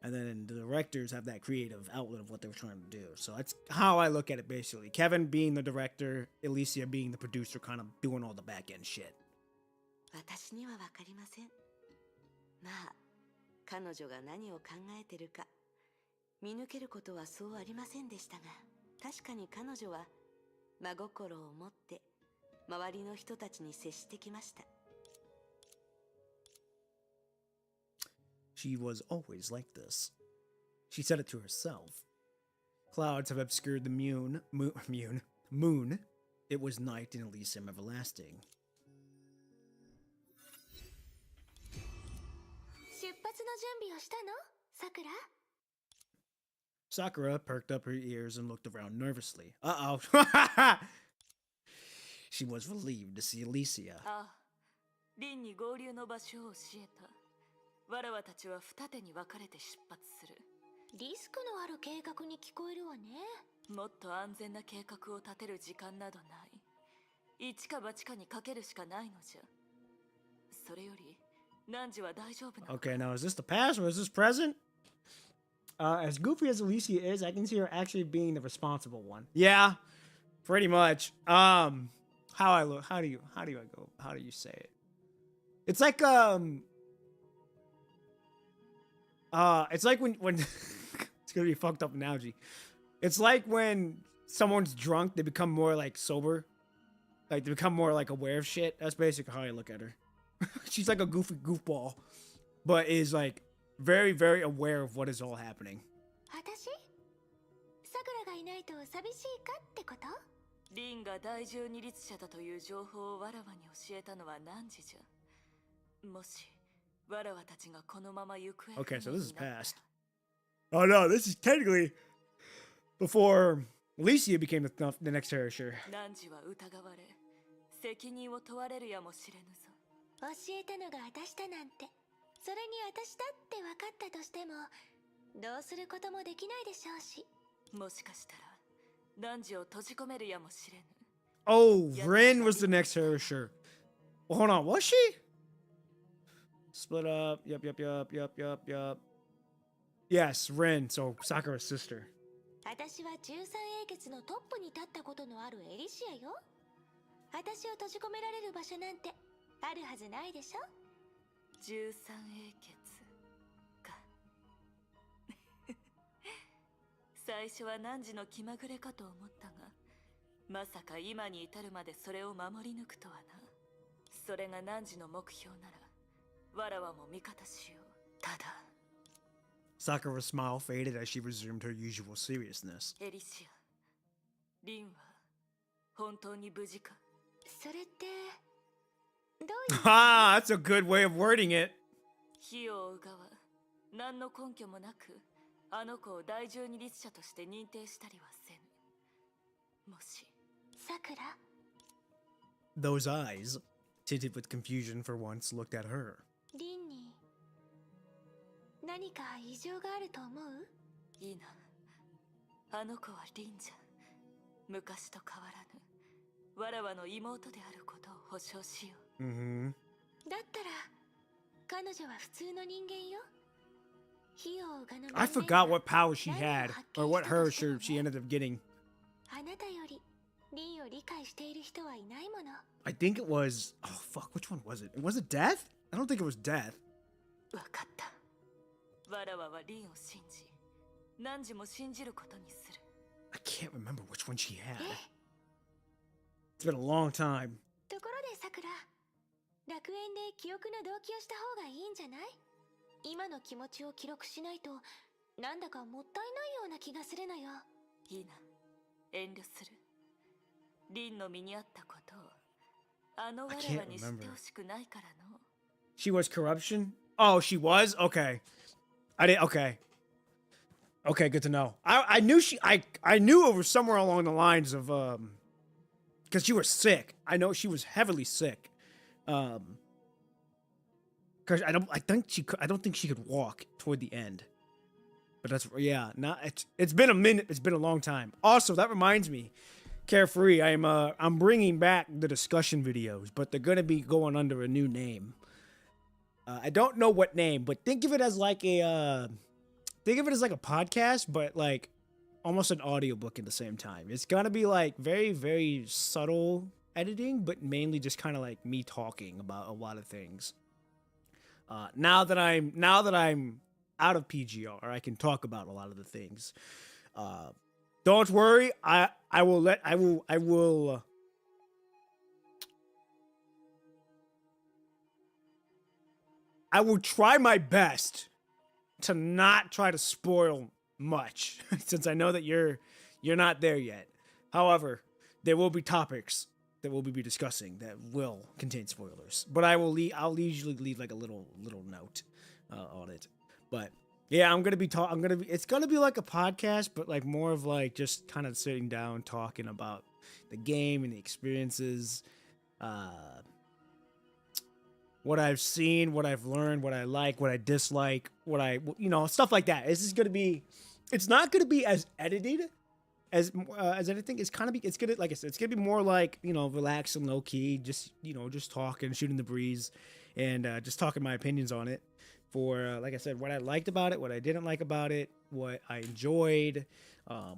and then the directors have that creative outlet of what they were trying to do. So that's how I look at it basically. Kevin being the director, Alicia being the producer, kind of doing all the back end shit. 私にはわかりません。まあ、彼女が何を考えてるか見抜けることはそうありませんでしたが、確かに彼女は真心を持って周りの人たちに接してきました。 She was always like this. She said it to herself. Clouds have obscured the moon. It was night in Elysium everlasting. 出発の準備をしたの？さくら？ Sakura perked up her ears and looked around nervously. Uh-oh. She was relieved to see Alicia. ああ、リンに合流の場所を教えた。わらわたちは二手に分かれて出発する。リスクのある計画に聞こえるわね。もっと安全な計画を立てる時間などない。一か八かにかけるしかないのじゃ。それより、汝は大丈夫なのか？ Okay, now is this the past or is this present? As goofy as Alicia is, I can see her actually being the responsible one. Yeah, pretty much. How do you say it? It's like it's like when it's gonna be a fucked up analogy. It's like when someone's drunk, they become more like sober. Like they become more like aware of shit. That's basically how I look at her. She's like a goofy goofball, but is like very, very aware of what is all happening. 私？さくらがいないと寂しいかってこと？リンが第十二律者だという情報をわらわに教えたのは何時じゃ。もしわらわたちがこのまま行方不明になったら。 Okay, so this is past. Oh no, this is technically before Alicia became the next Terrasure. 汝は疑われ、責任を問われるやもしれぬぞ。教えたのが私だなんて、それに私だって分かったとしても、どうすることもできないでしょうし。もしかしたら汝を閉じ込めるやもしれぬ。 Oh, Rin was the next Terrasure. Well, hold on, was she? Split up. Yup. Yes, Rin. So Sakura's sister. 私は13英傑のトップに立ったことのあるエリシアよ。私を閉じ込められる場所なんてあるはずないでしょ。13英傑か。最初は汝の気まぐれかと思ったが、まさか今に至るまでそれを守り抜くとはな。それが汝の目標なら、わらわも味方しよう。ただ、 Sakura's smile faded as she resumed her usual seriousness. エリシア、リンは本当に無事か？それってどういう？ Ah, that's a good way of wording it. 火を追う側、何の根拠もなくあの子を第十二律者として認定したりはせぬ。もしさくら Those eyes, tinted with confusion for once, looked at her. リンに何か異常があると思う？いいな。あの子はリンじゃ。昔と変わらぬ。わらわの妹であることを保証しよう。Mm-hmm. だったら彼女は普通の人間よ。費用がの I forgot what power she had, or what her she ended up getting. あなたよりリンを理解している人はいないもの。 I think it was. Oh fuck! Which one was it? Was it death? I don't think it was death. わかった。わらわはリンを信じ、何時も信じることにする。I can't remember which one she had. It's been a long time. ところでさくら、楽園で記憶の同期をした方がいいんじゃない？今の気持ちを記録しないとなんだかもったいないような気がするのよ。いいな。遠慮する。リンの身にあったことをあの我らに知ってほしくないからの。She was corruption? Oh, she was? Okay. I didn't. Okay. Okay, good to know. I knew I knew it was somewhere along the lines of because she was sick. I know she was heavily sick. Because I don't think she could walk toward the end. But that's, yeah, it's been a minute. It's been a long time. Also, that reminds me, Carefree, I'm bringing back the discussion videos, but they're gonna be going under a new name. I don't know what name, but think of it as like a podcast, but like almost an audiobook at the same time. It's gonna be like very, very subtle editing, but mainly just kind of like me talking about a lot of things. Now that I'm out of PGR, I can talk about a lot of the things. Don't worry, I will try my best to not try to spoil much, since I know that you're not there yet. However, there will be topics that we'll be discussing that will contain spoilers, but I'll usually leave like a little note on it. But yeah, it's gonna be like a podcast, but like more of like just kind of sitting down talking about the game and the experiences, what I've seen, what I've learned, what I like, what I dislike, stuff like that. It's not gonna be as edited as anything. It's gonna, like I said, it's gonna be more like, relaxed and low key, just talking, shooting the breeze, and just talking my opinions on it. For like I said, what I liked about it, what I didn't like about it, what I enjoyed,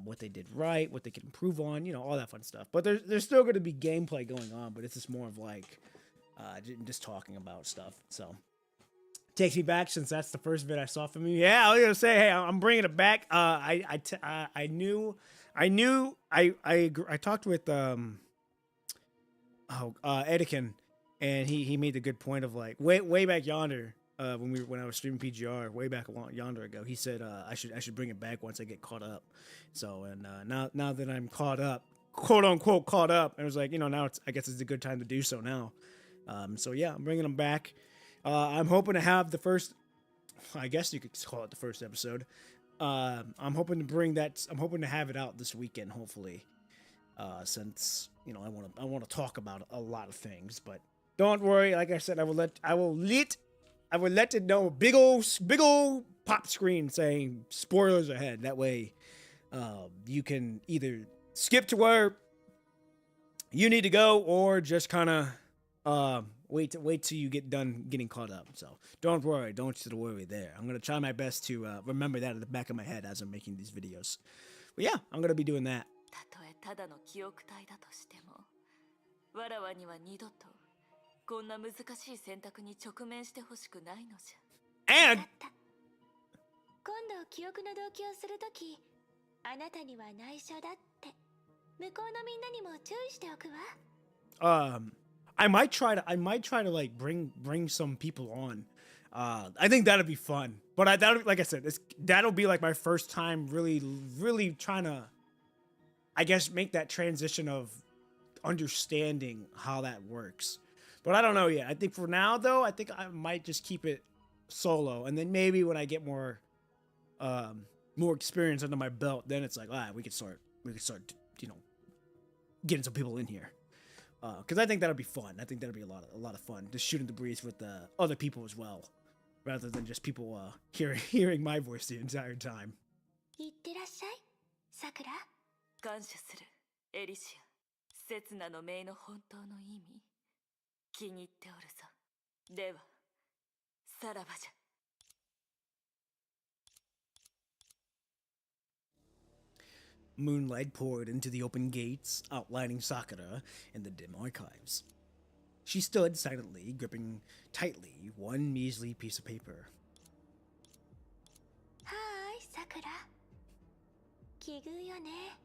what they did right, what they could improve on, all that fun stuff. But there's still gonna be gameplay going on, but it's just more of like just talking about stuff. So takes me back, since that's the first vid I saw from you. Yeah, I was gonna say, hey, I'm bringing it back. I talked with Edikin, and he made the good point of like way back yonder, when I was streaming PGR way back yonder ago. He said I should bring it back once I get caught up. So, and now that I'm caught up, quote unquote caught up, I was like, now I guess it's a good time to do so now. So yeah, I'm bringing them back. I'm hoping to have the first, I guess you could call it the first episode. I'm hoping to have it out this weekend, hopefully. Since I want to talk about a lot of things, but don't worry. Like I said, I will let it know, big old pop screen saying spoilers ahead. That way, you can either skip to where you need to go, or just kind of wait till you get done getting caught up. So don't worry there. I'm gonna try my best to remember that at the back of my head as I'm making these videos. But yeah, I'm gonna be doing that. たとえただの記憶体だとしても、わらわには二度とこんな難しい選択に直面してほしくないのじゃ。And 今度記憶の同期をするとき、あなたには内緒だって。向こうのみんなにも注意しておくわ。I might try to like bring some people on. I think that'd be fun. But like I said, that'll be like my first time really trying to, I guess, make that transition of understanding how that works. But I don't know yet. I think for now, though, I might just keep it solo, and then maybe when I get more more experience under my belt, then it's like, all right, we could start, you know, getting some people in here. Because I think that'll be fun. I think that'll be a lot of fun, just shooting the breeze with other people as well, rather than just people hearing my voice the entire time. いってらっしゃい、さくら。感謝するエリシア。刹那の命の本当の意味気に入っておるぞ。ではさらばじゃ。Moonlight poured into the open gates, outlining Sakura in the dim archives. She stood silently, gripping tightly one measly piece of paper. はーい、さくら。奇遇よね。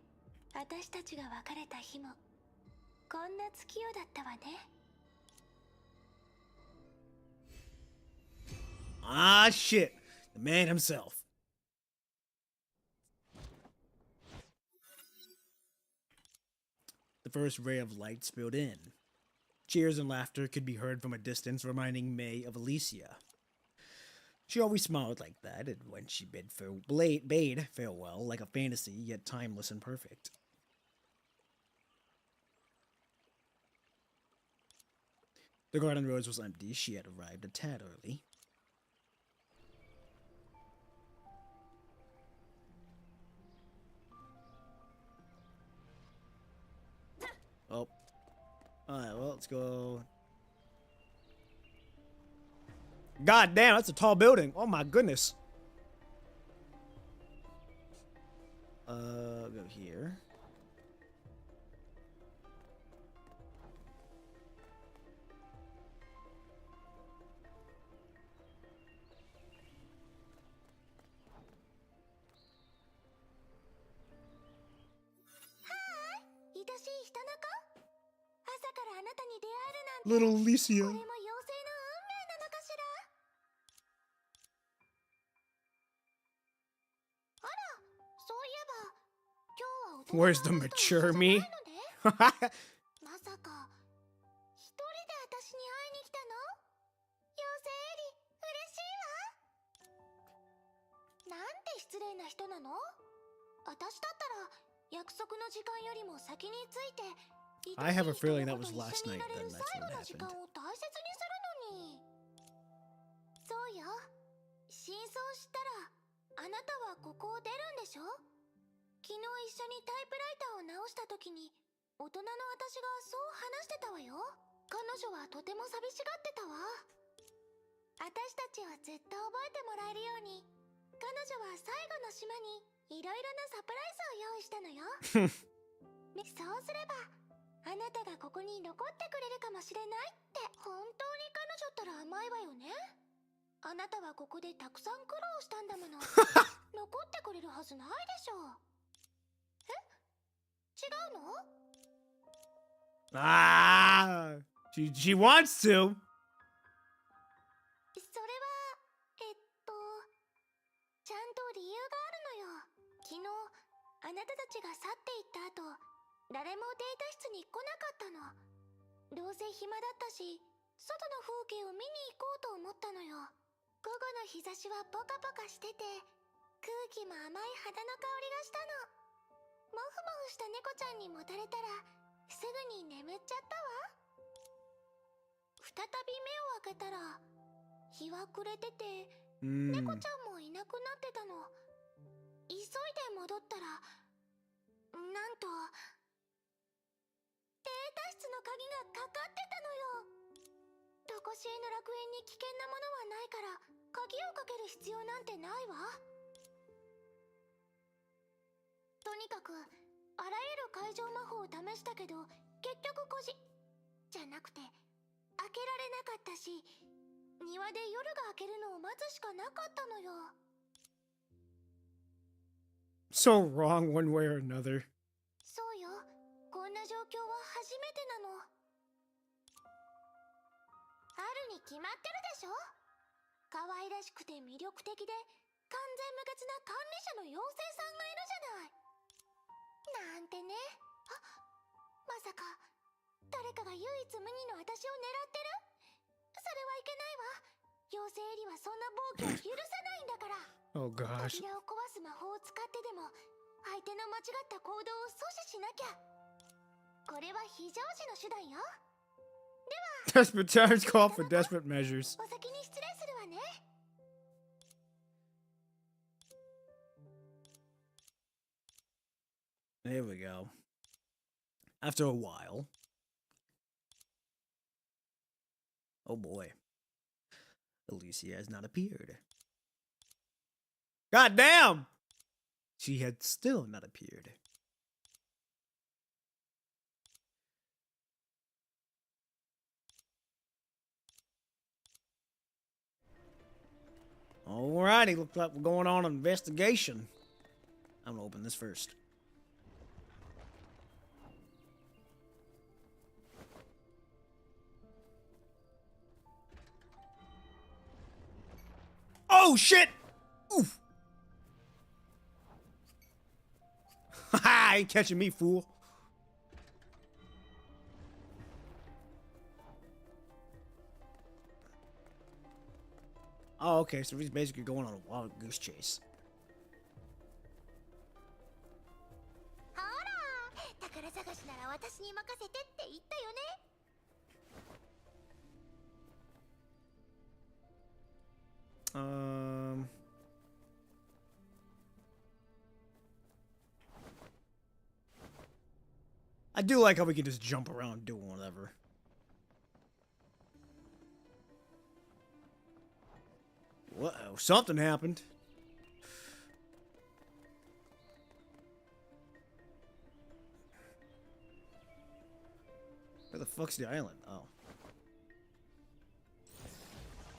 私たちが別れた日もこんな月夜だったわね。Ah, shit! The man himself. The first ray of light spilled in. Cheers and laughter could be heard from a distance, reminding May of Alicia. She always smiled like that, and when she bade farewell, like a fantasy, yet timeless and perfect. The garden rose was empty. She had arrived a tad early. Oh. Alright, well, let's go. God damn, that's a tall building. Oh my goodness. Go here. Little Alicia. これも妖精の運命なのかしら。あら、そういえば今日は大人の Where's the あなたと一緒 mature じゃない me? のね。まさか一人で私に会いに来たの？妖精エリ、嬉しいわ。なんて失礼な人なの？私だったら約束の時間よりも先に着いて I have a feeling that was last night then that's what happened. そうよ。真相を知ったらあなたはここを出るんでしょ？昨日一緒にタイプライターを直した時に大人の私がそう話してたわよ。彼女はとても寂しがってたわ。私たちをずっと覚えてもらえるように彼女は最後の島にいろいろなサプライズを用意したのよ。そうすればあなたがここに残ってくれるかもしれないって。本当に彼女ったら甘いわよね。あなたはここでたくさん苦労したんだもの。残ってくれるはずないでしょう。え？違うの？ Ah, she wants to. それはちゃんと理由があるのよ。昨日あなたたちが去っていった後誰もデータ室に来なかったの。どうせ暇だったし外の風景を見に行こうと思ったのよ。午後の日差しはポカポカしてて空気も甘い花の香りがしたの。モフモフした猫ちゃんにもたれたらすぐに眠っちゃったわ。再び目を開けたら日は暮れてて猫ちゃんもいなくなってたの。急いで戻ったらなんとデータ室の鍵がかかってたのよ。とこしえの楽園に危険なものはないから鍵をかける必要なんてないわ。とにかくあらゆる解錠魔法を試したけど結局じゃなくて開けられなかったし庭で夜が明けるのを待つしかなかったのよ。So wrong one way or another. そうよ。こんな状況は初めてなの。あるに決まってるでしょ。可愛らしくて魅力的で完全無欠な管理者の妖精さんがいるじゃない。なんてね。まさか誰かが唯一無二の私を狙ってる？それはいけないわ。妖精エリはそんな暴挙を許さないんだから。 Oh gosh. 扉を壊す魔法を使ってでも相手の間違った行動を阻止しなきゃ。これは非常時の手段よ。 Desperate times call for desperate measures. お先に失礼するわね。 There we go. After a while. Oh boy. Alicia has not appeared. God damn! She had still not appeared. Alrighty, looks like we're going on an investigation. I'm gonna open this first. Oh shit! Oof! Haha, ain't catching me, fool. Oh, okay, so he's basically going on a wild goose chase. ほら、宝探しなら私に任せてって言ったよね。 I do like how we can just jump around doing whatever. Whoa, something happened. Where the fuck's the island? Oh.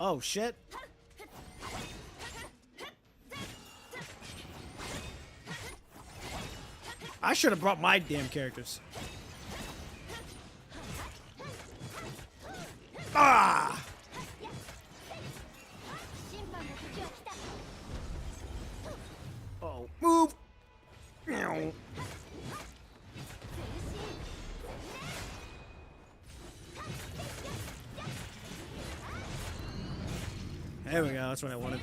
Oh, shit. I should have brought my damn characters. Ah! Oh, move! Meow. There we go, that's what I wanted.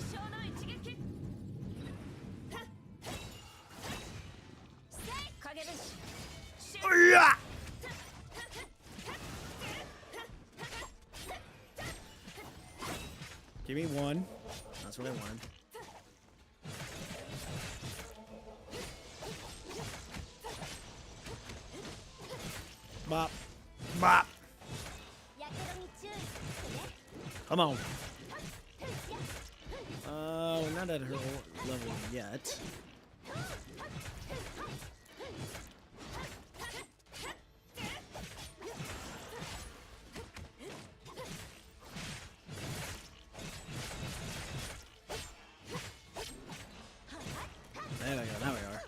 Oh, yeah! Give me one. That's what I wanted. Bop. Bop. Come on. We're not at her level yet. There we go, now we are.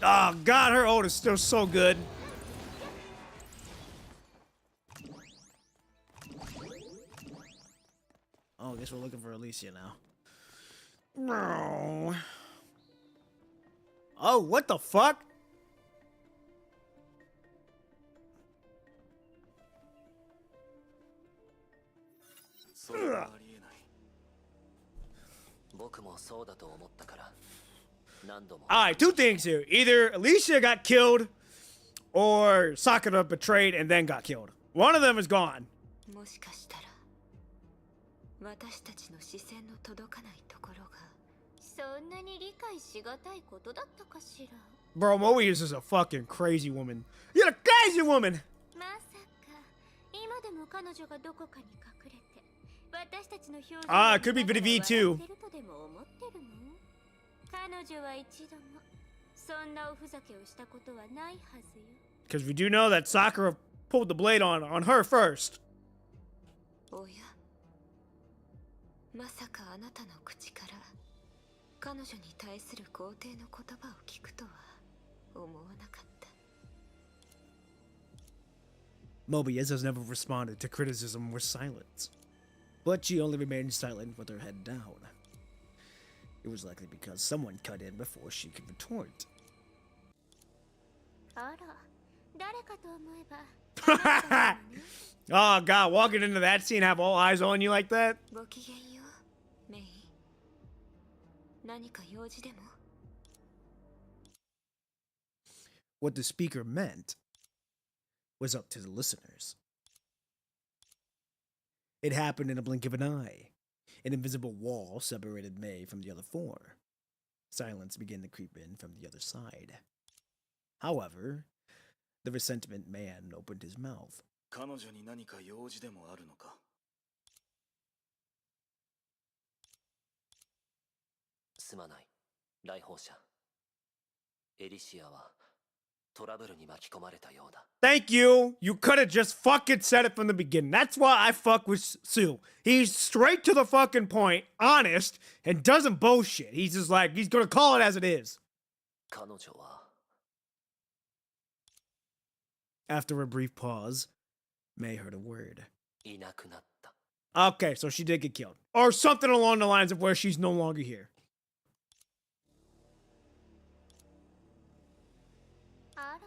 Oh god, her ult is still so good. Oh, I guess we're looking for Alicia now. Oh, what the fuck? Alright, two things here. Either Alicia got killed or Sakura betrayed and then got killed. One of them is gone. もしかしたら私たちの視線の届かないところがそんなに理解しがたいことだったかしら。 Bro, Mobius is a fucking crazy woman. You're a crazy woman! まさか今でも彼女がどこかに隠れて私たちの表情を Ah, it could be V2. 笑ってるとでも思ってるの？彼女は一度もそんなおふざけをしたことはないはずよ。 Because we do know that Sakura pulled the blade on her first. おや、まさかあなたの口から彼女に対する肯定の言葉を聞くとは思わなかった。 Mobius has never responded to criticism with silence, but she only remained silent with her head down. It was likely because someone cut in before she could retort. あら、誰かと思えばあなたなのね。 Oh god, walking into that scene, have all eyes on you like that? ごきげんよう、メイ。何か用事でも？ What the speaker meant was up to the listeners. It happened in a blink of an eye. An invisible wall separated May from the other four. Silence began to creep in from the other side. However, the resentment man opened his mouth. 彼女に何か用事でもあるのか？すまない、来訪者。エリシアはトラブルに巻き込まれたようだ。 Thank you! You could have just fucking said it from the beginning. That's why I fuck with Sue. He's straight to the fucking point, honest, and doesn't bullshit. He's just like, he's gonna call it as it is. 彼女は After a brief pause, May heard a word. いなくなった。 Okay, so she did get killed. Or something along the lines of where she's no longer here. あら、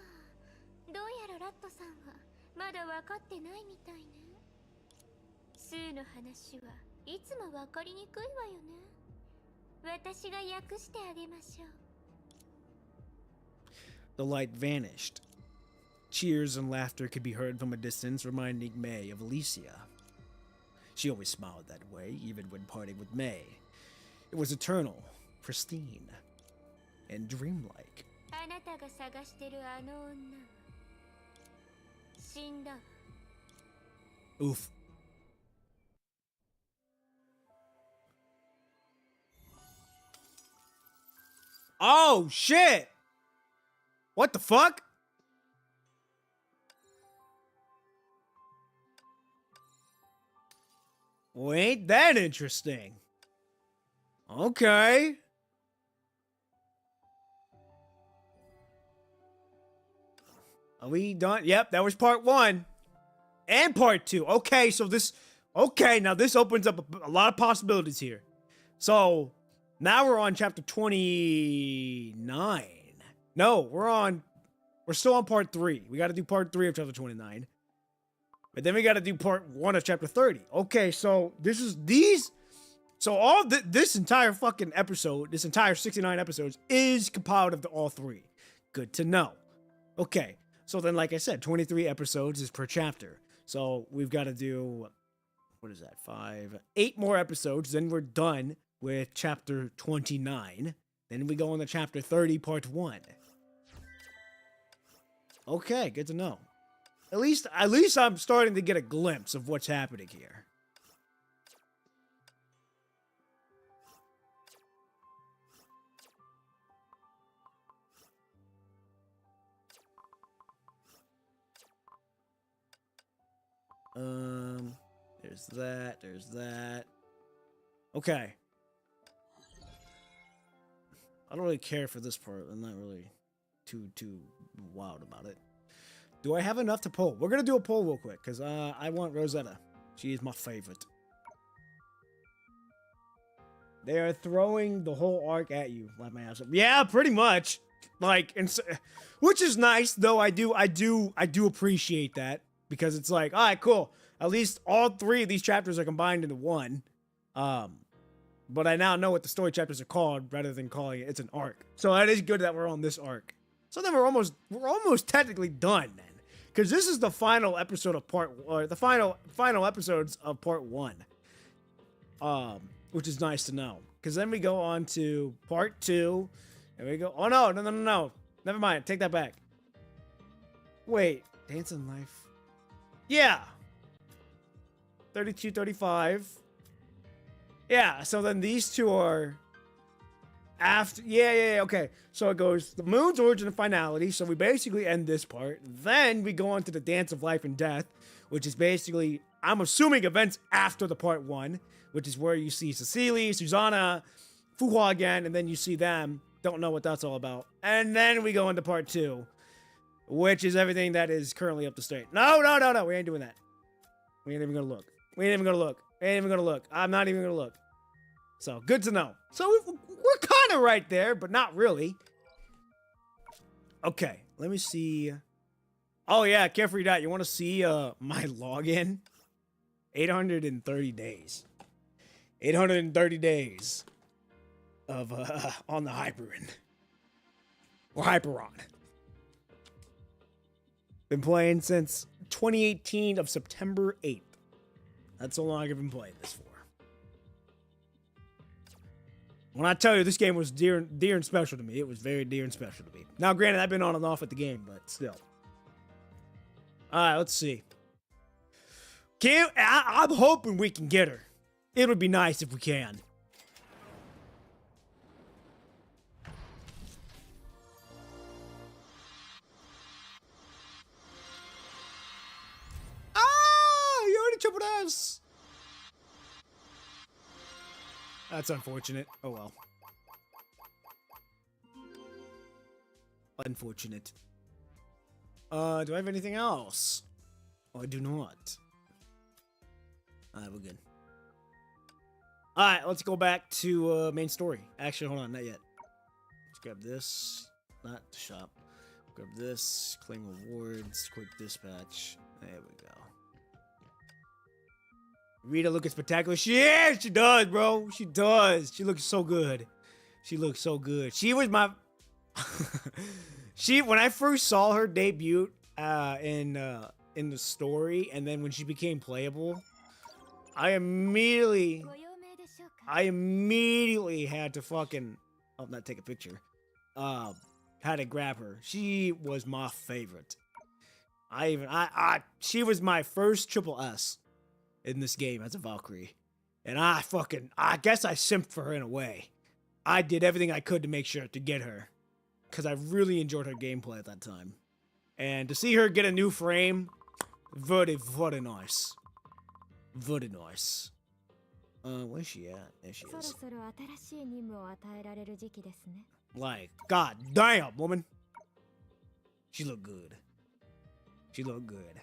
どうやらラットさんはまだ分かってないみたいね。スーの話はいつも分かりにくいわよね。私が訳してあげましょう。 The light vanished. Cheers and laughter could be heard from a distance, reminding May of Alicia. She always smiled that way, even when parting with May. It was eternal, pristine, and dreamlike. あなたが探してるあの女は死んだわ。 Oof. Oh, shit! What the fuck? Well, ain't that interesting? Okay. Are we done? Yep, that was part 1. And part 2. Okay, so this... Okay, now this opens up a lot of possibilities here. So, now we're on chapter 29. No, we're still on part 3. We gotta do part 3 of chapter 29. But then we gotta do part 1 of chapter 30. Okay, so this is these... So all this entire fucking episode, this entire 69 episodes, is compiled of all 3. Good to know. Okay, so then like I said, 23 episodes is per chapter. So we've got to do... What is that? 8 more episodes. Then we're done with chapter 29. Then we go on to chapter 30, part 1. Okay, good to know. At least I'm starting to get a glimpse of what's happening here. There's that. Okay. I don't really care for this part. I'm not really too wild about it. Do I have enough to pull? We're gonna do a poll real quick, because I want Rosetta. She is my favorite. They are throwing the whole arc at you. Like my ass up. Yeah, pretty much. Like, which is nice, though. I do appreciate that, because it's like, all right, cool. At least all 3 of these chapters are combined into one. But I now know what the story chapters are called, rather than calling it's an arc. So that is good that we're on this arc. So then we're almost technically done then, because this is the final episode of the final episodes of part 1. Which is nice to know, because then we go on to part 2, and we go. Oh no, never mind. Take that back. Wait, Dance in Life. Yeah. 32, 35. Yeah. So then these 2 are. After, yeah, okay. So it goes the moon's origin and finality. So we basically end this part. Then we go on to the dance of life and death, which is basically, I'm assuming, events after the part 1, which is where you see Cecily, Susanna, Fuhua again, and then you see them. Don't know what that's all about. And then we go into part 2, which is everything that is currently up to state. No, we ain't doing that. We ain't even gonna look. I'm not even gonna look. So good to know. So we're kind of right there, but not really. Okay, let me see. Oh yeah, Carefree Dot, you want to see my login? 830 days. 830 days of on the Hyperin. Or Hyperon. Been playing since 2018 of September 8th. That's how long I've been playing this for. When I tell you this game was dear and special to me, it was very dear and special to me. Now, granted, I've been on and off with the game, but still. Alright, let's see. I'm hoping we can get her. It would be nice if we can. Ah! You already tripled S! That's unfortunate. Oh well. Unfortunate. Do I have anything else? Oh, I do not. Alright, we're good. Alright, let's go back to main story. Actually, hold on, not yet. Let's grab this. Not the shop. Grab this. Claim rewards. Quick dispatch. There we go. Rita looking spectacular. Yeah, she does, bro. She does. She looks so good. She looks so good. She was my... when I first saw her debut in the story, and then when she became playable, I immediately had to fucking not take a picture. Had to grab her. She was my favorite. She was my first triple S in this game as a Valkyrie. And I guess I simped for her in a way. I did everything I could to make sure to get her. Because I really enjoyed her gameplay at that time. And to see her get a new frame, very, very nice. Very nice. Where's she at? There she is. Like, god damn, woman. She looked good. She looked good.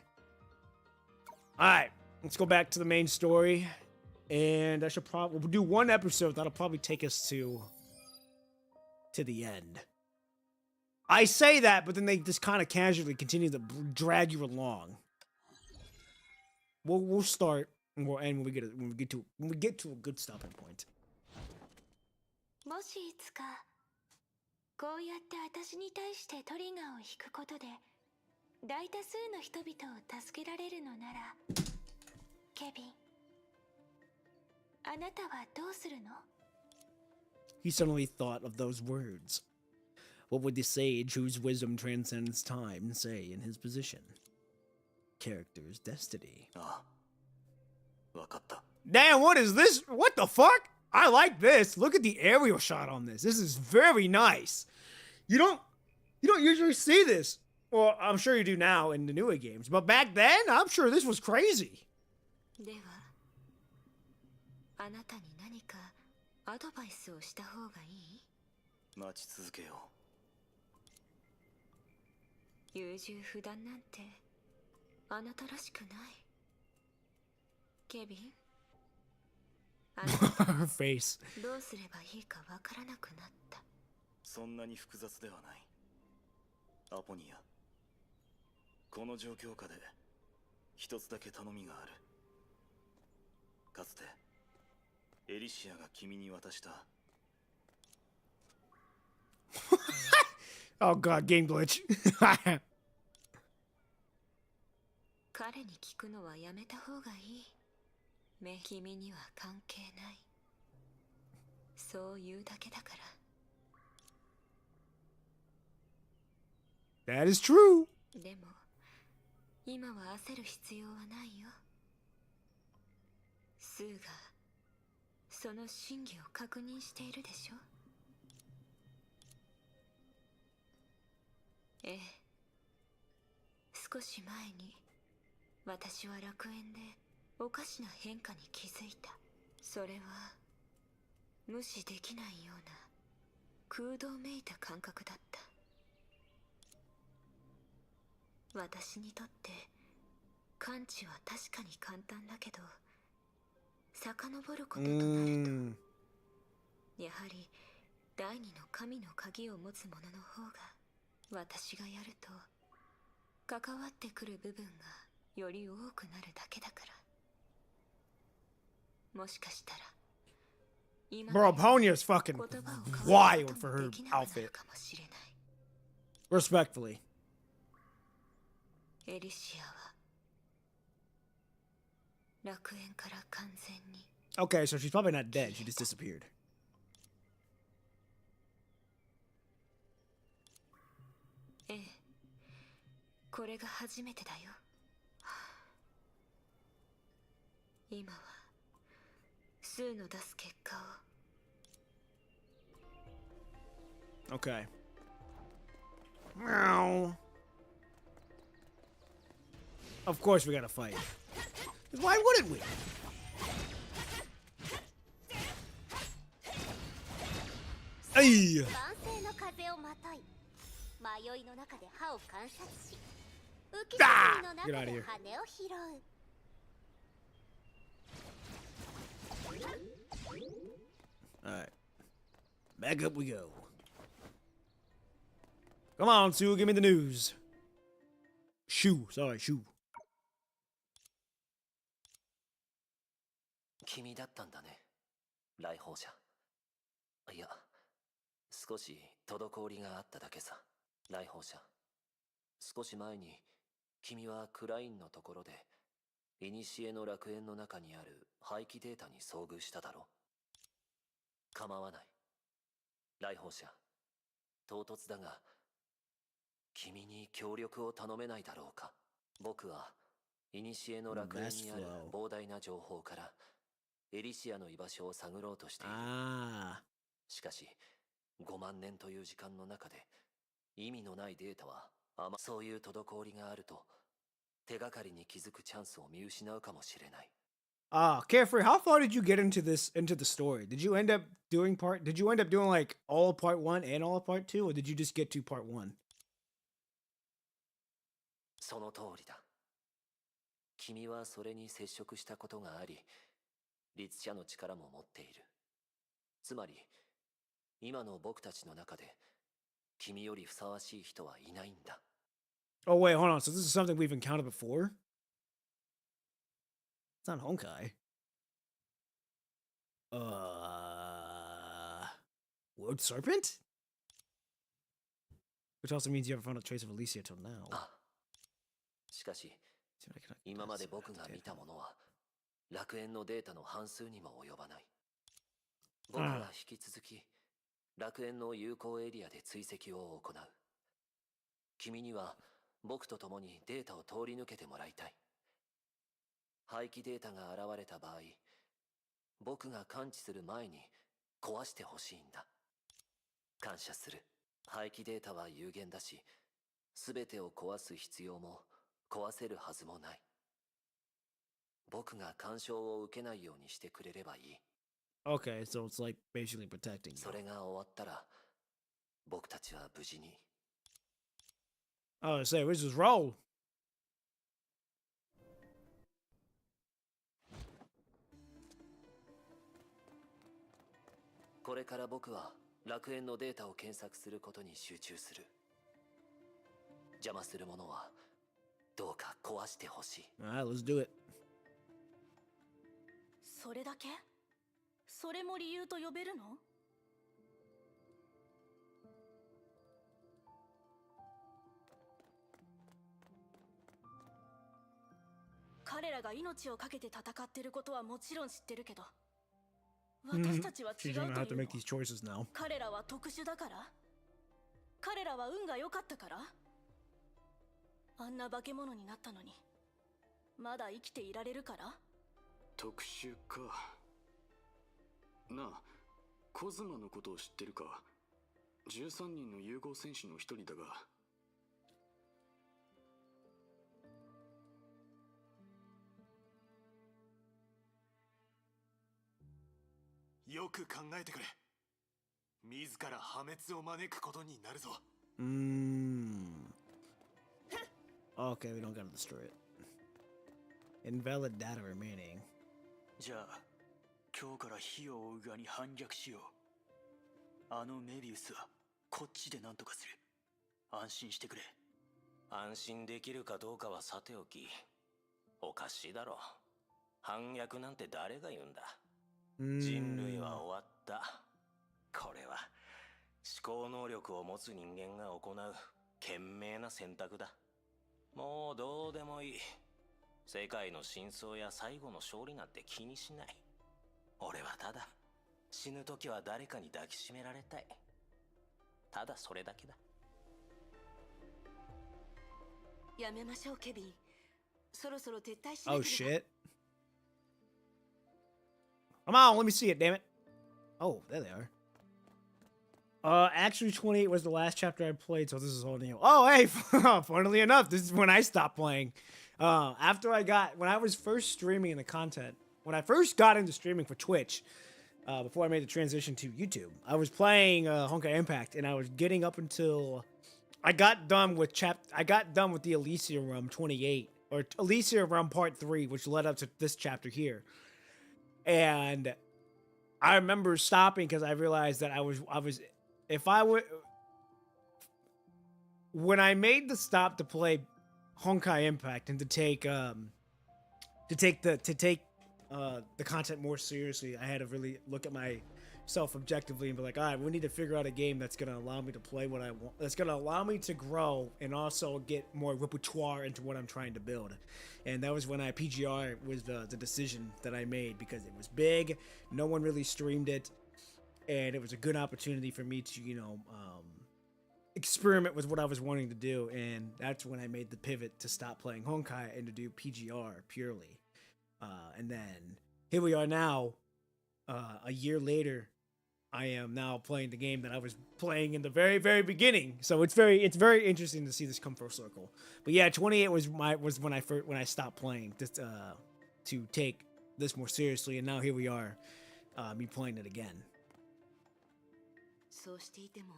Alright, let's go back to the main story. And I should probably we'll do one episode that'll probably take us to the end. I say that, but then they just kind of casually continue to drag you along. We'll start and we'll end when we get to a good stopping point. もしいつかこうやって私に対してトリガーを引くことで大多数の人々を助けられるのならケビンあなたはどうするの He suddenly thought of those words. What would the sage whose wisdom transcends time say in his position? Character's destiny. Damn, what is this? What the fuck? I like this. Look at the aerial shot on this. This is very nice. You don't usually see this. Well, I'm sure you do now in the newer games, but back then, I'm sure this was crazy. ではあなたに何かアドバイスをした方がいい待ち続けよう優柔不断なんてあなたらしくないケビンあなた Her face. どうすればいいかわからなくなったそんなに複雑ではないアポニアこの状況下で一つだけ頼みがあるかつてエリシアが君に渡した Oh god, game glitch. 彼に聞くのはやめた方がいい君には関係ないそう言うだけだから That is true. でも今は焦る必要はないよスーがその真偽を確認しているでしょええ少し前に私は楽園でおかしな変化に気づいたそれは無視できないような空洞めいた感覚だった私にとって感知は確かに簡単だけど遡ることとなるとやはり第二の神の鍵を持つ者の方が私がやると関わってくる部分がより多くなるだけだから。もしかしたら今 Bro, Ponya's fucking 言葉を交わす wild こと for も her できなくなる outfit. かもしれない。 Respectfully. エリシアは楽園から完全に Okay, so she's probably not dead. She just disappeared. ええ、これが初めてだよ。今はスーの出す結果を。 Okay. Meow. Of course we gotta fight. Why wouldn't we? Ay! 万世の風をまとい迷いの中で歯を観察し浮き沈みの中 Get out で of here. 羽を拾う。 Alright. Back up we go. Come on, Sue, give me the news. Shoo, sorry, shoo. 君だったんだね、来訪者。いや、少し滞りがあっただけさ。来訪者、少し前に君はクラインのところで古の楽園の中にある廃棄データに遭遇しただろ。構わない、来訪者。唐突だが君に協力を頼めないだろうか。僕は古の楽園にある膨大な情報からエリシアの居場所を探ろうとしている。 Ah. しかし5万年という時間の中で意味のないデータはそういう滞りがあると手がかりに気づくチャンスを見失うかもしれない。 Carefree, how far did you get into the story? Did you end up doing like all of part 1 and all of part 2, or did you just get to part 1? その通りだ。君はそれに接触したことがあり、律者の力も持っている。つまり今の僕たちの中で君よりふさわしい人はいないんだ。 Oh wait, hold on. So this is something we've encountered before? It's not Honkai. Wood Serpent? Which also means you haven't found a trace of Alicia till now. あ、しかし See what I can- 今まで僕が見たものは楽園のデータの半数にも及ばない。僕は引き続き楽園の有効エリアで追跡を行う。君には僕と共にデータを通り抜けてもらいたい。廃棄データが現れた場合、僕が感知する前に壊してほしいんだ。感謝する。廃棄データは有限だし、全てを壊す必要も壊せるはずもない。僕が干渉を受けないようにしてくれればいい。 Okay, so it's like basically protecting you. それが終わったら僕たちは無事に。 Oh, say, we just roll. これから僕は楽園のデータを検索することに集中する。邪魔するものはどうか壊してほしい。 Alright, let's do it. それだけ？それも理由と呼べるの？彼らが命を懸けて戦ってることはもちろん知ってるけど、私たちは違 She's う gonna have と to いうの make。these choices now. 彼らは特殊だから？彼らは運が良かったから？あんな化け物になったのにまだ生きていられるから？特殊か。なあ、コズマのことを知ってるか。13人の融合戦士の一人だが。よく考えてくれ。自ら破滅を招くことになるぞ。Okay, we don't gotta destroy it. Invalid data remaining. じゃあ今日から火を追う側に反逆しよあのメビウスはこっちで何とかする。安心してくれ。安心できるかどうかはさておき、おかしいだろ。反逆なんて誰が言うんだ。人類は終わった。これは思考能力を持つ人間が行う賢明な選択だ。もうどうでもいい。世界の真相や最後の勝利なんて気にしない。俺はただ死ぬ時は誰かに抱きしめられたい。ただそれだけだ。やめましょうケビン。そろそろ撤退しなければ。 Oh shit. Come on, let me see it, damn it. Oh, there they are. Actually 28 was the last chapter I played, so this is all new. Oh, hey, funnily enough, this is when I stopped playing. When I was first streaming the content, when I first got into streaming for Twitch, before I made the transition to YouTube, I was playing Honkai Impact, and I was getting up until I got done with the Elysia Realm 28, or Elysia Realm Part 3, which led up to this chapter here. And I remember stopping because I realized that when I made the stop to play Honkai Impact and to take the content more seriously, I had to really look at myself objectively and be like, all right, we need to figure out a game that's going to allow me to play what I want, that's going to allow me to grow and also get more repertoire into what I'm trying to build. And that was when PGR was the decision that I made, because it was big, no one really streamed it, and it was a good opportunity for me to, experiment with what I was wanting to do. And that's when I made the pivot to stop playing Honkai and to do PGR purely. And then here we are now, a year later. I am now playing the game that I was playing in the very, very beginning. So it's very interesting to see this come full circle. But yeah, 28 was when I stopped playing this, to take this more seriously, and now here we are, me playing it again. そうしていても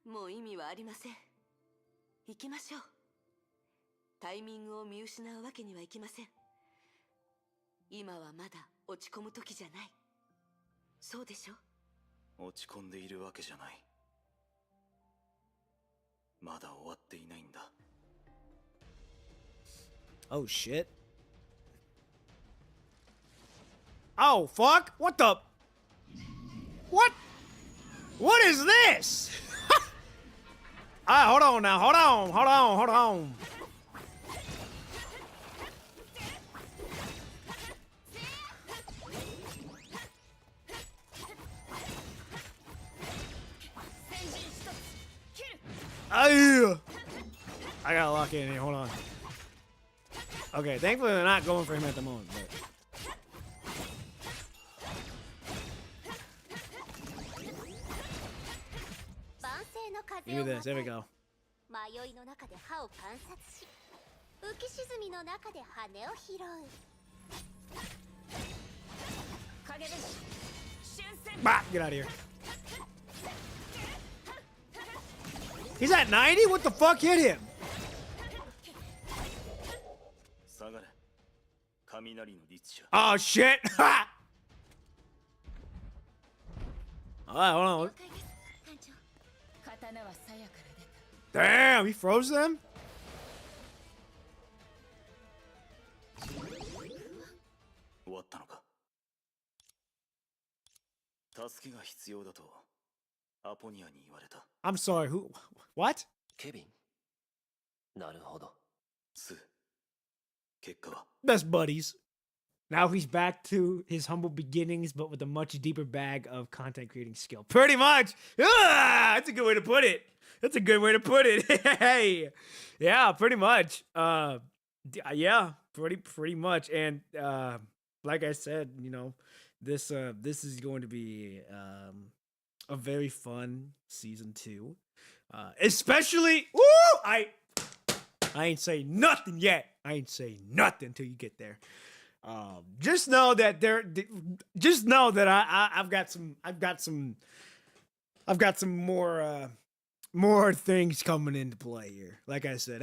もう意味はありません。行きましょう。タイミングを見失うわけにはいきません。今はまだ落ち込む時じゃない。そうでしょ？落ち込んでいるわけじゃない。まだ終わっていないんだ。Oh shit. Oh fuck! What the? What? What is this? Alright, hold on now. Hold on. I gotta lock in here. Hold on. Okay, thankfully they're not going for him at the moment. But... do this. There we go. 迷いの中で歯を観察し、浮き沈みの中で羽を拾う。影です。瞬戦。 Bah, get out of here. He's at 90? What the fuck hit him? 下がれ。雷の律者。 Oh shit! Alright, hold on. Damn, he froze them? I'm sorry, who? What? ケビン。なるほど。結果は Best buddies. Now he's back to his humble beginnings, but with a much deeper bag of content creating skill. Pretty much. That's a good way to put it. Hey, yeah, pretty much. Yeah, pretty much. And like I said, this is going to be a very fun season 2. Especially, woo! I ain't saying nothing yet. I ain't saying nothing until you get there. Just know that I've got some more things coming into play here. Like I said,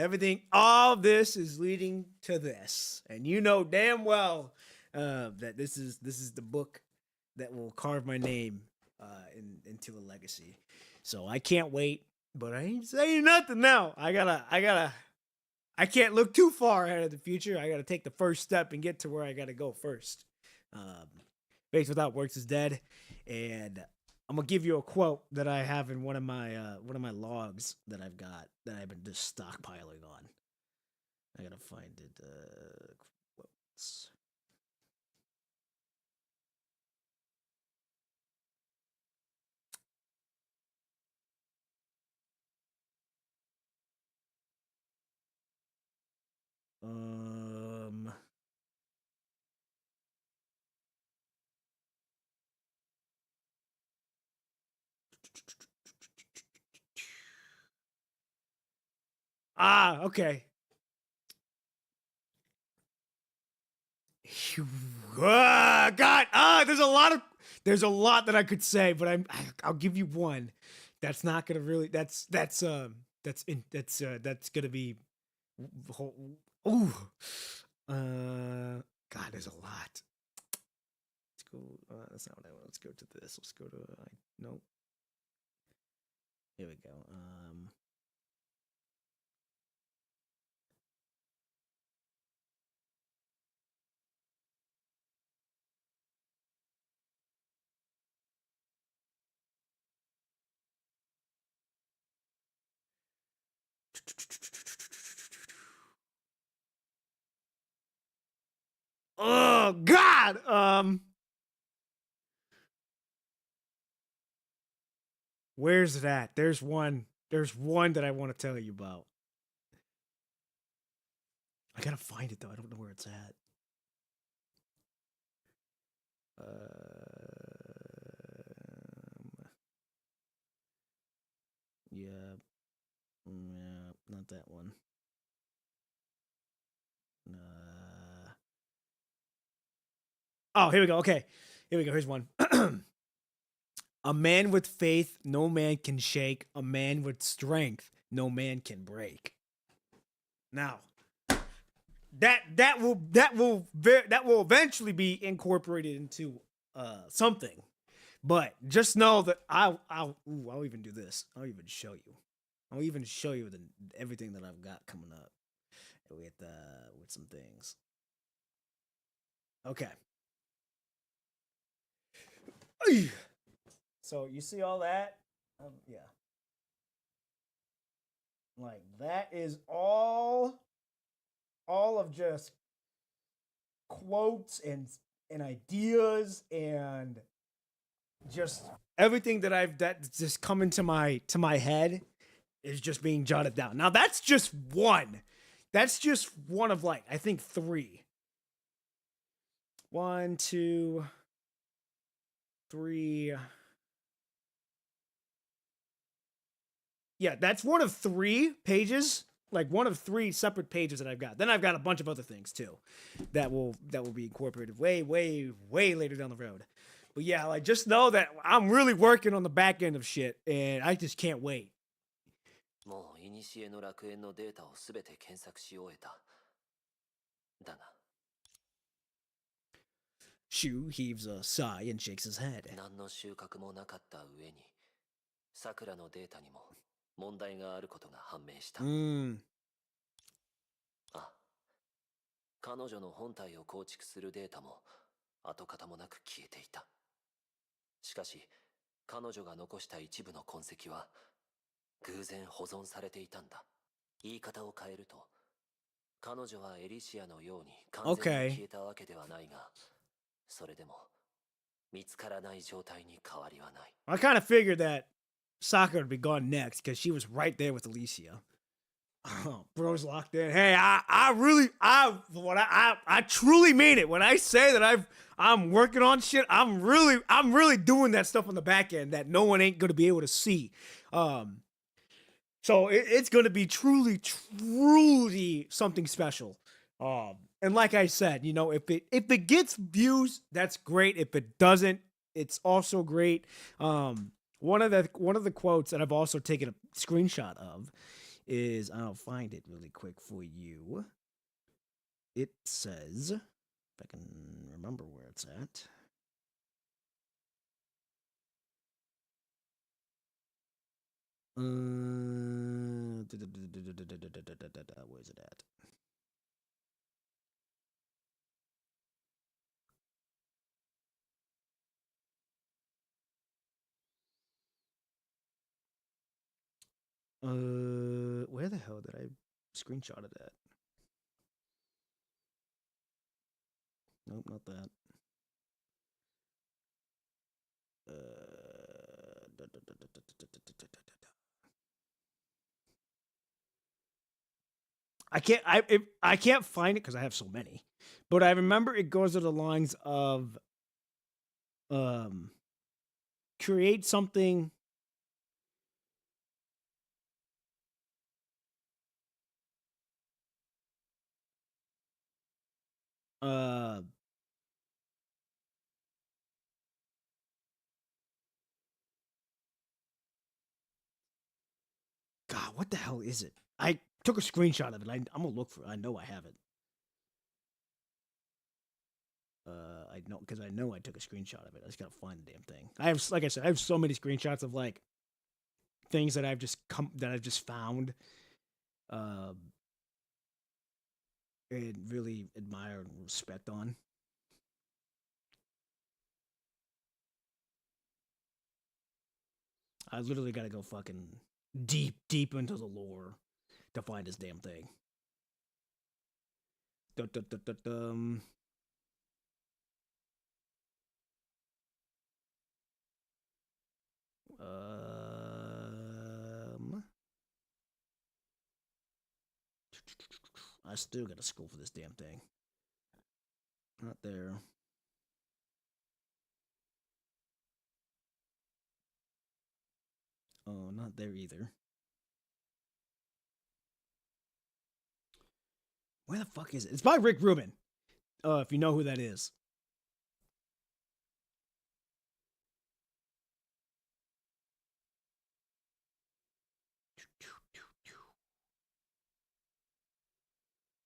all this is leading to this, and you know damn well that this is the book that will carve my name into the legacy. So I can't wait, but I ain't saying nothing now. I can't look too far ahead of the future. I gotta take the first step and get to where I gotta go first. Faith without works is dead, and I'm gonna give you a quote that I have in one of my logs that I've got that I've been just stockpiling on. I gotta find it. Quotes. Um. Okay. God, there's a lot that I could say, but I'll give you one. That's not gonna really. That's gonna be. Ooh, God, there's a lot. Let's go. That's not what I want. Let's go to this. Let's go to. Nope. Here we go. Oh God. Where's that? There's one. There's one that I want to tell you about. I gotta find it though. I don't know where it's at. Yeah, yeah, not that one. Oh, here we go. Okay, here we go. Here's one. A man with faith, no man can shake. A man with strength, no man can break. Now, that will eventually be incorporated into something. But just know that I'll even do this. I'll even show you. I'll even show you everything that I've got coming up with some things. Okay. So you see all that? Yeah. Like that is all of just quotes and ideas and just everything that just come into my head is just being jotted down. Now that's just one. That's just one of like I think 3. 1, 2, 3. Yeah, that's one of 3 pages. Like one of 3 separate pages that I've got. Then I've got a bunch of other things too that will be incorporated way later down the road. But yeah, like just know that I'm really working on the back end of shit, and I just can't wait. もう古の楽園のデータをすべて検索し終えた。だが Shu heaves a sigh and shakes his head. 何の収穫もなかった上に、さくらのデータにも問題があることが判明した。あ、彼女の本体を構築するデータも跡形もなく消えていた。しかし、彼女が残した一部の痕跡は偶然保存されていたんだ。言い方を変えると、彼女はエリシアのように完全に消えたわけではないが、それでも見つからない状態に変わりはない。I kind of figured that Sakura would be gone next because she was right there with Alicia. Oh, bro's locked in. Hey, I truly mean it when I say that I'm working on shit. I'm really doing that stuff on the back end that no one ain't gonna be able to see. So it's gonna be truly something special. And like I said, you know, if it gets views, that's great. If it doesn't, it's also great. One of the quotes that I've also taken a screenshot of is, I'll find it really quick for you. It says, if I can remember where it's at. Where's it at? Where the hell did I screenshot it at? Nope, not that. I can't find it because I have so many, but I remember it goes to the lines of create something. Uh, God, what the hell is it? I took a screenshot of it. I'm gonna look for it. I know I have it. I know because I know I took a screenshot of it. I just gotta find the damn thing. I have, like I said, I have so many screenshots of like things that I've just found, uh, and really admire and respect on. I literally gotta go fucking deep into the lore to find this damn thing. Dum. I still gotta school for this damn thing. Not there. Oh, not there either. Where the fuck is it? It's by Rick Rubin. If you know who that is.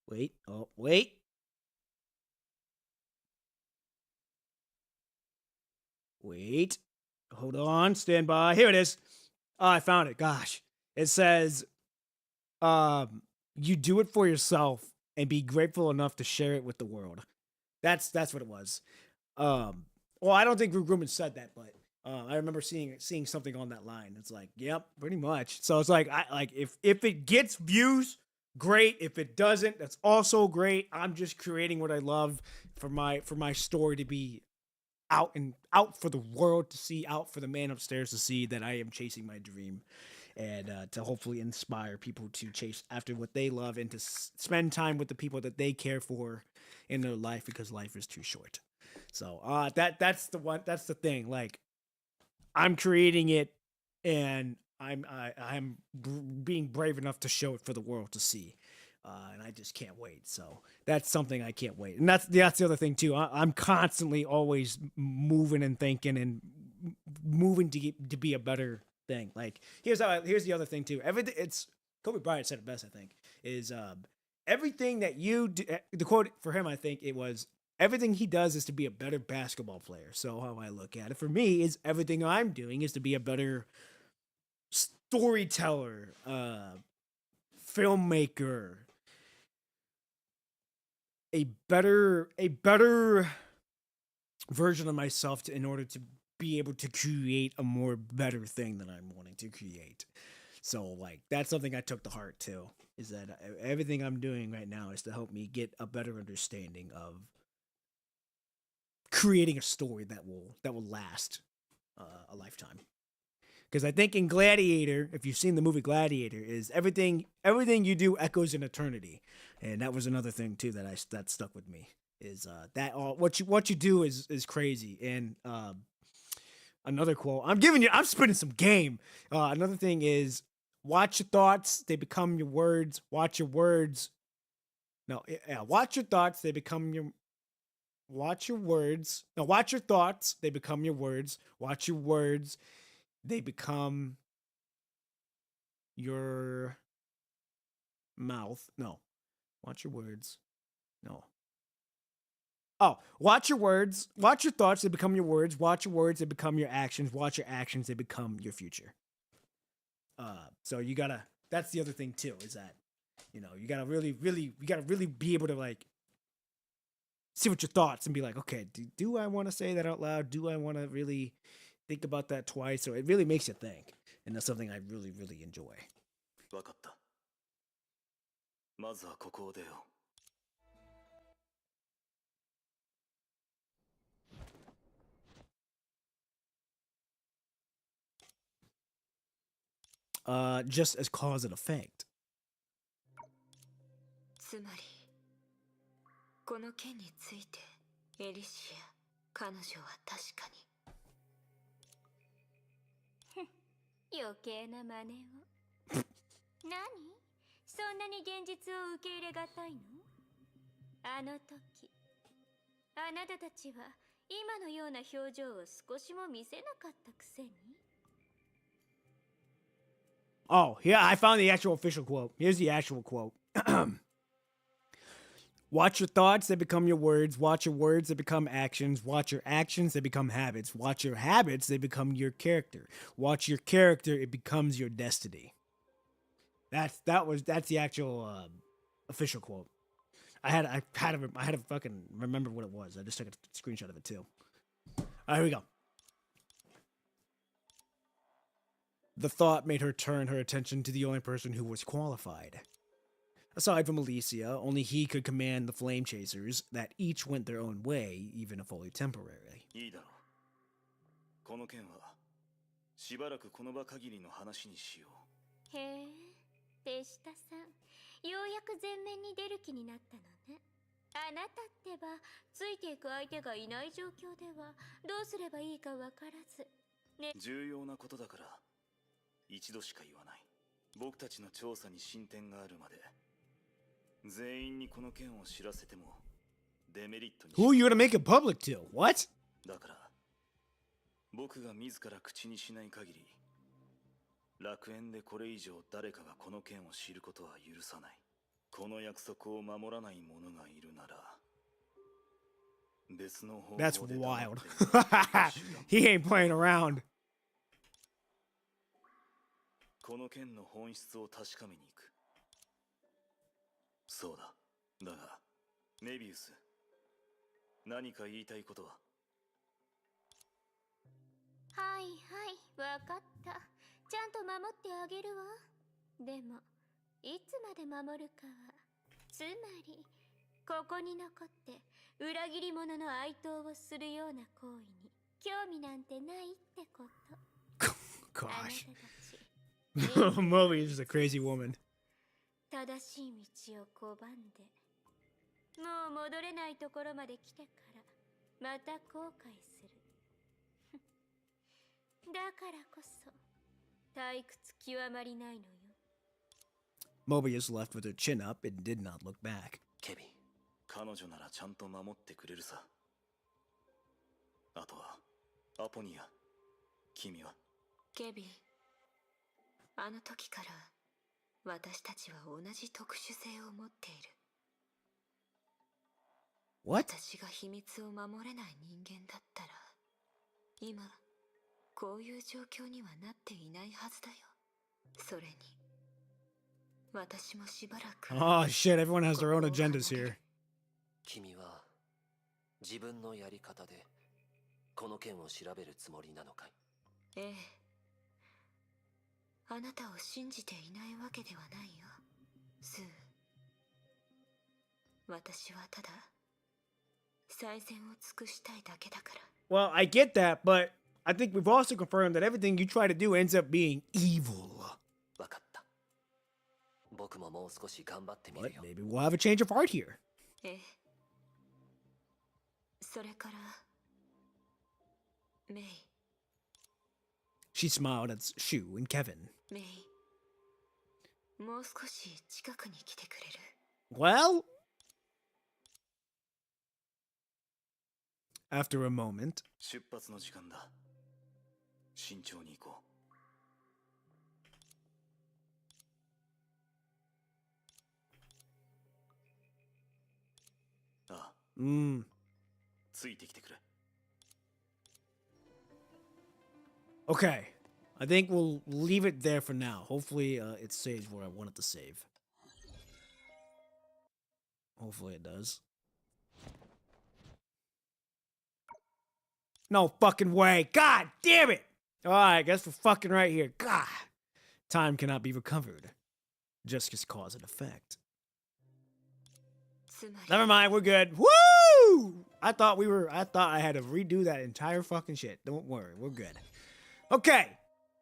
Wait. Oh, wait. Wait. Hold on. Stand by. Here it is. Oh, I found it. Gosh. It says, you do it for yourself and be grateful enough to share it with the world. That's what it was. Well, I don't think Rick Rubin said that, but I remember seeing something on that line. It's like, yep, pretty much. So it's like, if it gets views, great. If it doesn't, that's also great. I'm just creating what I love for my story to be out for the world to see, out for the man upstairs to see that I am chasing my dream, and to hopefully inspire people to chase after what they love and to spend time with the people that they care for in their life, because life is too short. So that's the thing. Like, I'm creating it, and I'm being brave enough to show it for the world to see. And I just can't wait. So that's something I can't wait. And that's the other thing too. I'm constantly always moving and thinking and moving to be a better thing. Like, here's the other thing too. Everything, it's Kobe Bryant said it best, I think, is everything that you do, the quote for him, I think it was, everything he does is to be a better basketball player. So how I look at it for me is everything I'm doing is to be a better storyteller, filmmaker, a better version of myself in order to be able to create a more better thing that I'm wanting to create. So like, that's something I took to heart too, is that everything I'm doing right now is to help me get a better understanding of creating a story that will last a lifetime. Because I think in Gladiator, if you've seen the movie Gladiator, is everything you do echoes in eternity, and that was another thing too that stuck with me, is that all what you do is crazy. And another quote, I'm spitting some game. Another thing is, watch your thoughts, they become your words. Watch your words. No, yeah, watch your thoughts, they become your. Watch your words. No, watch your thoughts, they become your words. Watch your words, they become your mouth. No. Watch your words. No. Oh, watch your words. Watch your thoughts, they become your words. Watch your words, they become your actions. Watch your actions, they become your future. So you gotta. That's the other thing too. Is that you gotta really be able to like see what your thoughts and be like, okay, do I want to say that out loud? Do I want to really think about that twice? So it really makes you think, and that's something I really enjoy. わかった。まずはここを出よう。Just as cause and effect. つまりこの件についてエリシア、彼女は確かに余計な真似を何？そんなに現実を受け入れがたいの？あの時あなたたちは今のような表情を少しも見せなかったくせに。 Oh, yeah, I found the actual official quote. Here's the actual quote. Watch your thoughts, they become your words. Watch your words, they become actions. Watch your actions, they become habits. Watch your habits, they become your character. Watch your character, it becomes your destiny. That's the actual official quote. I had to fucking remember what it was. I just took a screenshot of it too. All right, here we go. The thought made her turn her attention to the only person who was qualified. Aside from Alicia, only he could command the flame chasers, that each went their own way, even if only temporarily. いいだろう。この件はしばらくこの場限りの話にしよう。へえ、手下さん、ようやく前面に出る気になったのね。あなたってば、ついていく相手がいない状況ではどうすればいいかわからず。ね、重要なことだから一度しか言わない。僕たちの調査に進展があるまで全員にこの件を知らせてもデメリットに。 Who are you gonna make it public to? What? だから僕が自ら口にしない限り楽園でこれ以上誰かがこの件を知ることは許さない。この約束を守らない者がいるなら別の方法で That's wild. He ain't playing around. この件の本質を確かめに行く。そうだ。だがメビウス、何か言いたいことは？はいはい、わかった。ちゃんと守ってあげるわ。でもいつまで守るかは、つまりここに残って裏切り者の哀悼をするような行為に興味なんてないってこと。 Gosh. Moby is a crazy woman. 正しい道を拒んで、もう戻れないところまで来てからまた後悔する。だからこそ退屈極まりないのよ。 Mobius left with her chin up and did not look back. ケビン、彼女ならちゃんと守ってくれるさ。あとはアポニア、君は？ケビン、あの時から私たちは同じ特殊性を持っている。 What? 私が秘密を守れない人間だったら今こういう状況にはなっていないはずだよ。それに私もしばらく。 Oh shit, everyone has their own agendas here. 君は自分のやり方でこの件を調べるつもりなのかい？ええ、あなたを信じていないわけではないよ、スー。私はただ最善を尽くしたいだけだから。 Well, I get that, but I think we've also confirmed that everything you try to do ends up being evil. わかった。僕ももう少し頑張ってみ But るよ。 maybe we'll have a change of heart here. ええ。それからメイ。 She smiled at Shu and Kevin. メイ、もう少し近くに来てくれる？ Well, after a moment, 出発の時間だ。慎重に行こう。ああ、ついてきてくれ。 okay. I think we'll leave it there for now. Hopefully, it saves where I want it to save. Hopefully it does. No fucking way. God damn it. Alright, I guess we're fucking right here. God. Time cannot be recovered. Just as cause and effect. Never mind, we're good. Woo! I thought I had to redo that entire fucking shit. Don't worry, we're good. Okay.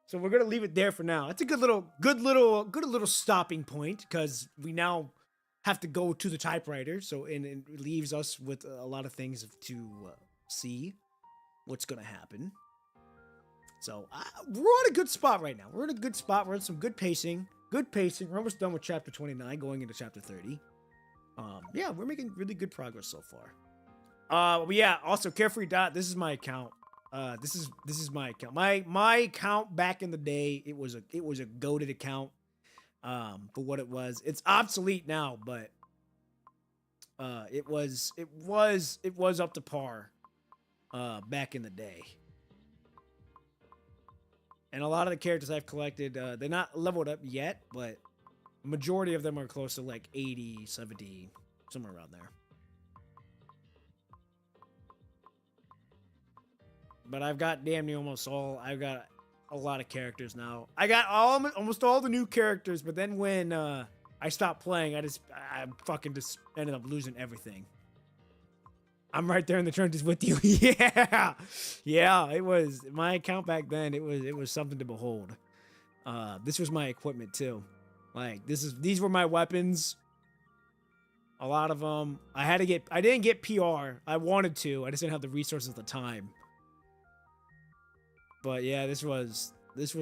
So we're gonna leave it there for now. It's a good little stopping point, because we now have to go to the typewriter. So and it leaves us with a lot of things to see what's gonna happen. So we're on a good spot right now. We're in a good spot. We're in some good pacing. Good pacing. We're almost done with chapter 29, going into chapter 30. Yeah, we're making really good progress so far. But yeah, also Carefree Dot. This is my account. This is my account. My account back in the day, it was a goated account. For what it was. It's obsolete now, but it was up to par back in the day. And a lot of the characters I've collected, they're not leveled up yet, but the majority of them are close to like 80, 70, somewhere around there. But I've got damn near I've got a lot of characters now. I got almost all the new characters, but then when I stopped playing, I fucking just ended up losing everything. I'm right there in the trenches with you. Yeah, it was my account back then. It was something to behold. This was my equipment too. Like these were my weapons. A lot of them. I didn't get PR. I wanted to. I just didn't have the resources at the time. But yeah, this was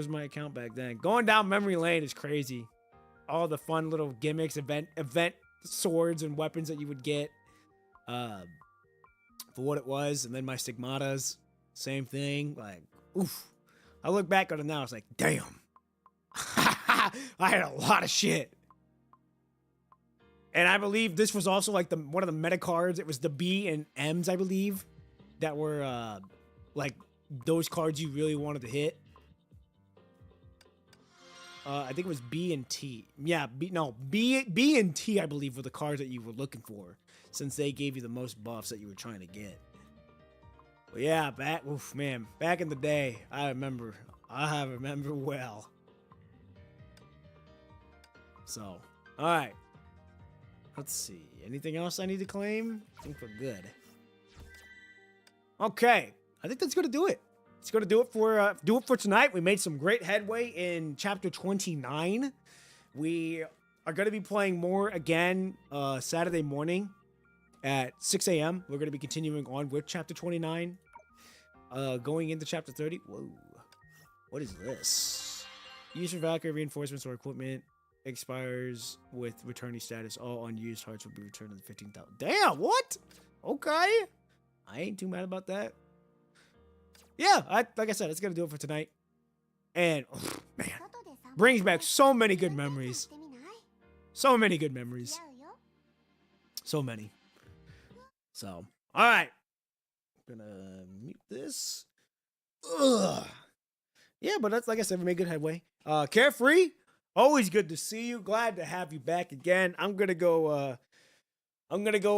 my account back then. Going down memory lane is crazy. All the fun little gimmicks, event swords and weapons that you would get. For what it was, and then my stigmatas, same thing. Like, oof. I look back on it now, it's like, damn. I had a lot of shit. And I believe this was also like one of the meta cards. It was the B and M's, I believe, that were like those cards you really wanted to hit. I think it was B and T. Yeah, B and T, I believe, were the cards that you were looking for, since they gave you the most buffs that you were trying to get. But yeah, back in the day, I remember well. So, alright. Let's see. Anything else I need to claim? I think we're good. Okay. I think that's gonna do it. It's gonna do it for tonight. We made some great headway in chapter 29. We are gonna be playing more again Saturday morning at 6 a.m. We're gonna be continuing on with chapter 29. Going into chapter 30. Whoa. What is this? Use for Valkyrie reinforcements or equipment expires with returning status. All unused hearts will be returned to 15,000. Damn, what? Okay. I ain't too mad about that. Yeah, like I said, it's gonna do it for tonight. And man, brings back so many good memories. So many good memories. So many. So, all right. I'm gonna mute this. Ugh. Yeah, but that's, like I said, we made good headway. Carefree, always good to see you. Glad to have you back again. I'm gonna go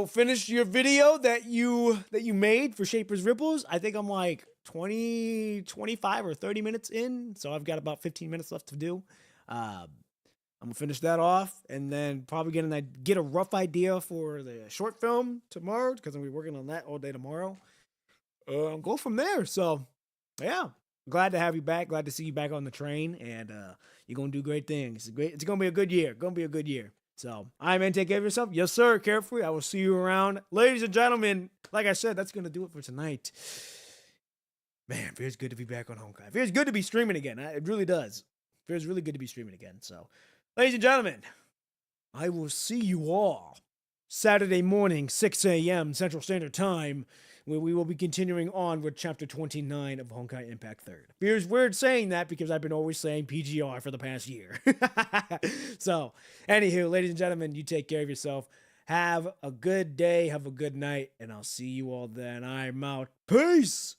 finish your video that you made for Shaper's Ripples. I think I'm like 20, 25 or 30 minutes in, so I've got about 15 minutes left to do. I'm gonna finish that off, and then probably get a rough idea for the short film tomorrow, because I'm gonna be working on that all day tomorrow. Go from there. So, yeah, glad to have you back. Glad to see you back on the train, and you're gonna do great things. It's gonna be a good year. Gonna be a good year. So, all right, man, take care of yourself. Yes, sir. Carefree. I will see you around. Ladies and gentlemen, like I said, that's going to do it for tonight. Man, it feels good to be back on Honkai. It feels good to be streaming again. It really does. It feels really good to be streaming again. So, ladies and gentlemen, I will see you all Saturday morning, 6 a.m. Central Standard Time, where we will be continuing on with Chapter 29 of Honkai Impact 3rd. Feels weird saying that because I've been always saying PGR for the past year. So, anywho, ladies and gentlemen, you take care of yourself. Have a good day, have a good night, and I'll see you all then. I'm out. Peace!